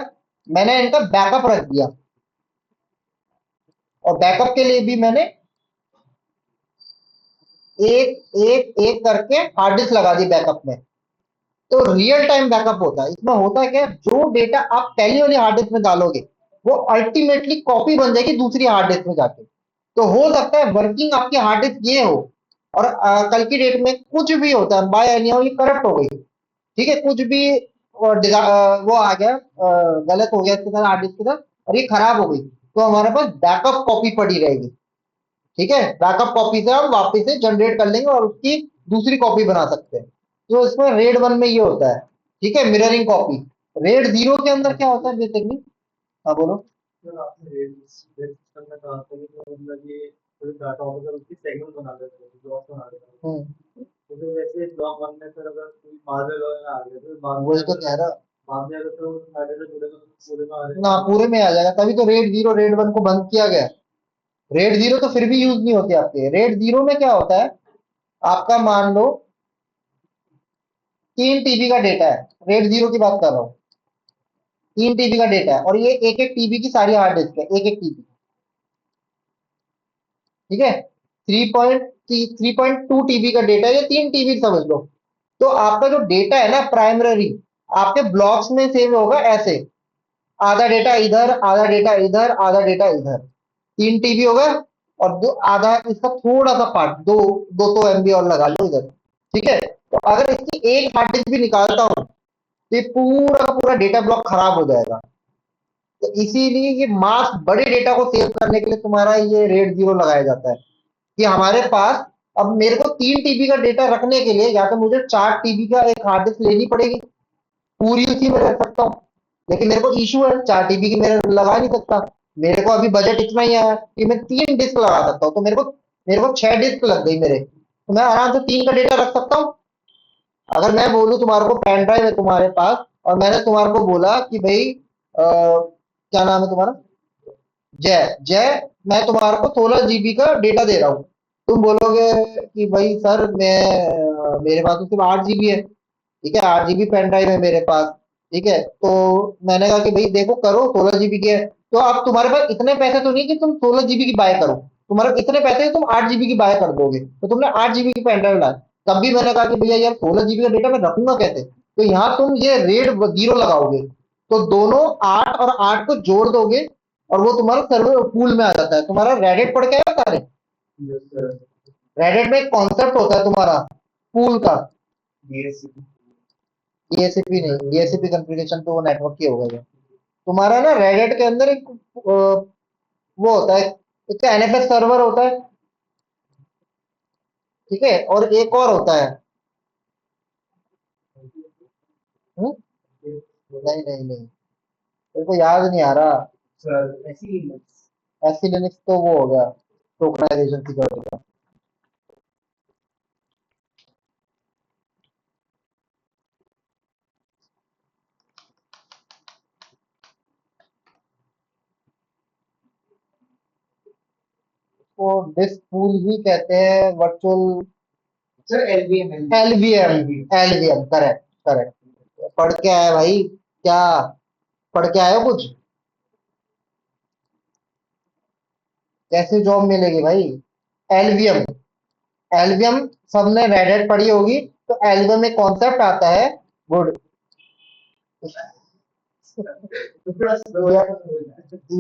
A: मैंने इनका बैकअप रख दिया, और बैकअप के लिए भी मैंने एक एक एक करके हार्ड डिस्क लगा दी बैकअप में, तो रियल टाइम बैकअप होता है। इसमें होता है क्या, जो डेटा आप पहली वाली हार्ड डिस्क में डालोगे वो अल्टीमेटली कॉपी बन जाएगी दूसरी हार्ड डिस्क में जाके, तो हो सकता है वर्किंग आपकी हार्ड डिस्क ये हो और कल की डेट में कुछ भी होता है, बाय एनी हाउ ये करप्ट हो गई, ठीक है, कुछ भी वो आ गया, गलत हो गया इसके साथ हार्ड डिस्क के साथ और ये खराब हो गई, तो हमारे पास बैकअप कॉपी पड़ी रहेगी, ठीक है, बैकअप कॉपी से हम वापस से जनरेट कर लेंगे और उसकी दूसरी कॉपी बना सकते हैं। तो इसमें रेड 1 में ये होता है, ठीक है, मिररिंग कॉपी। रेड 0 के अंदर क्या होता है बेसिकली, हाँ बोलो।
B: सर आपने रेड सिस्टम में कहा था कि मतलब ये कोई डाटा होगा उसकी सेगमेंट बना देते हैं, ब्लॉक बना देते हैं, तो वैसे ब्लॉक 1 में सर अगर कोई मार्वल वगैरह आ गया तो
A: वही तो कह रहा,
B: बाद में अगर तो फायदे से जुड़ेगा तो पूरे में आ
A: ना
B: जाएगा।
A: पूरे में आ जाएगा, तभी तो रेड 0 रेड 1 को बंद किया गया। रेड 0 तो फिर भी यूज नहीं होती आपके, रेड 0 में क्या होता है, आपका मान लो 3 टीबी का डेटा है, रेड 0 की बात कर रहा हूँ, 3 टीबी का डेटा है और ये एक एक टीबी की सारी हार्ड डिस्क है, एक एक टीबी, ठीक है, 3.2 टीबी का डेटा है, ये 3 टीबी समझ लो। तो आपका जो डेटा है ना प्राइमरी, आपके ब्लॉक्स में सेव होगा ऐसे, आधा डेटा इधर, आधा डेटा इधर, आधा डेटा इधर, 3 टीबी होगा, और दो आधा इसका थोड़ा सा पार्ट 200 MB और लगा लो इधर, ठीक है, तो अगर इसकी एक हार्ड डिस्क भी निकालता हूं तो ये पूरा का पूरा डेटा ब्लॉक खराब हो जाएगा, तो इसीलिए ये मास बड़े डेटा को सेव करने के लिए तुम्हारा ये रेड 0 लगाया जाता है, कि हमारे पास अब मेरे को 3 टीबी का डेटा रखने के लिए या तो मुझे 4 टीबी का एक हार्ड डिस्क लेनी पड़ेगी, पूरी उसी में रख सकता हूँ, लेकिन मेरे को इशू है 4 TB की, मेरे लगा नहीं सकता। मेरे को अभी बजट इतना ही आया कि मैं 3 डिस्क लगा सकता हूँ, तो मेरे को 6 डिस्क लग गई मेरे, तो मैं आराम से 3 का डेटा रख सकता हूँ। अगर मैं बोलूँ तुम्हारे को पेन ड्राइव है तुम्हारे पास, और मैंने तुम्हारे को बोला कि भाई क्या नाम है तुम्हारा, जय जय, मैं तुम्हारे को 16 GB का डेटा दे रहा हूँ। तुम बोलोगे कि भाई सर मेरे पास तो सिर्फ 8 GB है। ठीक है, 8 GB पेन ड्राइव है मेरे पास। ठीक है, तो मैंने कहा कि भाई देखो करो, 16 GB की है, तो अब तुम्हारे पास इतने पैसे तो नहीं कि तुम 16 GB की बाय करो। तुम्हारे इतने पैसे हैं, तुम 8 GB की बाय कर दोगे, तो तुमने 8 GB की पेन ड्राइव ला। तब भी मैंने कहा कि भैया यार 16 GB का डेटा मैं रखूंगा कैसे, तो यहाँ तुम ये रेड 0 लगाओगे, तो दोनों 8 और 8 को जोड़ दोगे, और वो तुम्हारा सर्वर पूल में आ जाता है। तुम्हारा रेडिट पढ़ के आया सारे,
B: Yes, sir.
A: रेडिट में एक कॉन्सेप्ट होता है तुम्हारा पूल का।
B: Yes.
A: डीएससीपी नहीं, डीएससीपी कॉन्फ़िगरेशन तो वो नेटवर्क की होगा ये। तुम्हारा ना रेडिट के अंदर एक वो होता है, इसका एनएफएस सर्वर होता है। ठीक है, और एक और होता है। हम्म? नहीं नहीं नहीं, मेरे को याद नहीं आ रहा।
B: Sir, ऐसी ही है।
A: एससी लिनक्स तो वो हो गया टोकनाइजेशन सिक्योरिटी का। वो डिस्क पूल ही कहते हैं, virtual
B: Sir, LVM,
A: LVM. LVM, correct correct. पढ़ के आया भाई क्या, पढ़ के आए हो कुछ? कैसे जॉब मिलेगी भाई? एलवीएम, एलवीएम सबने रेडिट पढ़ी होगी, तो एलवीएम में कॉन्सेप्ट आता है। गुड,
B: तो थोड़ा slow है।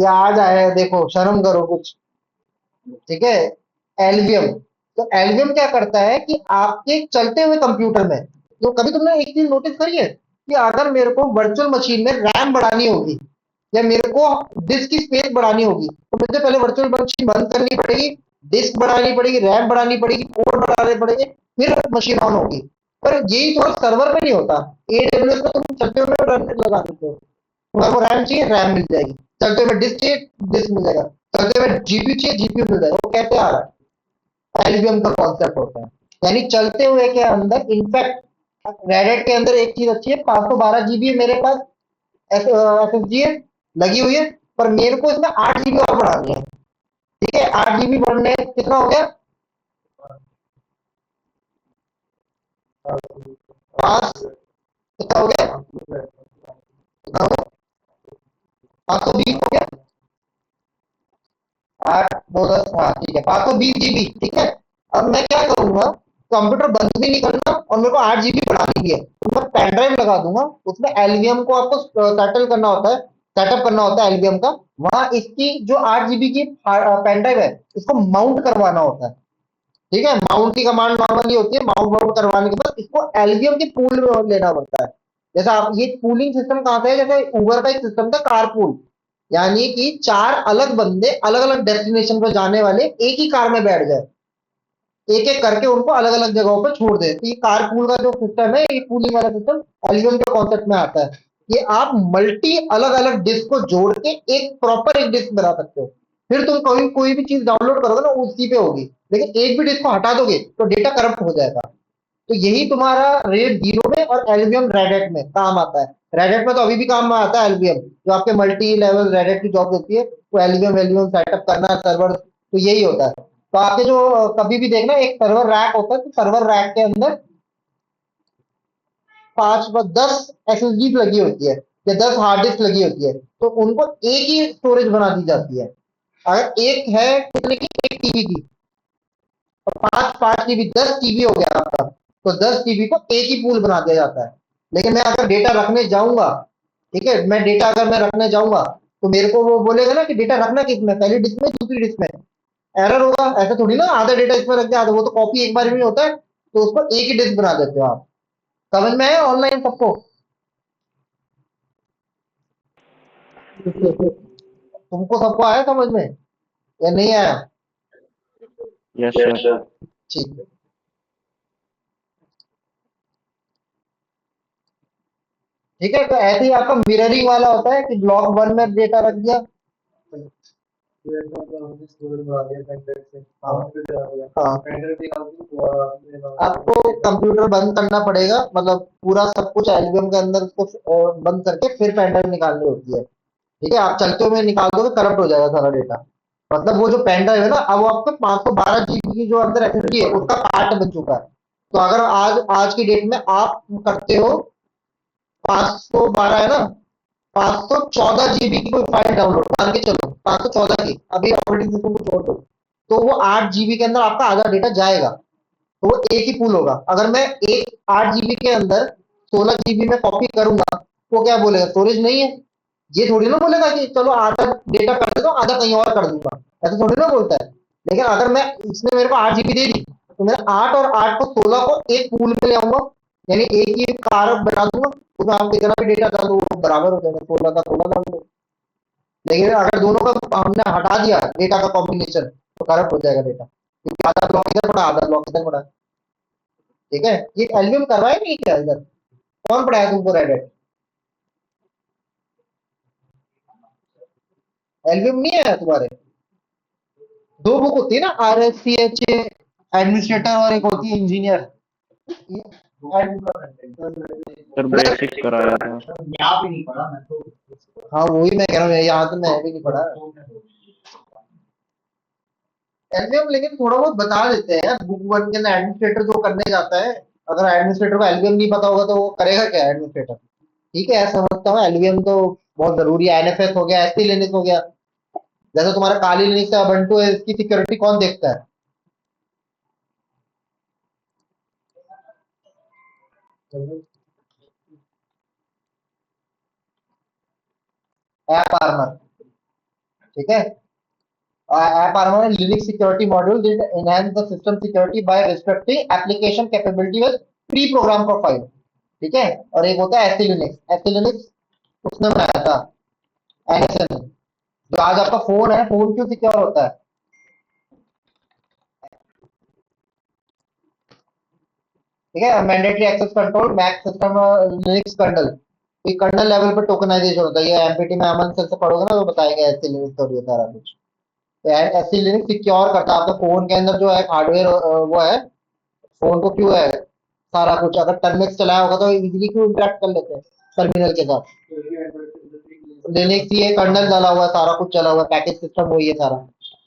A: याद आया, देखो शर्म करो कुछ। ठीक है, एलवीएम, तो एलवीएम क्या करता है कि आपके चलते हुए कंप्यूटर में, तो कभी तुमने एक चीज नोटिस करी है कि अगर मेरे को वर्चुअल मशीन में रैम बढ़ानी होगी, या मेरे को डिस्क की स्पेस बढ़ानी होगी, तो मुझे पहले वर्चुअल मशीन बंद करनी पड़ेगी, डिस्क बढ़ानी पड़ेगी, रैम बढ़ानी पड़ेगी, पोर्ट बढ़ाने पड़ेंगे, फिर मशीन ऑन होगी। पर यही थोड़ा सर्वर पे नहीं होता। एडब्ल्यूएस में तुम चलते हुए रन लगा सकते हो, तुम्हारे को रैम चाहिए रैम मिल जाएगी, चलते हुए डिस्क चाहिए डिस्क मिल जाएगा, चलते हुए जीपीयू चाहिए जीपीयू मिल जाएगा। वो कैसे आ रहा है? एलवीएम का कॉन्सेप्ट होता है, यानी चलते हुए के अंदर। इनफैक्ट रेडिट के अंदर एक चीज अच्छी है, 512 GB मेरे पास एसएसडी है लगी हुई है, पर मेरे को इसमें 8 GB और बढ़ानी है। ठीक है, 8 GB बढ़ने कितना हो गया, 5, कितना हो गया, कितना हो गया, 520 हो गया, 8 2 10, हाँ ठीक है, 520 GB। ठीक है, अब मैं क्या करूंगा, कंप्यूटर बंद भी नहीं करना, और मेरे को 8 GB बढ़ानी भी है, तो मैं पेन ड्राइव लगा दूंगा। उसमें एलवीएम को आपको सेटल करना होता है, सेटअप करना होता है एलवीएम का। वहां इसकी जो 8 GB की पेन ड्राइव है, इसको माउंट करवाना होता है। ठीक है, माउंट की कमांड नॉर्मली होती है, माउंट माउंट करवाने के बाद इसको एलवीएम के पूल में लेना पड़ता है। जैसा आप ये पूलिंग सिस्टम कहाँ से है, जैसे उबर का एक सिस्टम था कार पूल, यानी कि 4 अलग बंदे अलग अलग डेस्टिनेशन पर जाने वाले एक ही कार में बैठ गए, एक एक करके उनको अलग अलग जगहों पर छोड़ दे। तो ये कार पूल का जो सिस्टम है, ये पूलिंग वाला सिस्टम एलवीएम के कॉन्सेप्ट में आता है। ये आप मल्टी अलग अलग डिस्क को जोड़ के एक प्रॉपर एक डिस्क बना सकते हो। फिर तुम कोई कोई भी चीज डाउनलोड करोगे ना, उसी पे होगी, लेकिन एक भी डिस्क को हटा दोगे तो डेटा करप्ट हो जाएगा। तो यही तुम्हारा रेड 0 में और एलवीएम रेडिट में काम आता है। रेडिट में तो अभी भी काम में आता है एलवीएम, जो आपके मल्टी लेवल रेडिट की जॉब होती है, वो एलवीएम एलवीएम सेटअप करना सर्वर, तो यही होता है। तो आपके जो कभी भी देखना एक सर्वर रैक होता है, तो सर्वर रैक के अंदर 5 10 एसएसडी लगी होती है, या 10 हार्ड डिस्क लगी होती है, तो उनको एक ही स्टोरेज बना दी जाती है। अगर एक है कितने की, 1 TB की, तो 5 5 TB 10 TB हो गया आपका, तो 10 TB को एक ही पूल बना दिया जाता है। लेकिन मैं अगर डेटा रखने जाऊंगा, ठीक है, मैं डेटा अगर मैं रखने जाऊंगा, तो मेरे को वो बोलेगा ना कि डेटा रखना किस में, पहली डिस्क में दूसरी डिस्क में, एरर होगा। ऐसा थोड़ी ना आधा डेटा इसमें रख दिया, आधा, वो तो कॉपी एक बार में होता है, तो उसको एक ही डिस्क बना देते हो आप। समझ में है ऑनलाइन सबको? तुमको सबको आया समझ में या नहीं आया?
E: Yes sir.
A: ठीक है। ठीक है, तो ऐसे ही आपका मिररिंग वाला होता है कि ब्लॉक वन में डेटा रख दिया।
B: फिर मतलब हमने स्टोरेज बढ़ा दिया पेन ड्राइव से,
A: हाँ
B: कंप्यूटर आ गया,
A: हाँ,
B: पेन ड्राइव निकाल के दोबारा अपने
A: आपको कंप्यूटर बंद करना पड़ेगा, मतलब पूरा सब कुछ एल्बम के अंदर उसको बंद करके फिर पेन ड्राइव निकालनी होती है। ठीक है, आप चलते हुए निकाल दोगे करप्ट हो जाएगा सारा डेटा। मतलब वो जो पेन ड्राइव है ना, अब वो आपके 512 GB की जो अंदर एसएसडी है उसका पार्ट बन चुका है। तो अगर आज आज की डेट में आप करते हो, 512 है ना, 514 GB की कोई फाइल डाउनलोड मान के चलो, 514 की, अभी ऑपरेटिंग सिस्टम को छोड़ दो, तो वो 8 GB के अंदर आपका आधा डेटा जाएगा। तो वो एक ही पूल होगा। अगर मैं एक 8 GB के अंदर 16 GB में कॉपी करूंगा, वो क्या बोलेगा, स्टोरेज नहीं है। ये थोड़ी ना बोलेगा कि चलो आधा डेटा कर देता हूँ, आधा कहीं और कर दूंगा, ऐसा थोड़ी ना बोलता है। लेकिन अगर मैं, इसने मेरे को 8 GB दे दी, तो मैं 8 और 8 को 16 को एक पूल में ले आऊंगा, यानी एक ही कारक बना दूंगा, उसमें आप कितना भी डेटा डाल दो वो बराबर हो जाएगा, 16 का 16 डाल दो। लेकिन अगर दोनों का हमने हटा दिया डेटा का कॉम्बिनेशन, तो करप्ट हो जाएगा डेटा, क्योंकि आधा ब्लॉक इधर पड़ा, आधा ब्लॉक इधर पड़ा। ठीक है, ये एल्बम करवाए नहीं क्या इधर? कौन पढ़ाया तुमको रेडिट? एल्बम नहीं आया तुम्हारे? दो बुक होती है ना, RSCH एडमिनिस्ट्रेटर और एक होती है इंजीनियर।
E: सर बेसिक कराया था।
B: यहाँ पे नहीं पढ़ा मैं तो।
A: हाँ वही मैं कह रहा हूँ, यहाँ तो मैं भी नहीं पढ़ा एल्बम, लेकिन थोड़ा बहुत बता देते हैं यार बुक वन के अंदर। एडमिनिस्ट्रेटर जो करने जाता है, अगर एडमिनिस्ट्रेटर को एल्बम नहीं पता होगा तो वो करेगा क्या एडमिनिस्ट्रेटर? ठीक है, ऐसा समझता हूँ एल्बम तो बहुत जरूरी है। NFS हो गया, SC लिनक्स हो गया, जैसे तुम्हारा काली लिनक्स है, ubuntu है, इसकी सिक्योरिटी कौन देखता है? AppArmor. ठीक है, AppArmor Linux security module that enhance the system security by restricting application capability with pre program profile. ठीक है, और एक होता है एससी लिनक्स। एससी लिनक्स उसने बनाया था, एनएसए ने। जो आज आपका फोन है, फोन क्यों सिक्योर होता है? ठीक है, mandatory access control MAC system Linux kernel, ये कर्नल लेवल पर टोकनाइजेशन होता है। ये एमपीटी में अमन सर से पढ़ोगे ना तो बताएंगे एससी लिनक्स और ये सारा कुछ। तो एससी लिनक्स सिक्योर करता है आपके फोन के अंदर जो है हार्डवेयर, वो है फोन को क्यों है सारा कुछ। अगर टर्मिनक्स चलाया होगा तो इजीली क्यों इंटरेक्ट कर लेते हैं टर्मिनल के साथ? लिनक्स ये कर्नल डाला हुआ है, सारा कुछ चला हुआ है, पैकेज सिस्टम वही है सारा।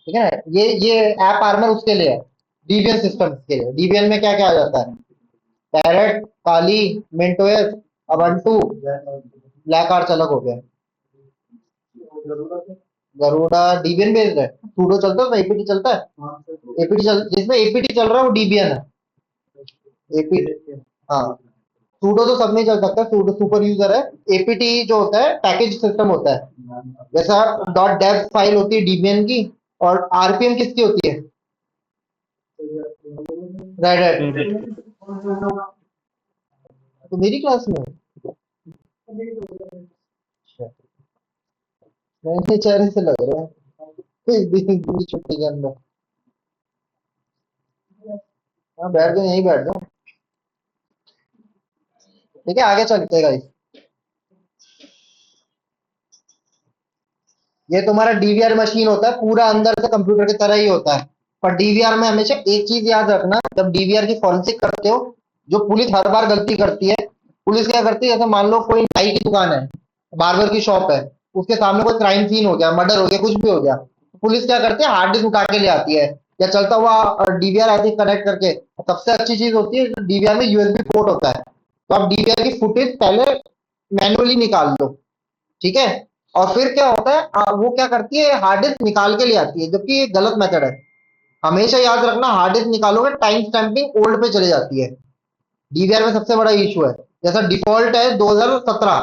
A: ठीक है ना, ये ऐप आर्मर उसके लिए है, डीबियन सिस्टम के लिए। डीबियन में क्या क्या आ जाता है? पैरेट, काली, मिंटोएस, अबंटू, ब्लैक आर्च अलग हो गया, गरुड़ा डीबियन बेस्ड है। सूडो चलता है तो एपीटी चलता है, एपीटी जिसमें एपीटी चल रहा है वो डीबियन है। एपीटी, हाँ, सूडो तो सब में चल सकता है, सूडो सुपर यूजर है। एपीटी जो होता है पैकेज सिस्टम होता है, जैसा डॉट डेव फाइल होती है डीबियन की, और आरपीएम किसकी होती है? Right right. तो मेरी क्लास में नए चेहरे से लग रहे हैं इस दिन पूरी छुट्टी के अंदर। हाँ बैठ जाओ, यहीं बैठ जाओ। ठीक है, आगे चलते हैं गाइस। ये तुम्हारा डीवीआर मशीन होता है, पूरा अंदर से कंप्यूटर की तरह ही होता है। पर डीवीआर में हमेशा एक चीज याद रखना, जब डीवीआर की फॉरेंसिक करते हो, जो पुलिस हर बार गलती करती है, पुलिस क्या करती है, जैसे मान लो कोई नाई की दुकान है, बार्बर की शॉप है, उसके सामने कोई क्राइम सीन हो गया, मर्डर हो गया, कुछ भी हो गया, पुलिस क्या करती है, हार्ड डिस्क उठा के ले आती है, या चलता हुआ डीवीआर ऐसे कनेक्ट करके। सबसे अच्छी चीज होती है डीवीआर में यूएसबी पोर्ट होता है, तो आप डीवीआर की फुटेज पहले मैनुअली निकाल लो। ठीक है, और फिर क्या होता है, वो क्या करती है, हार्ड डिस्क निकाल के ले आती है, जबकि ये गलत मेथड है। हमेशा याद रखना, हार्ड डिस्क निकालोगे टाइम स्टैंपिंग ओल्ड पे चले जाती है। डीवीआर में सबसे बड़ा इशू है, जैसा डिफॉल्ट है 2017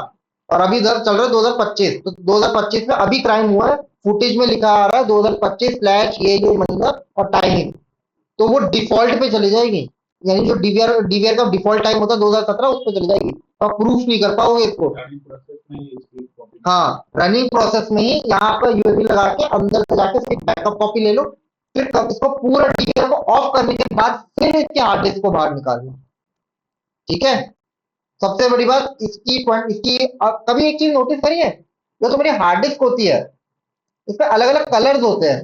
A: और अभी दर चल रहा है 2025, तो 2025 में अभी क्राइम हुआ है, फुटेज में लिखा आ रहा है 2025 स्लैश ये महीना और टाइमिंग, तो वो डिफॉल्ट पे चली जाएगी। यानी जो डीवीआर डीवीआर का डिफॉल्ट टाइम होता है 2017, उस पर चली जाएगी, तो आप प्रूफ नहीं कर पाओगे इसको। हाँ, रनिंग प्रोसेस में ही यहाँ पर यूएसबी लगा के अंदर से जाके इसकी बैकअप कॉपी ले लो, फिर इसको पूरा डीवीआर को ऑफ करने के बाद फिर इसके हार्ड डिस्क को बाहर निकालना। ठीक है, सबसे बड़ी बात इसकी कभी एक चीज नोटिस करी है, जो तुम्हारी हार्ड डिस्क होती है इसमें अलग अलग कलर्स होते हैं।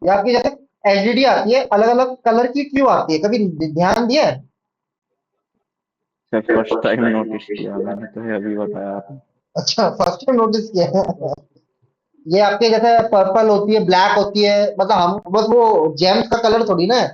A: ये आपकी जैसे एचडीडी आती है अलग अलग कलर की क्यों आती है, कभी ध्यान दिया है?
E: सर फर्स्ट टाइम नोटिस किया मैंने, तो ये अभी बताया आपने।
A: अच्छा, फर्स्ट टाइम नोटिस किया है। ये आपके जैसे पर्पल होती है, ब्लैक होती है, मतलब हम बस वो जेम्स का कलर थोड़ी ना है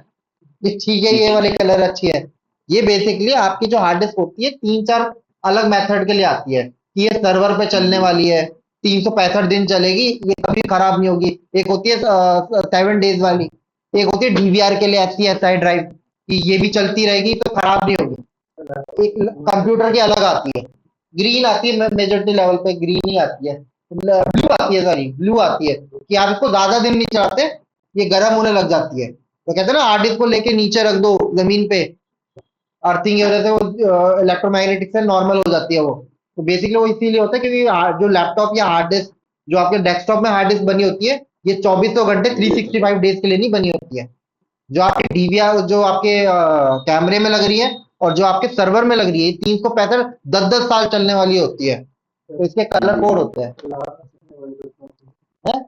A: कि ठीक है ये वाले कलर अच्छी है। ये बेसिकली आपकी जो हार्ड डिस्क होती है 3-4 अलग मेथड के लिए आती है कि ये सर्वर पे चलने वाली है, 365 दिन चलेगी, ये कभी खराब नहीं होगी। एक होती है 7 डेज वाली, एक होती है डीवीआर के लिए एचसीएसआई ड्राइव कि ये भी चलती रहेगी तो खराब नहीं होगी। एक कंप्यूटर की अलग आती है, ग्रीन आती है, मेजोरिटी लेवल पे ग्रीन ही आती है, ब्लू आती है, सॉरी ब्लू आती है कि आप इसको ज्यादा दिन नहीं चलाते, ये गर्म होने लग जाती है। तो कहते हैं ना हार्ड डिस्क को लेके नीचे रख दो जमीन पे, अर्थिंग की वजह से वो इलेक्ट्रोमैग्नेटिक से नॉर्मल हो जाती है वो। तो बेसिकली वो इसीलिए होता है क्योंकि जो लैपटॉप या हार्ड डिस्क जो आपके डेस्कटॉप में हार्ड डिस्क बनी होती है, ये 2400 घंटे 365 डेज के लिए नहीं बनी होती है। जो आपके डीवीआर जो आपके कैमरे में लग रही है और जो आपके सर्वर में लग रही है 365 10-10 साल चलने वाली होती है। तो इसके कलर कोड होते हैं। हैं?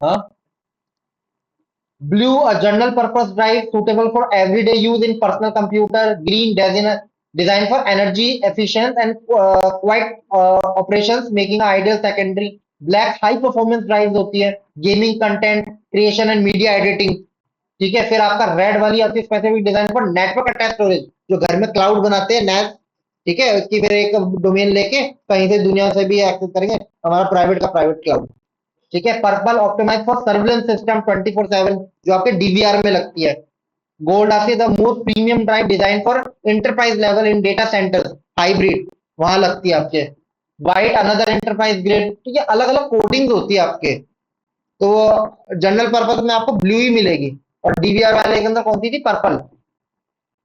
A: हाँ, blue a general purpose drive suitable for everyday use in personal computer, green designed for energy efficient and quiet operations making an ideal secondary, black high performance drives होती है gaming content creation and media editing। ठीक है, फिर आपका रेड वाली आती है स्पेसिफिक डिजाइन पर नेटवर्क अटैच स्टोरेज, जो घर में क्लाउड बनाते हैं नैस, ठीक है, उसकी फिर एक डोमेन लेके कहीं से दुनिया से भी एक्सेस करेंगे, हमारा प्राइवेट का प्राइवेट क्लाउड। ठीक है, purple optimize for surveillance system 24/7 जो आपके डीवीआर में लगती है। गोल्ड आती है the most premium drive design for enterprise level in data centre hybrid, वहां लगती है आपके। व्हाइट अनदर एंटरप्राइज ग्रेड, ठीक है, अलग अलग कोटिंग्स होती है आपके। तो जनरल पर्पस में आपको ब्लू ही मिलेगी और डीवीआर वाले के अंदर कौन सी थी, पर्पल।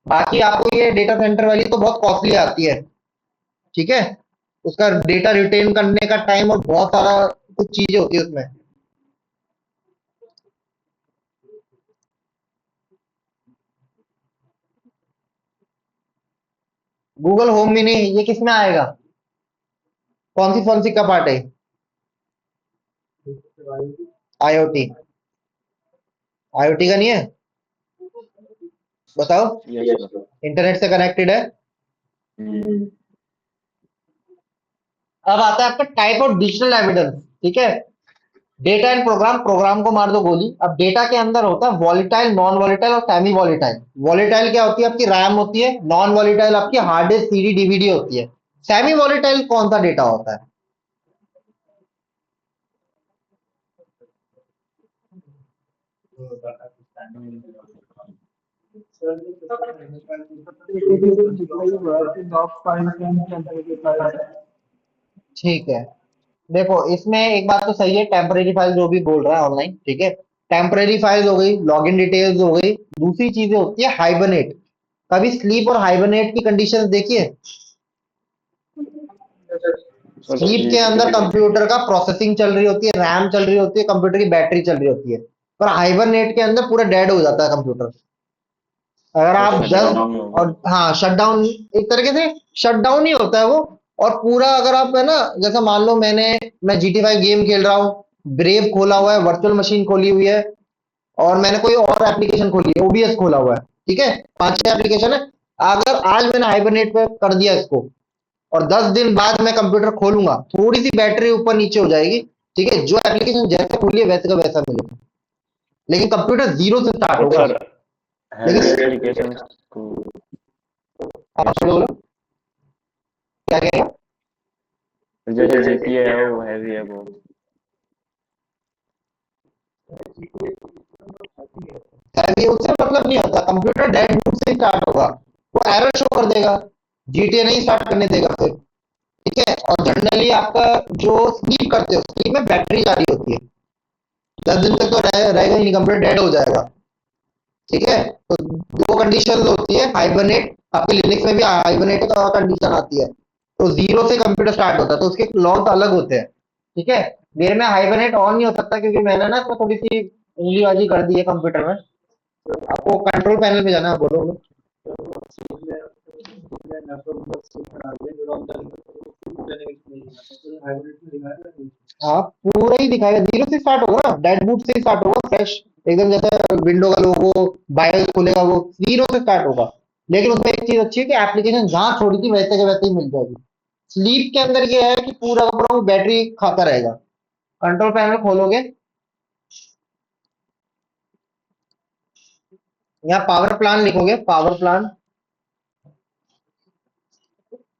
A: बाकी आपको ये डेटा सेंटर वाली तो बहुत कॉस्टली आती है, ठीक है, उसका डेटा रिटेन करने का टाइम और बहुत सारा कुछ चीजें होती है उसमें। गूगल होम मिनी ये किस में आएगा, कौन सी का पार्ट है? आईओटी, आईओटी का नहीं है, बताओ।
E: Yes sir.
A: इंटरनेट से कनेक्टेड है। अब आता है आपका टाइप ऑफ डिजिटल एविडेंस, ठीक है। डेटा एंड प्रोग्राम, प्रोग्राम को मार दो गोली। अब डेटा के अंदर होता है वॉलिटाइल, नॉन वॉलिटाइल और सेमी वॉलिटाइल। वॉलिटाइल क्या होती है, आपकी रैम होती है। नॉन वॉलिटाइल आपकी हार्ड डिस्क, सीडी, डीवीडी होती है। सेमी वॉलिटाइल कौन सा डेटा होता है?
C: जितना ही हुआ कि dog file and temporary file है।
A: ठीक है, देखो इसमें एक बात तो सही है, टेम्परेरी फाइल जो भी बोल रहा है ऑनलाइन, ठीक है, टेम्परेरी फाइल्स हो गई, लॉगिन डिटेल्स हो गई। दूसरी चीजें होती है हाइबरनेट। कभी स्लीप और हाइबरनेट की कंडीशंस देखिए।
E: सर
A: स्लीप के
E: स्लीप के
A: अंदर
E: लिए
A: कंप्यूटर का प्रोसेसिंग चल रही होती है, रैम चल रही होती है, कंप्यूटर की बैटरी चल रही होती है। पर हाइबरनेट के अंदर पूरा डेड हो जाता है कंप्यूटर। अगर
E: सर
A: आप
E: शट
A: 10
E: डाउन ही होगा।
A: और हाँ शट डाउन, एक तरीके से शट डाउन ही होता है वो। और पूरा अगर आप है ना, जैसे मान लो मैं GT5 गेम खेल रहा हूँ, ब्रेव खोला हुआ है, वर्चुअल मशीन खोली हुई है, और मैंने कोई और एप्लीकेशन खोली है, ओबीएस खोला हुआ है, ठीक है, 5-6 एप्लीकेशन है। अगर आज मैंने हाइबरनेट पे कर दिया इसको और 10 दिन बाद मैं कंप्यूटर खोलूंगा, थोड़ी सी बैटरी ऊपर नीचे हो जाएगी, ठीक है, जो एप्लीकेशन जैसे खोली है वैसे का वैसा मिलेगा, लेकिन कंप्यूटर जीरो से स्टार्ट
E: बट
A: होगा।
E: सर हैवी
A: लेकिन
E: एप्लीकेशन को।
A: आप
E: यस
A: बोलो
E: सर।
A: बोलो, क्या कहेगा?
E: जैसे जीटीए है वो हैवी है बहुत।
A: ये उससे मतलब नहीं होता, कंप्यूटर डेड बूट से स्टार्ट होगा, वो एरर शो कर देगा, जीटीए नहीं स्टार्ट करने देगा फिर, ठीक है। और जनरली आपका जो स्लीप करते हो, स्लीप में बैटरी जा रही होती है, 10 दिन तक तो रहेगा ही नहीं, कंप्यूटर डेड हो जाएगा, ठीक है। तो दो कंडीशन होती है, हाइबरनेट, आपके लिनक्स में भी हाइबरनेट का कंडीशन आती है। तो जीरो से कंप्यूटर स्टार्ट होता है, तो उसके लॉग्स अलग होते हैं, ठीक है। मेरे में हाइबरनेट ऑन नहीं हो सकता क्योंकि मैंने ना इसमें थोड़ी सी उंगलीबाजी कर दी है कंप्यूटर में। आपको कंट्रोल पैनल पे जाना है, बोलो बोलो।
B: लैपटॉप बना दिया जो रॉम डालेंगे हाइब्रिड में दिखाया था कुछ।
A: हाँ, पूरा ही दिखाएगा, जीरो से स्टार्ट होगा ना, डेड बूट से ही स्टार्ट होगा, फ्रेश एकदम, जैसे विंडो का लोगो बायोस खुलेगा वो जीरो से स्टार्ट होगा। लेकिन उसमें एक चीज अच्छी है कि एप्लीकेशन जहां छोड़ी थी वैसे के वैसे ही मिल जाएगी। स्लीप के अंदर ये है कि पूरा का पूरा वो बैटरी खाता रहेगा। कंट्रोल पैनल खोलोगे, यहाँ पावर प्लान लिखोगे, पावर प्लान,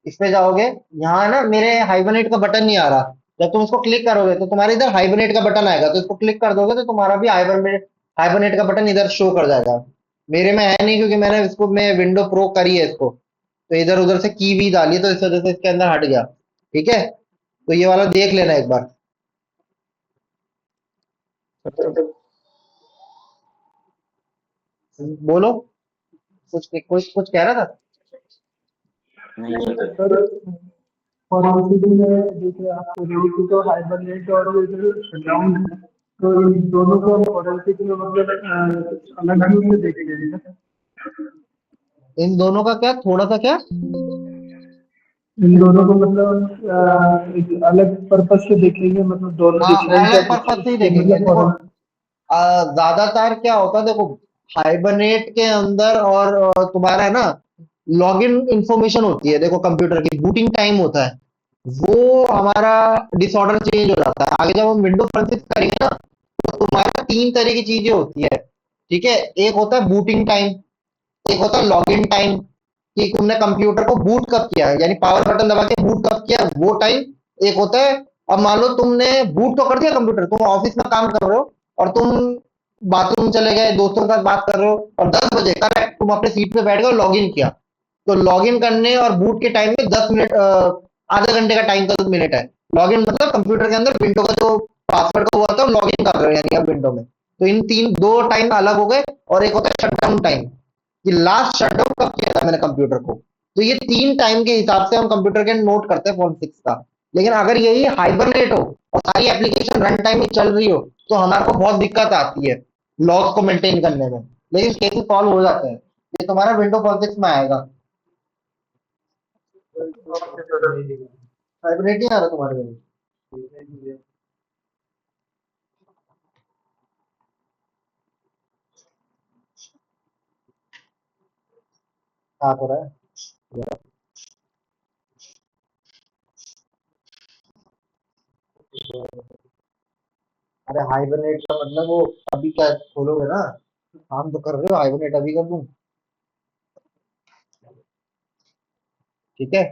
A: इसमें जाओगे। यहाँ ना मेरे हाइबरनेट का बटन नहीं आ रहा, जब तुम उसको क्लिक करोगे तो तुम्हारे इधर हाइबरनेट का बटन आएगा, तो इसको क्लिक कर दोगे तो तुम्हारा भी हाइबरनेट हाइबरनेट का बटन इधर शो कर जाएगा। मेरे में है नहीं क्योंकि मैंने इसको मैं विंडो प्रो करी है इसको, तो इधर उधर से की वी डाली है, तो इस वजह से इसके अंदर हट गया। ठीक है, तो ये वाला देख लेना एक बार।
D: सर
A: बोलो, कुछ कुछ कह रहा था।
E: नहीं सर।
C: सर फॉर्मेलिटी में जैसे आप कर रहे थे तो हाइबरनेट और शटडाउन है, तो इन दोनों को हम फॉरेंसिक में मतलब अलग व्यू से देखते हैं ना।
A: इन दोनों का क्या, थोड़ा सा क्या,
C: इन दोनों को मतलब एक अलग पर्पस से देखेंगे, मतलब दोनों
A: हाँ
C: डिफरेंट है
A: अलग
C: कुछ
A: पर्पज से ही
C: उसके
A: देखेंगे।
C: मतलब
A: देखो,
C: फॉरेन।
A: ज्यादातर क्या होता है, देखो हाइबरनेट के अंदर और तुम्हारा है ना लॉगिन इंफॉर्मेशन होती है, देखो कंप्यूटर की बूटिंग टाइम होता है, वो हमारा डिसऑर्डर चेंज हो जाता है। आगे जब हम विंडो प्रोसेस करेंगे ना, तो तुम्हारा तीन तरह की चीजें होती है। ठीक है, एक होता है बूटिंग टाइम, एक होता है लॉगिन टाइम, कि तुमने कंप्यूटर को बूट कब किया है, यानी पावर बटन दबा के बूट कब किया वो टाइम। एक होता है, अब मान लो तुमने बूट तो कर दिया कंप्यूटर, तुम ऑफिस में काम कर रहे हो और तुम बाथरूम चले गए, दोस्तों के साथ बात कर रहे हो और 10 बजे करेक्ट तुम अपने सीट पे बैठ गए, लॉग इन किया। तो लॉग इन करने और बूट के टाइम में 10 मिनट, आधे घंटे का टाइम का मिनट है। लॉग इन मतलब कंप्यूटर के अंदर विंडो का जो पासवर्ड का हुआ था लॉग इन कर रहे हो, यानी अब विंडो में। तो इन तीन दो टाइम अलग हो गए। और एक होता है शटडाउन टाइम, कि लास्ट शटडाउन कब किया था मैंने कंप्यूटर को। तो ये तीन टाइम के हिसाब से हम कंप्यूटर के नोट करते हैं फोन 6 का। लेकिन अगर यही हाइबरनेट हो और सारी एप्लीकेशन रन टाइम में चल रही हो तो हमारे को बहुत दिक्कत आती है लॉग को मेंटेन करने में। लेकिन केसेस सॉल्व हो जाते हैं। ये तुम्हारा विंडो पॉलिटिक्स में आएगा। हाइबरनेट नहीं आ रहा तुम्हारे में। आ तो रहा है। अरे हाइबरनेट का मतलब वो अभी क्या खोलोगे ना, काम तो कर रहे हो, हाइबरनेट अभी कर दूं। ठीक है,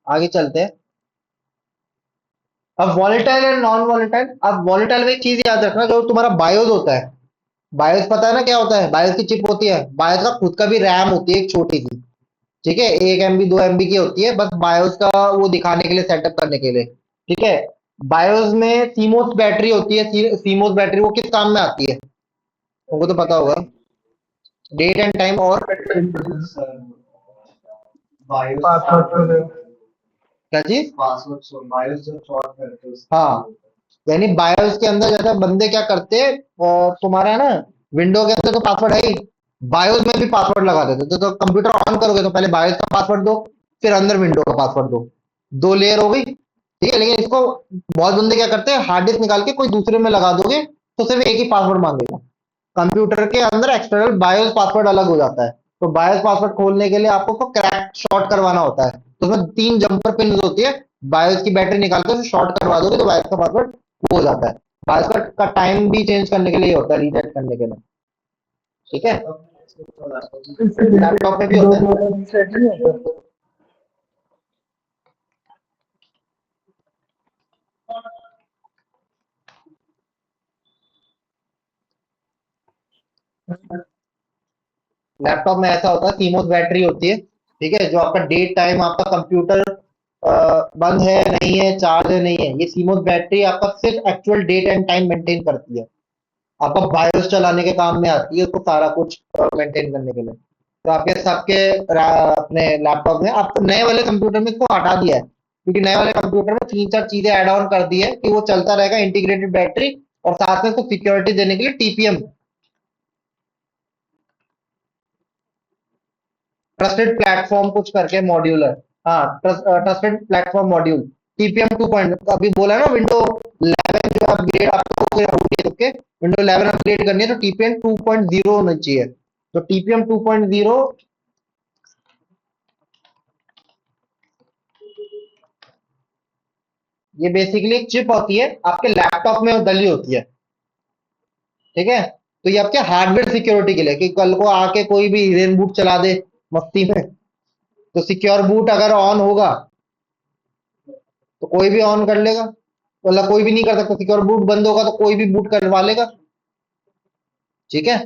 A: आगे चलते हैं। अब वॉलेटाइल एंड नॉन वॉलेटाइल। अब वॉलेटाइल में एक चीज याद रखना, जो तुम्हारा बायोस होता है, बायोस पता है ना क्या होता है, बायोस की चिप होती है, बायोस का खुद का भी रैम होती है एक छोटी सी। ठीक है, 1 MB 2 MB की होती है, बस बायोस का वो दिखाने के लिए, सेटअप करने के लिए। ठीक है, बायोस में सीमोस बैटरी होती है, सीमोस बैटरी वो किस काम में आती है, तुमको तो पता होगा, डेट एंड टाइम और
B: बायोस
C: पासवर्ड तो
A: क्या चीज।
B: पासवर्ड बायोस जब शॉर्ट करते हैं
A: हाँ, यानी बायोस के अंदर जैसे बंदे क्या करते हैं, तुम्हारा है ना विंडो के अंदर तो पासवर्ड है ही, बायोस में भी पासवर्ड लगा देते। तो कंप्यूटर ऑन करोगे तो पहले बायोस का पासवर्ड दो, फिर अंदर विंडो का पासवर्ड दो, दो लेयर हो गई। ठीक है, लेकिन इसको बहुत बंदे क्या करते हैं, हार्ड डिस्क निकाल के कोई दूसरे में लगा दोगे तो सिर्फ एक ही पासवर्ड मांगेगा। कंप्यूटर के अंदर एक्सटर्नल बायोस पासवर्ड अलग हो जाता है। तो बायोस पासवर्ड खोलने के लिए आपको क्रैक शॉर्ट करवाना होता है, तो उसमें 3 जंपर पिन होती है। बायोस की बैटरी निकाल के उसे शॉर्ट करवा दोगे तो बायोस का पासवर्ड वो हो जाता है। बायोस का टाइम भी चेंज करने के लिए होता है, रीसेट करने के लिए। ठीक है,
C: इससे
A: लैपटॉप में भी
C: दो
A: होता है।
C: वाला रीसेट नहीं होता।
A: लैपटॉप में ऐसा होता है, सीमोस बैटरी होती है। ठीक है, जो आपका डेट टाइम, आपका कंप्यूटर बंद है नहीं है, चार्ज है नहीं है, ये सीमोस बैटरी आपका सिर्फ actual date and time maintain करती है। आपका बायोस चलाने के काम में आती है, उसको सारा कुछ मेंटेन करने के लिए। तो आपके सबके अपने लैपटॉप में, आप नए वाले कंप्यूटर में इसको हटा दिया है, क्योंकि नए वाले कंप्यूटर में 3-4 चीजें ऐड ऑन कर दी है कि वो चलता रहेगा, इंटीग्रेटेड बैटरी, और साथ में उसको सिक्योरिटी देने के लिए टीपीएम, ट्रस्टेड प्लेटफॉर्म कुछ करके मॉड्यूल है। हाँ, ट्रस्टेड प्लेटफॉर्म मॉड्यूल, टीपीएम 2 अभी बोला ना, विंडो 11 जो अपग्रेड आपको होगी, ओके, विंडो 11 अपग्रेड करनी है तो टीपीएम 2.0 होना चाहिए। तो टीपीएम 2.0 ये बेसिकली एक चिप होती है आपके लैपटॉप में डली होती है, ठीक है। तो ये आपके हार्डवेयर सिक्योरिटी के लिए, कि कल को आके कोई भी रेन बूट चला दे मस्ती में, तो सिक्योर बूट अगर ऑन होगा तो कोई भी ऑन कर लेगा, मतलब कोई भी नहीं कर सकता। सिक्योर बूट बंद होगा तो कोई भी बूट करवा लेगा, ठीक है।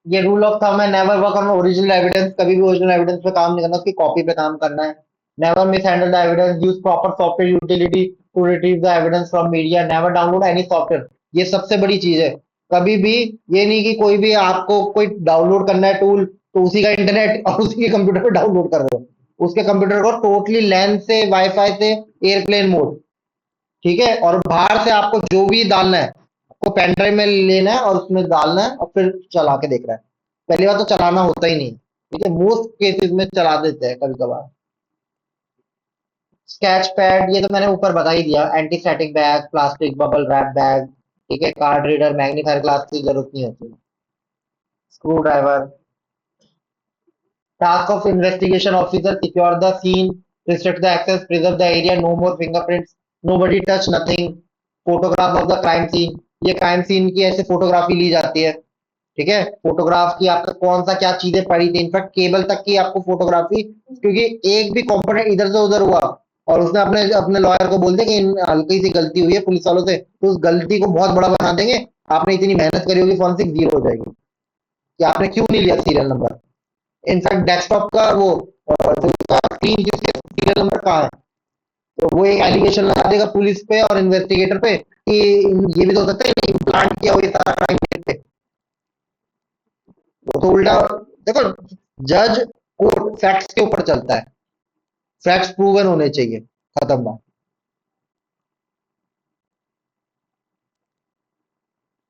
A: ये रूल ऑफ थंब है, never work on original evidence, कभी भी ओरिजिनल एविडेंस पे काम नहीं करना, उसकी कॉपी पे काम करना है। Never miss handle the evidence, use proper software utility to retrieve the evidence from media, never download any software. ये सबसे बड़ी चीज है। कभी भी ये नहीं कि कोई भी आपको कोई डाउनलोड करना है टूल तो उसी का इंटरनेट और उसी के कंप्यूटर पे डाउनलोड कर रहे हो, उसके कंप्यूटर को टोटली लैन से, वाईफाई से, एयरप्लेन मोड, ठीक है। और बाहर से आपको जो भी डालना है, आपको पेन ड्राइव में लेना है और उसमें डालना है और फिर चला के देखना है। पहली बार तो चलाना होता ही नहीं, ठीक है, मोस्ट केसेस में चला देते हैं कभी कभार। स्केच पैड ये तो मैंने ऊपर बता ही दिया, anti static bag, plastic bubble wrap bag, ठीक है, कार्ड रीडर, मैग्नीफायर ग्लास की जरूरत नहीं होती, screw driver. Task of investigation officer, secure the scene, restrict the access, preserve the area, no more fingerprints, nobody touch nothing, photograph of the crime scene, ये क्राइम सीन की ऐसे फोटोग्राफी ली जाती है, ठीक है। फोटोग्राफ की आपका कौन सा क्या चीजें पड़ी थी, इनफैक्ट केबल तक की आपको फोटोग्राफी, क्योंकि एक भी कंपोनेंट इधर से उधर हुआ और उसने अपने अपने लॉयर को बोल दिया कि हल्की सी गलती हुई है पुलिस वालों से, तो उस गलती को बहुत बड़ा बना देंगे। आपने इतनी मेहनत करी होगी, फॉरेंसिक जीरो हो जाएगी कि आपने क्यों नहीं लिया सीरियल नंबर। इनफैक्ट डेस्कटॉप का वो जो स्क्रीन जिसके सीरियल नंबर कहाँ है, तो वो एक एलिगेशन लगा देगा पुलिस पे और इन्वेस्टिगेटर पे कि ये भी तो हो सकता है कि प्लान किया हुआ ये सारा क्राइम पे। वो तो उल्टा, देखो, जज कोर्ट फैक्ट्स के ऊपर चलता है, फैक्ट्स प्रूवन होने चाहिए, खत्म बात।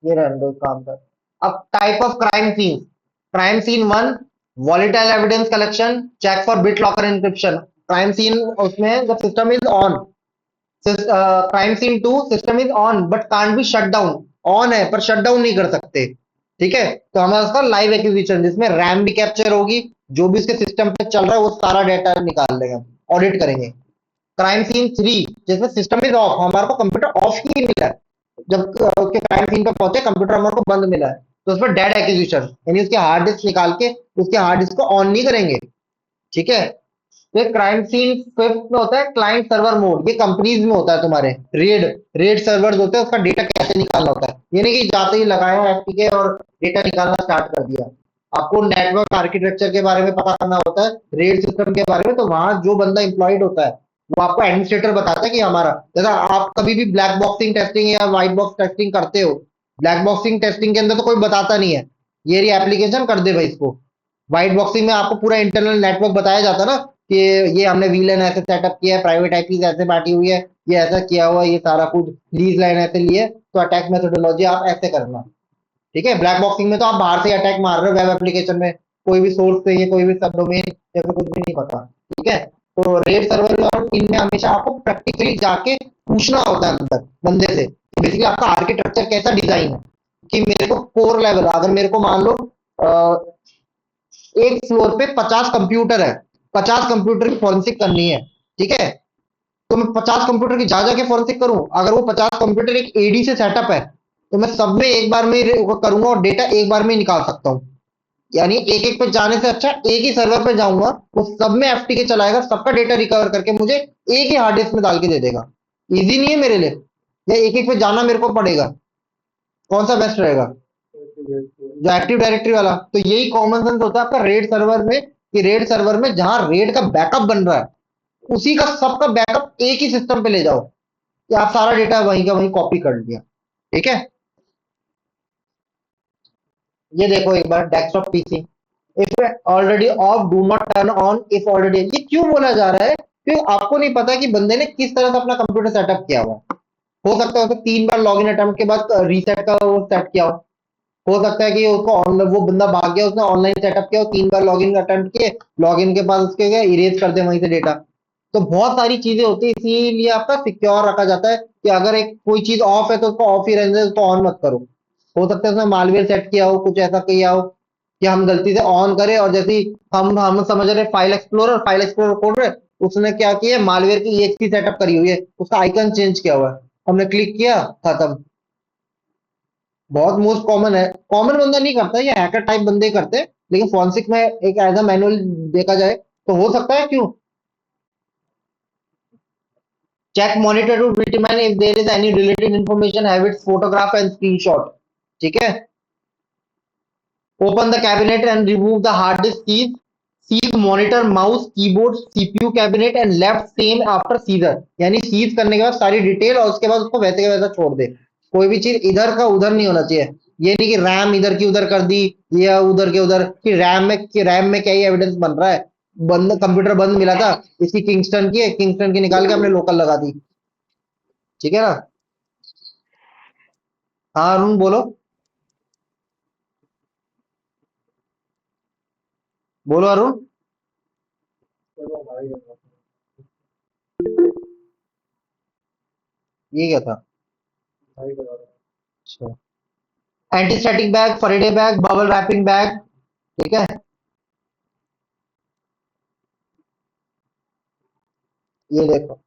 A: ये रहने दो काम कर। अब type of crime scene one, volatile evidence collection, check for BitLocker encryption. Crime scene उसमें जब system is on, crime scene two, system is on but can't be shut down, on है पर शट डाउन नहीं कर सकते, ठीक है। तो हमारा उसका लाइव एक्विजिशन, जिसमें रैम भी कैप्चर होगी, जो भी उसके सिस्टम पे चल रहा है वो सारा डेटा निकाल लेंगे, ऑडिट करेंगे। क्राइम सीन थ्री, जिसमें सिस्टम इज ऑफ, हमारे को कंप्यूटर ऑफ ही मिला है, जब उसके क्राइम सीन पे पहुंचे कंप्यूटर हमारे को बंद मिला है, तो उसमें डेड एक्विजिशन, यानी उसके हार्ड डिस्क निकाल के उसके हार्ड डिस्क को ऑन नहीं करेंगे, ठीक है। तो क्राइम सीन फिफ्थ में होता है क्लाइंट सर्वर मोड, ये कंपनीज में होता है तुम्हारे, रेड रेड सर्वर्स होते हैं, उसका डेटा कैसे निकालना होता है, ये नहीं कि जाते ही लगाया एफटीके और डेटा निकालना स्टार्ट कर दिया। आपको नेटवर्क आर्किटेक्चर के बारे में पता करना होता है, रेड सिस्टम के बारे में, तो वहां जो बंदा एम्प्लॉयड होता है वो आपको एडमिनिस्ट्रेटर बताता है कि हमारा, जैसा आप कभी भी ब्लैक बॉक्सिंग टेस्टिंग या व्हाइट बॉक्स टेस्टिंग करते हो, ब्लैक बॉक्सिंग टेस्टिंग के अंदर तो कोई बताता नहीं है ये रही एप्लीकेशन कर दे भाई इसको। व्हाइट बॉक्सिंग में आपको पूरा इंटरनल नेटवर्क बताया जाता है ना, कि ये हमने वीलन ऐसे सेटअप किया है, प्राइवेट आईपीज ऐसे बांटी हुई है, ये ऐसा किया हुआ है, ये सारा कुछ लीज लाइन ऐसे ली है, तो अटैक मेथोडोलॉजी आप ऐसे करना, ठीक है। ब्लैक बॉक्सिंग में तो आप बाहर से अटैक मार रहे हो, वेब एप्लीकेशन में कोई भी सोर्स से, ये कोई भी सब डोमेन जैसे कुछ भी नहीं पता, ठीक है। तो रेड सर्वर और इनमें हमेशा आपको प्रैक्टिकली जाके पूछना होता है अंदर बंदे से, बेसिकली आपका आर्किटेक्चर कैसा डिजाइन है, कि मेरे को कोर लेवल, अगर मेरे को मान लो एक फ्लोर पे 50 कंप्यूटर है, 50 कंप्यूटर की फॉरेंसिक करनी है, ठीक है। तो मैं 50 कंप्यूटर की जा जाके फॉरेंसिक करूं, अगर वो 50 कंप्यूटर एक एडी से सेटअप है तो मैं सब में एक बार में करूंगा और डेटा एक बार में निकाल सकता हूं। यानी एक एक पे जाने से अच्छा एक ही सर्वर पे जाऊंगा, वो सब में एफटीके चलाएगा, सबका डेटा रिकवर करके मुझे एक ही हार्ड डिस्क में डाल के दे देगा। इजी नहीं है मेरे लिए, या एक एक पे जाना मेरे को पड़ेगा, कौन सा बेस्ट रहेगा, जो एक्टिव डायरेक्टरी वाला। तो यही कॉमन सेंस होता है आपका रेड सर्वर में, कि रेड सर्वर में जहां रेड का बैकअप बन रहा है उसी का सबका बैकअप एक ही सिस्टम पे ले जाओ, कि आप सारा डेटा वहीं का वहीं कॉपी कर लिया, ठीक है। ये देखो एक बार desktop PC, if already off do not turn on if already, ये क्यों बोला जा रहा है? क्योंकि आपको नहीं पता कि बंदे ने किस तरह से अपना कंप्यूटर सेटअप किया हुआ है। हो सकता है उसे 3 बार लॉगिन अटेम्प्ट के बाद रीसेट का वो सेट किया हो सकता है कि उसको वो बंदा भाग गया, उसने ऑनलाइन सेटअप किया और 3 बार लॉगिन अटेम्प्ट किए, लॉगिन के बाद उसके गए इरेज कर दे वहीं से डेटा। तो बहुत सारी चीजें होती है, इसीलिए आपका सिक्योर रखा जाता है कि अगर एक कोई चीज ऑफ है तो उसको ऑफ ही रहने दे, उसको ऑन मत करो। हो सकता है उसने मालवेयर सेट किया हो, कुछ ऐसा किया हो कि हम गलती से ऑन करें और जैसे ही हम समझ रहे फाइल एक्सप्लोरर खोल रहे, उसने क्या किया, मालवेयर की EXE सेटअप करी हुई है, उसका आइकन चेंज किया हुआ है, हमने क्लिक किया, खत्म। बहुत मोस्ट कॉमन है, कॉमन बंदा नहीं करता, ये हैकर टाइप बंदे करते हैं, लेकिन फॉरेंसिक में एक एज अ मैनुअल देखा जाए तो हो सकता है। क्यों? Check monitor to determine if there is any related information, have its photograph and screenshot. ठीक है। Open the cabinet and remove the hard disk keys, seize monitor mouse keyboard CPU cabinet and left same after seizure, यानी सीज करने के बाद सारी डिटेल और उसके बाद उसको वैसे का वैसा छोड़ दे। कोई भी चीज इधर का उधर नहीं होना चाहिए। ये नहीं कि रैम इधर की उधर कर दी या उधर के उधर, कि रैम में क्या ही एविडेंस बन रहा है। बंद कंप्यूटर बंद मिला था, इसकी किंगस्टन की है, किंगस्टन की निकाल के हमने लोकल लगा दी। ठीक है ना? हाँ अरुण बोलो। बोलो अरुण।
B: चलो भाई,
A: ये क्या था?
B: भाई बता रहा
A: अच्छा, anti static bag, Faraday bag, bubble wrapping bag. ठीक है। ये देखो,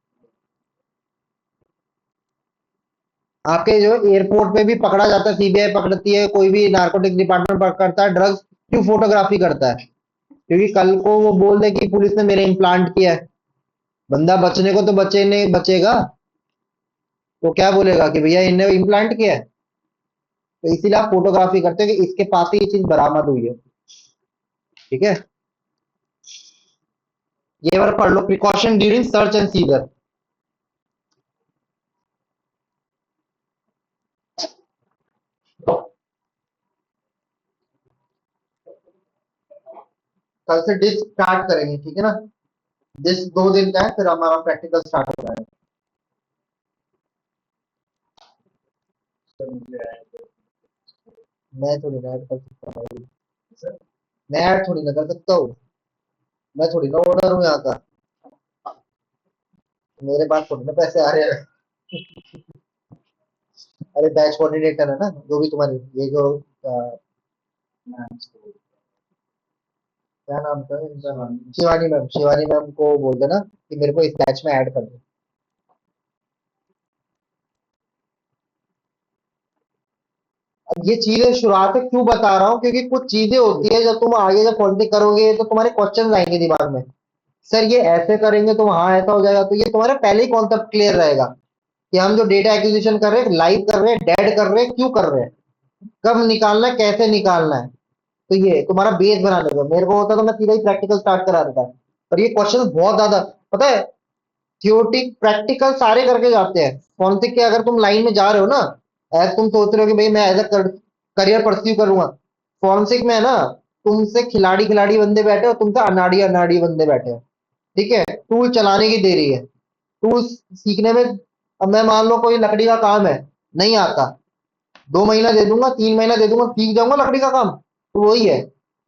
A: आपके जो एयरपोर्ट पे भी पकड़ा जाता है, सीबीआई पकड़ती है, कोई भी नारकोटिक्स डिपार्टमेंट पकड़ता है ड्रग्स, क्यों फोटोग्राफी करता है? क्योंकि कल को वो बोल दे कि पुलिस ने मेरे इम्प्लांट किया है, बंदा बचने को तो बचेगा, तो क्या बोलेगा कि भैया इनने इम्प्लांट किया है। तो इसीलिए आप फोटोग्राफी करते हो कि इसके पास ही ये चीज बरामद हुई है। ठीक है। ये बार पढ़ लो, precaution during search and seizure. कल से डिस्क स्टार्ट करेंगे, ठीक है ना? डिस्क 2 दिन का है, फिर हमारा प्रैक्टिकल स्टार्ट हो जाएगा। मैं थोड़ी ना ऐड कर सकता हूँ भाई। मैं ऐड थोड़ी ना कर सकता हूँ। मैं थोड़ी ना ओनर हूँ यहाँ का। मेरे पास थोड़ी ना पैसे आ रहे हैं। अरे बैच कोऑर्डिनेटर है ना जो भी तुम्हारी, ये जो क्या नाम था इनका, शिवानी मैम को बोल देना कि मेरे को इस बैच में ऐड कर दो। अब ये चीजें शुरुआत में क्यों बता रहा हूँ, क्योंकि कुछ चीजें होती है जब तुम आगे जब पॉलिटिक्स करोगे तो तुम्हारे क्वेश्चन आएंगे दिमाग में, सर ये ऐसे करेंगे तो हाँ ऐसा हो जाएगा, तो ये तुम्हारा पहले ही कॉन्सेप्ट क्लियर रहेगा कि हम जो डेटा एक्विजिशन कर रहे हैं, लाइव कर रहे हैं, डेड कर रहे हैं, क्यों कर रहे हैं, कब निकालना है, कैसे निकालना है। तो ये तुम्हारा बेस बनाने का, मेरे को होता तो मैं सीधा ही प्रैक्टिकल स्टार्ट करा देता। पर ये क्वेश्चन बहुत ज्यादा, पता है, थियोटिक प्रैक्टिकल सारे करके जाते हैं फॉरेंसिक के। अगर तुम लाइन में जा रहे हो ना, ऐसे तुम सोच रहे हो कि भाई मैं एज अ करियर परस्यू करूंगा, फॉरेंसिक में है ना, तुमसे खिलाड़ी खिलाड़ी बंदे बैठे हो, तुमसे अनाड़ी अनाड़ी बंदे बैठे हो। ठीक है, टूल चलाने की देरी है, टूल सीखने में। अब मैं मान लो कोई लकड़ी का काम है, नहीं आता, 2 महीना दे दूंगा, 3 महीना दे दूंगा, सीख जाऊंगा लकड़ी का काम, तो वही है।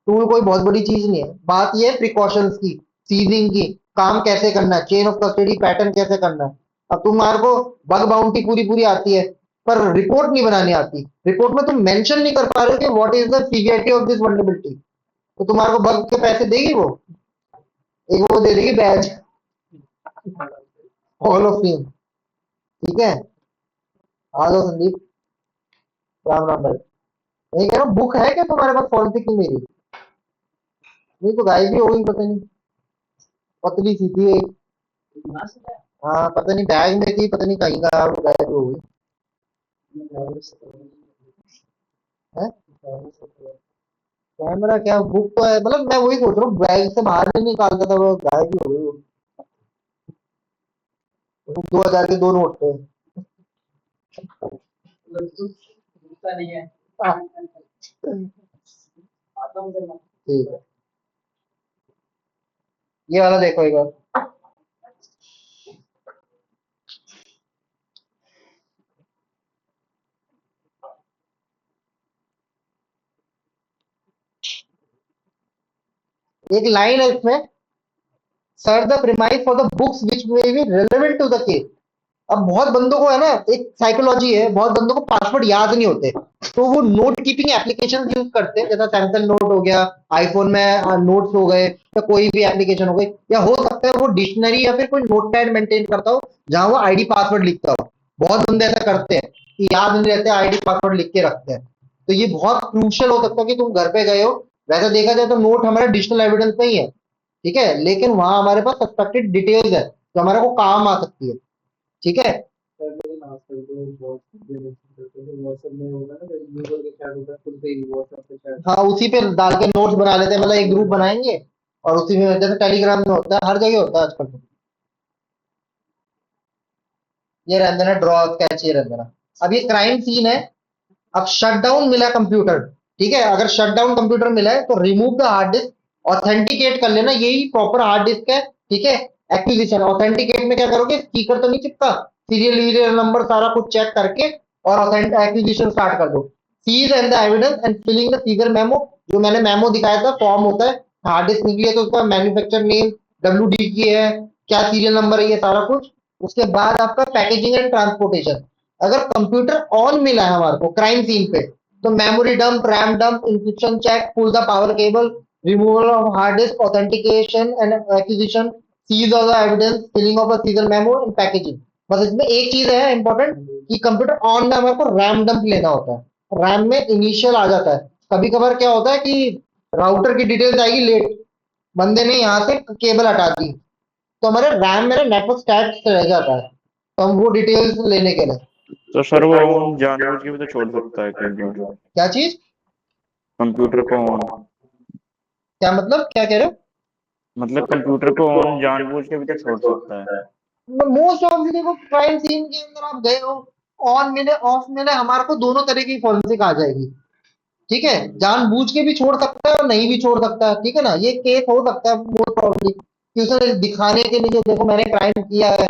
A: टूल कोई बहुत बड़ी चीज नहीं है, बात ये है प्रिकॉशंस की, सीजिंग की, काम कैसे करना है, चेन ऑफ कस्टडी पैटर्न कैसे करना है। अब तुम्हारे को बग बाउंटी पूरी पूरी आती है, पर रिपोर्ट नहीं बनानी आती, रिपोर्ट में तुम मेंशन नहीं कर पा रहे हो कि what is the severity of this vulnerability, तो तुम्हारे को बग के पैसे देगी वो? एक वो दे देगी बैच, हॉल ऑफ फेम। ठीक है। आ जाओ संदीप। राम राम भाई। मैं कह रहा हूँ बुक है क्या तुम्हारे पास फॉरेंसिक की मेरी? नहीं तो गायब भी हो गई, पता नहीं, पतली सी थी एक। हाँ पता नहीं बैग में थी, पता नहीं कहीं का वो गायब हो गई है। कैमरा क्या, बुक तो है, मतलब मैं वही सोच रहा हूँ, बैग से बाहर नहीं निकालता था वो, गायब ही हो गई वो। 2000 के 2 नोट थे।
B: है, नहीं है।
A: हाँ, ठीक है, ये वाला देखो एक बार। एक लाइन है इसमें, search the premise for the books which may be relevant to the case. अब बहुत बंदों को है ना, एक साइकोलॉजी है, बहुत बंदों को पासवर्ड याद नहीं होते, तो वो नोट कीपिंग एप्लीकेशन यूज करते हैं, जैसा सैमसंग नोट हो गया, आईफोन में नोट्स हो गए, या कोई भी एप्लीकेशन हो गई, या हो सकता है वो डिक्शनरी या फिर कोई नोट पैड मेंटेन करता हो जहां वो आईडी पासवर्ड लिखता हो। बहुत बंदे ऐसा करते हैं कि याद नहीं रहते, आईडी पासवर्ड लिख के रखते हैं। तो ये बहुत क्रूशियल हो सकता है कि तुम घर पे गए हो, वैसे देखा जाए तो नोट हमारा डिजिटल एविडेंस नहीं है, ठीक है, लेकिन वहां हमारे पास सस्पेक्टेड डिटेल्स है जो हमारे को काम आ सकती है, ठीक है।
B: सर लेकिन आजकल तो बहुत जनरेशन करते हैं, व्हाट्सएप में होगा ना, जब गूगल के चैट होता है खुद से ही व्हाट्सएप पे चैट।
A: हाँ, उसी पे डाल के नोट्स बना लेते हैं, मतलब एक ग्रुप बनाएंगे और उसी में, जैसे टेलीग्राम में होता है, हर जगह होता है आजकल तो। ये रहने देना, ड्रॉ कैच, ये रहने देना। अब ये क्राइम सीन है, अब शटडाउन मिला कंप्यूटर, ठीक है, अगर शटडाउन कंप्यूटर मिला है तो remove the hard disc, authenticate कर लेना, यही प्रॉपर हार्ड डिस्क है, ठीक है। एक्विजिशन ऑथेंटिकेट में क्या करोगे, स्पीकर तो नहीं चिपका, सीरियल वीरियल नंबर सारा कुछ चेक करके और एक्विजिशन स्टार्ट कर दो। Seize and the evidence and filling the seizure memo, जो मैंने मेमो दिखाया था, फॉर्म होता है, हार्ड डिस्क निकली है तो उसका मैन्युफैक्चर नेम, डब्ल्यू डी की है, क्या सीरियल नंबर है, ये सारा कुछ। उसके बाद आपका पैकेजिंग एंड ट्रांसपोर्टेशन। अगर कंप्यूटर ऑन मिला है हमारे को क्राइम सीन पे, तो memory dump, RAM dump, encryption check, pull the power cable, removal of hard disk, authentication and acquisition, seize of the evidence, filling of a seizure memo and packaging. बस इसमें एक चीज है इंपॉर्टेंट, कि कंप्यूटर ऑन में हमारे को रैम डंप लेना होता है। रैम में इनिशियल आ जाता है, कभी कभार क्या होता है कि राउटर की डिटेल्स आएगी लेट, बंदे ने यहाँ से केबल हटा दी, तो हमारे रैम में नेटवर्क स्टैट्स रह जाता है, तो हम वो डिटेल्स लेने के लिए।
E: तो सर वो ऑन जानबूझ के भी तो छोड़ सकता है कई बार
A: क्या चीज,
E: कंप्यूटर को ऑन।
A: क्या मतलब, क्या कह रहे हो?
E: मतलब कंप्यूटर को ऑन जानबूझ के भी तो छोड़ सकता है।
A: मोस्ट ऑफ देखो क्राइम सीन के अंदर आप गए हो, ऑन मिले ऑफ मिले, हमारे को दोनों तरह की फॉरेंसिक आ जाएगी, ठीक है। जानबूझ के भी छोड़ सकता है और नहीं भी छोड़ सकता है, ठीक है ना, ये केस हो सकता है मोस्ट प्रॉब्लली कि उसे दिखाने के लिए देखो मैंने क्राइम किया है,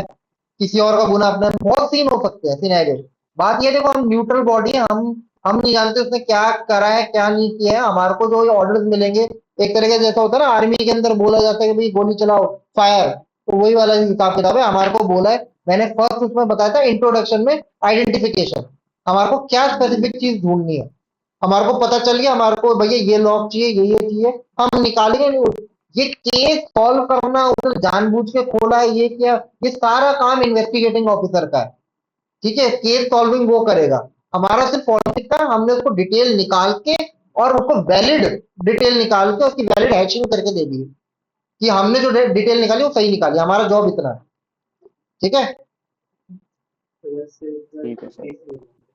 A: किसी और का गुना अपना, बहुत सीन हो सकते हैं सिनेरियो। बात ये देखो, हम न्यूट्रल बॉडी है, हम नहीं जानते उसने क्या करा है क्या नहीं किया है, हमारे को जो ऑर्डर्स मिलेंगे, एक तरह का जैसा होता है ना आर्मी के अंदर बोला जाता है कि भाई गोली चलाओ, फायर, तो वही वाला हिसाब किताब है, हमारे को बोला है। मैंने फर्स्ट उसमें बताया था इंट्रोडक्शन में, आइडेंटिफिकेशन, हमारे को क्या स्पेसिफिक चीज ढूंढनी है, हमारे को पता चल गया, हमारे को भैया ये लॉक चाहिए, ये चाहिए, हम निकालेंगे। ये केस सॉल्व करना, उसने जानबूझ के खोला है, ये किया, ये सारा काम इन्वेस्टिगेटिंग ऑफिसर का है, ठीक है, केस सॉल्विंग वो करेगा। हमारा सिर्फ फॉरेंसिक का, हमने उसको डिटेल निकाल के और उसको वैलिड डिटेल निकाल के उसकी वैलिड हैशिंग करके दे दी कि हमने जो डिटेल निकाली वो सही निकाली, हमारा जॉब इतना है, ठीक है।
E: ठीक है सर।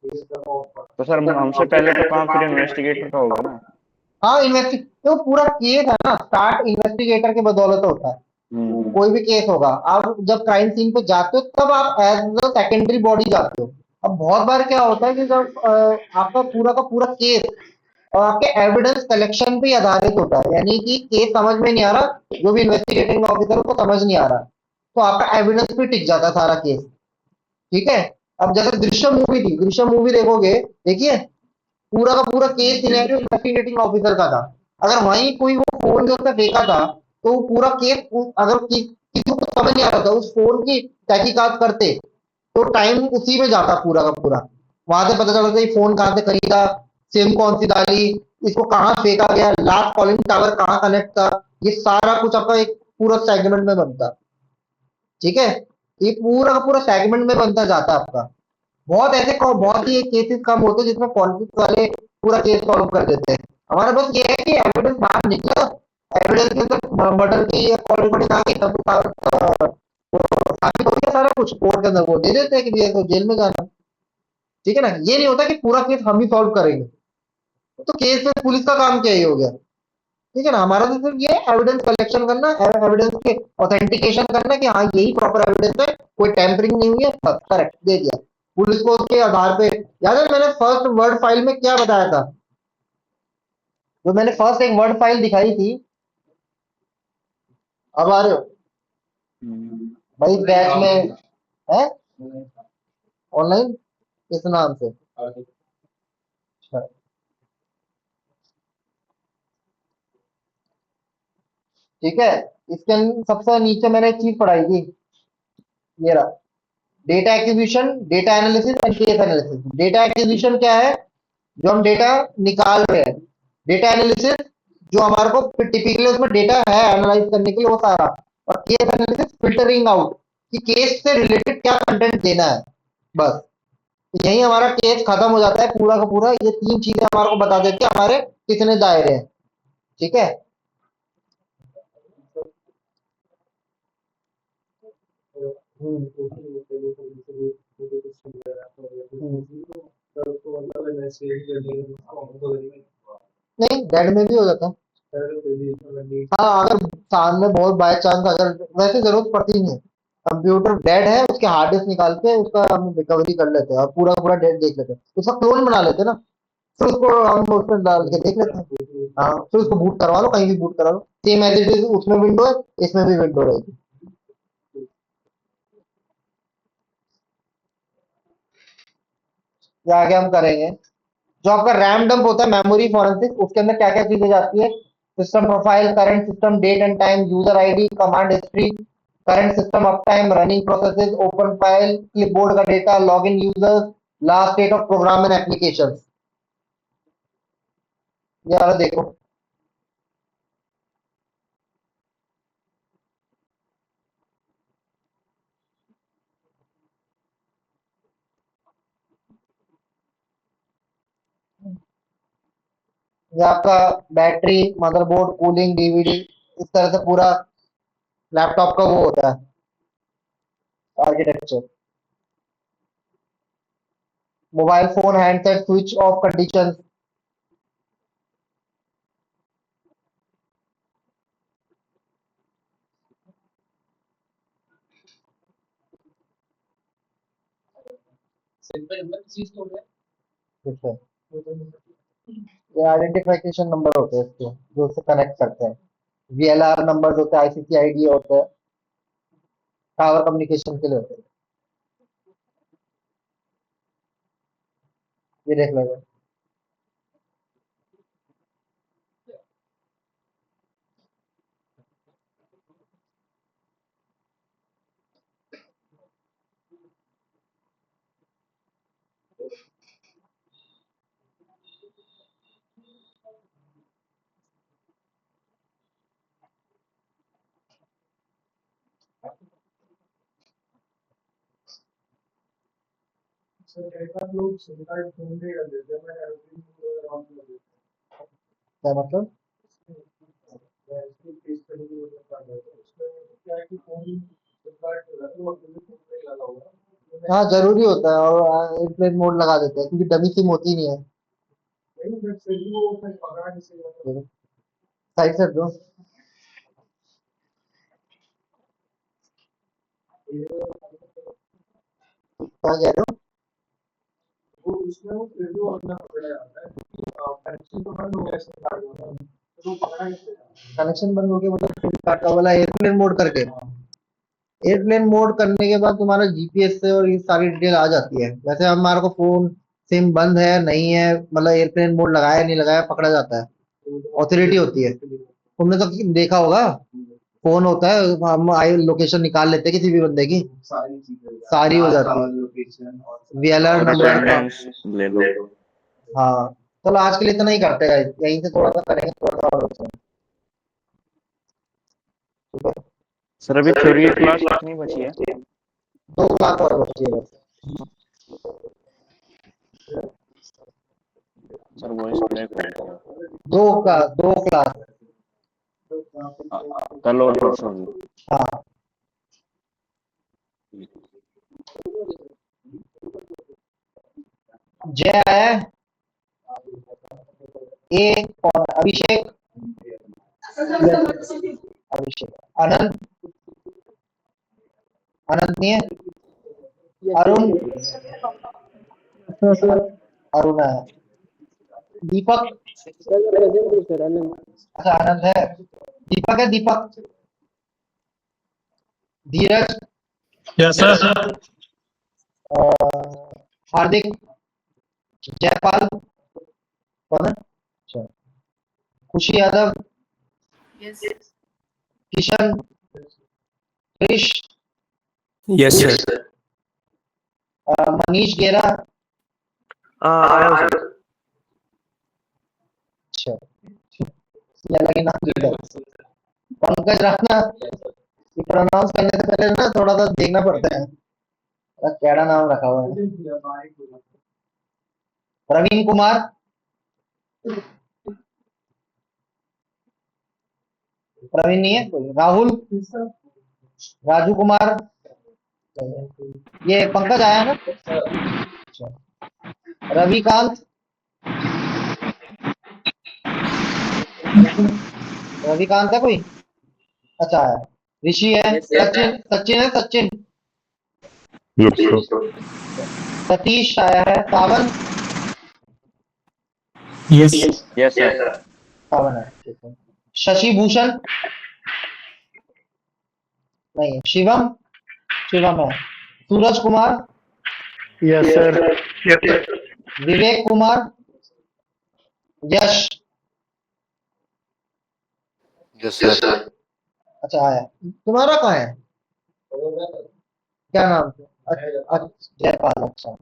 E: तो सर हमसे पहले तो काम फिर इन्वेस्टिगेटर का होगा ना।
A: हाँ, इन्वेस्टिग तो पूरा केस है ना, स्टार्ट इन्वेस्टिगेटर के बदौलत होता है, कोई भी केस होगा। आप जब क्राइम सीन पे जाते हो तब आप एज अ सेकेंडरी बॉडी जाते हो। अब बहुत बार क्या होता है कि जब आपका पूरा का पूरा केस और आपके एविडेंस कलेक्शन पे ही आधारित होता है, यानी कि केस समझ में नहीं आ रहा, जो भी इन्वेस्टिगेटिंग ऑफिसर को समझ नहीं आ रहा, तो आपका एविडेंस पे टिक जाता है सारा केस, ठीक है। अब जैसे दृश्यम मूवी थी, दृश्यम मूवी देखोगे, देखिए, पूरा का पूरा केस सिनेरियो इन्वेस्टिगेटिंग ऑफिसर का था। अगर वहीं कोई वो फोन जो उसने फेंका था, तो वो पूरा केस, अगर किसी को समझ नहीं आ रहा था उस फोन की तहकीकात करते, तो टाइम उसी में जाता पूरा का पूरा। वहां से पता चलता ये फोन कहाँ से खरीदा, सिम कौन सी डाली, इसको कहाँ फेंका गया, लास्ट कॉलिंग टावर कहाँ कनेक्ट था, ये सारा कुछ आपका एक पूरा सेगमेंट में बनता, ठीक है। ये पूरा का पूरा सेगमेंट में बनता जाता आपका। बहुत ऐसे बहुत ही केसेस कम होते हैं जिसमें फॉरेंसिक वाले पूरा केस सॉल्व कर देते हैं। हमारा बस ये है कि एविडेंस बाहर निकला, एविडेंस के अंदर मर्डर की कॉल रिकॉर्डिंग आ गई, सब साबित हो गया सारा कुछ, कोर्ट के अंदर वो दे देते हैं कि भैया को जेल में जाना, ठीक है ना। ये नहीं होता कि पूरा केस हम ही सॉल्व करेंगे, तो केस में पुलिस का काम क्या ही हो गया, ठीक है ना। हमारा तो सिर्फ ये एविडेंस कलेक्शन करना, एविडेंस के ऑथेंटिकेशन करना कि हाँ यही प्रॉपर एविडेंस है, कोई टेम्परिंग नहीं हुई है, बस करेक्ट दे दिया पुलिस को उसके आधार पे। याद है मैंने फर्स्ट वर्ड फाइल में क्या बताया था, जो मैंने फर्स्ट एक वर्ड फाइल दिखाई थी, अब आ रहे हो भाई बैच में है ऑनलाइन किस नाम से? अच्छा, ठीक है। इसके सबसे नीचे मैंने एक चीज पढ़ाई थी, ये रहा, data acquisition, data analysis and case analysis. Data acquisition क्या है? जो हम डेटा निकाल रहे हैं। डेटा एनालिसिस जो हमारे को टिपिकली उसमें डेटा है एनालाइज करने के लिए वो सारा। और केस एनालिसिस फिल्टरिंग आउट कि केस से रिलेटेड क्या कंटेंट देना है, बस। तो यही हमारा केस खत्म हो जाता है पूरा का पूरा। ये तीन चीजें हमारे को बता देती है हमारे कितने दायरे हैं। ठीक है। हम्म, हम्म। नहीं डेड में भी हो जाता है। हाँ अगर सामने बहुत बाय चांस अगर, वैसे जरूरत पड़ती नहीं है। कंप्यूटर डेड है उसके हार्ड डिस्क निकाल के उसका हम रिकवरी कर लेते हैं और पूरा का पूरा डेड देख लेते हैं, उसका क्लोन बना लेते हैं ना। फिर उसको हम उसमें डाल के देख लेते हैं। हाँ फिर उसको बूट करवा लो, कहीं भी बूट करा लो, सेम एज इट इज उसमें विंडो है, इसमें भी विंडो रहेगी। ये आगे हम करेंगे। जो आपका रैम डंप होता है, मेमोरी फॉरेंसिक, उसके अंदर क्या क्या चीजें जाती है? System profile, current system date and time, user ID, command history, current system up time, running processes, open file, clipboard का data, login users, last date of program and application. ये वाला देखो। ये आपका बैटरी, मदरबोर्ड, कूलिंग, डीवीडी, इस तरह से पूरा लैपटॉप का वो होता है architecture. Mobile phone handset switch off condition. ये आइडेंटिफिकेशन नंबर होते हैं इसके, जो उससे कनेक्ट करते हैं। वीएलआर नंबर होते हैं, आईसीसी आईडी होते हैं, टावर कम्युनिकेशन के लिए होते हैं। ये देख लेंगे। क्या मतलब? हाँ जरूरी होता है, और एयरप्लेन मोड लगा देते हैं क्योंकि डमी सिम होती नहीं है। साइड से दो। क्या कह रहे हो? कनेक्शन बंद हो गया मतलब सिम कार्ड का वाला एयरप्लेन मोड करके? एयरप्लेन मोड करने के बाद तुम्हारा जीपीएस से और ये सारी डिटेल आ जाती है। वैसे हमारे को फोन सिम बंद है नहीं है, मतलब एयरप्लेन मोड लगाया नहीं लगाया पकड़ा जाता है, ऑथोरिटी होती है। तुमने तो देखा होगा, फोन होता है, हम आई लोकेशन निकाल लेते हैं किसी भी बंदे की, सारी हो जाती है, वीएलआर
E: और
A: नंबर।
E: अटेंडेंस ले लो।
A: हाँ चलो आज के लिए इतना ही करते हैं guys। यहीं से थोड़ा सा करेंगे, थोड़ा सा और होता है। ठीक है?
E: सर अभी थ्योरी क्लास कितनी बची है?
A: 2 क्लास और बची है बस।
E: सर वॉइस ब्रेक हो गया।
A: 2 क्लास।
E: कल और परसों भी?
A: हाँ जय है, ए कौन है? अभिषेक। अभिषेक। अनंत। अनंत नहीं है। अरुण।
C: सर
A: अरुण है। दीपक।
D: सर मैं प्रेजेंट हूँ सर, आनंद।
A: अच्छा आनंद है। दीपक है, दीपक। धीरज।
C: Yes sir.
A: हार्दिक। जयपाल। कौन है? अच्छा। खुशी यादव। किशन। क्रिश।
C: Yes sir.
A: मनीष गेरा।
E: आया हूँ सर।
A: अच्छा, ये अलग ही नाम लिखा है। पंकज राणा। ये प्रोनाउंस करने से पहले ना थोड़ा सा देखना पड़ता है, कैसा नाम रखा हुआ है। प्रवीण कुमार। प्रवीण नहीं है कोई। राहुल। राजू कुमार। ये पंकज आया ना। अच्छा। रविकांत। रविकांत है कोई? अच्छा आया। ऋषि है।
D: Yes sir.
A: सचिन, सचिन है, सचिन।
F: Yes sir.
A: सतीश आया है। Sawan.
C: Yes.
E: Yes sir.
A: Sawan है, ठीक है। शशि भूषण। नहीं है। शिवम। शिवम है। Suraj Kumar.
C: Yes sir.
A: Vivek Kumar. Yash.
F: Yes sir.
A: अच्छा आया। तुम्हारा कहाँ है? क्या नाम है? जयपाल। अच्छा।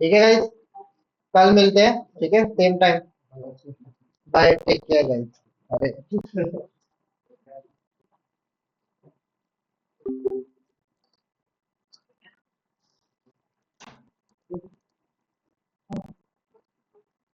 A: ठीक है गाइस, कल मिलते हैं, ठीक है, same time. Bye, take care guys. अरे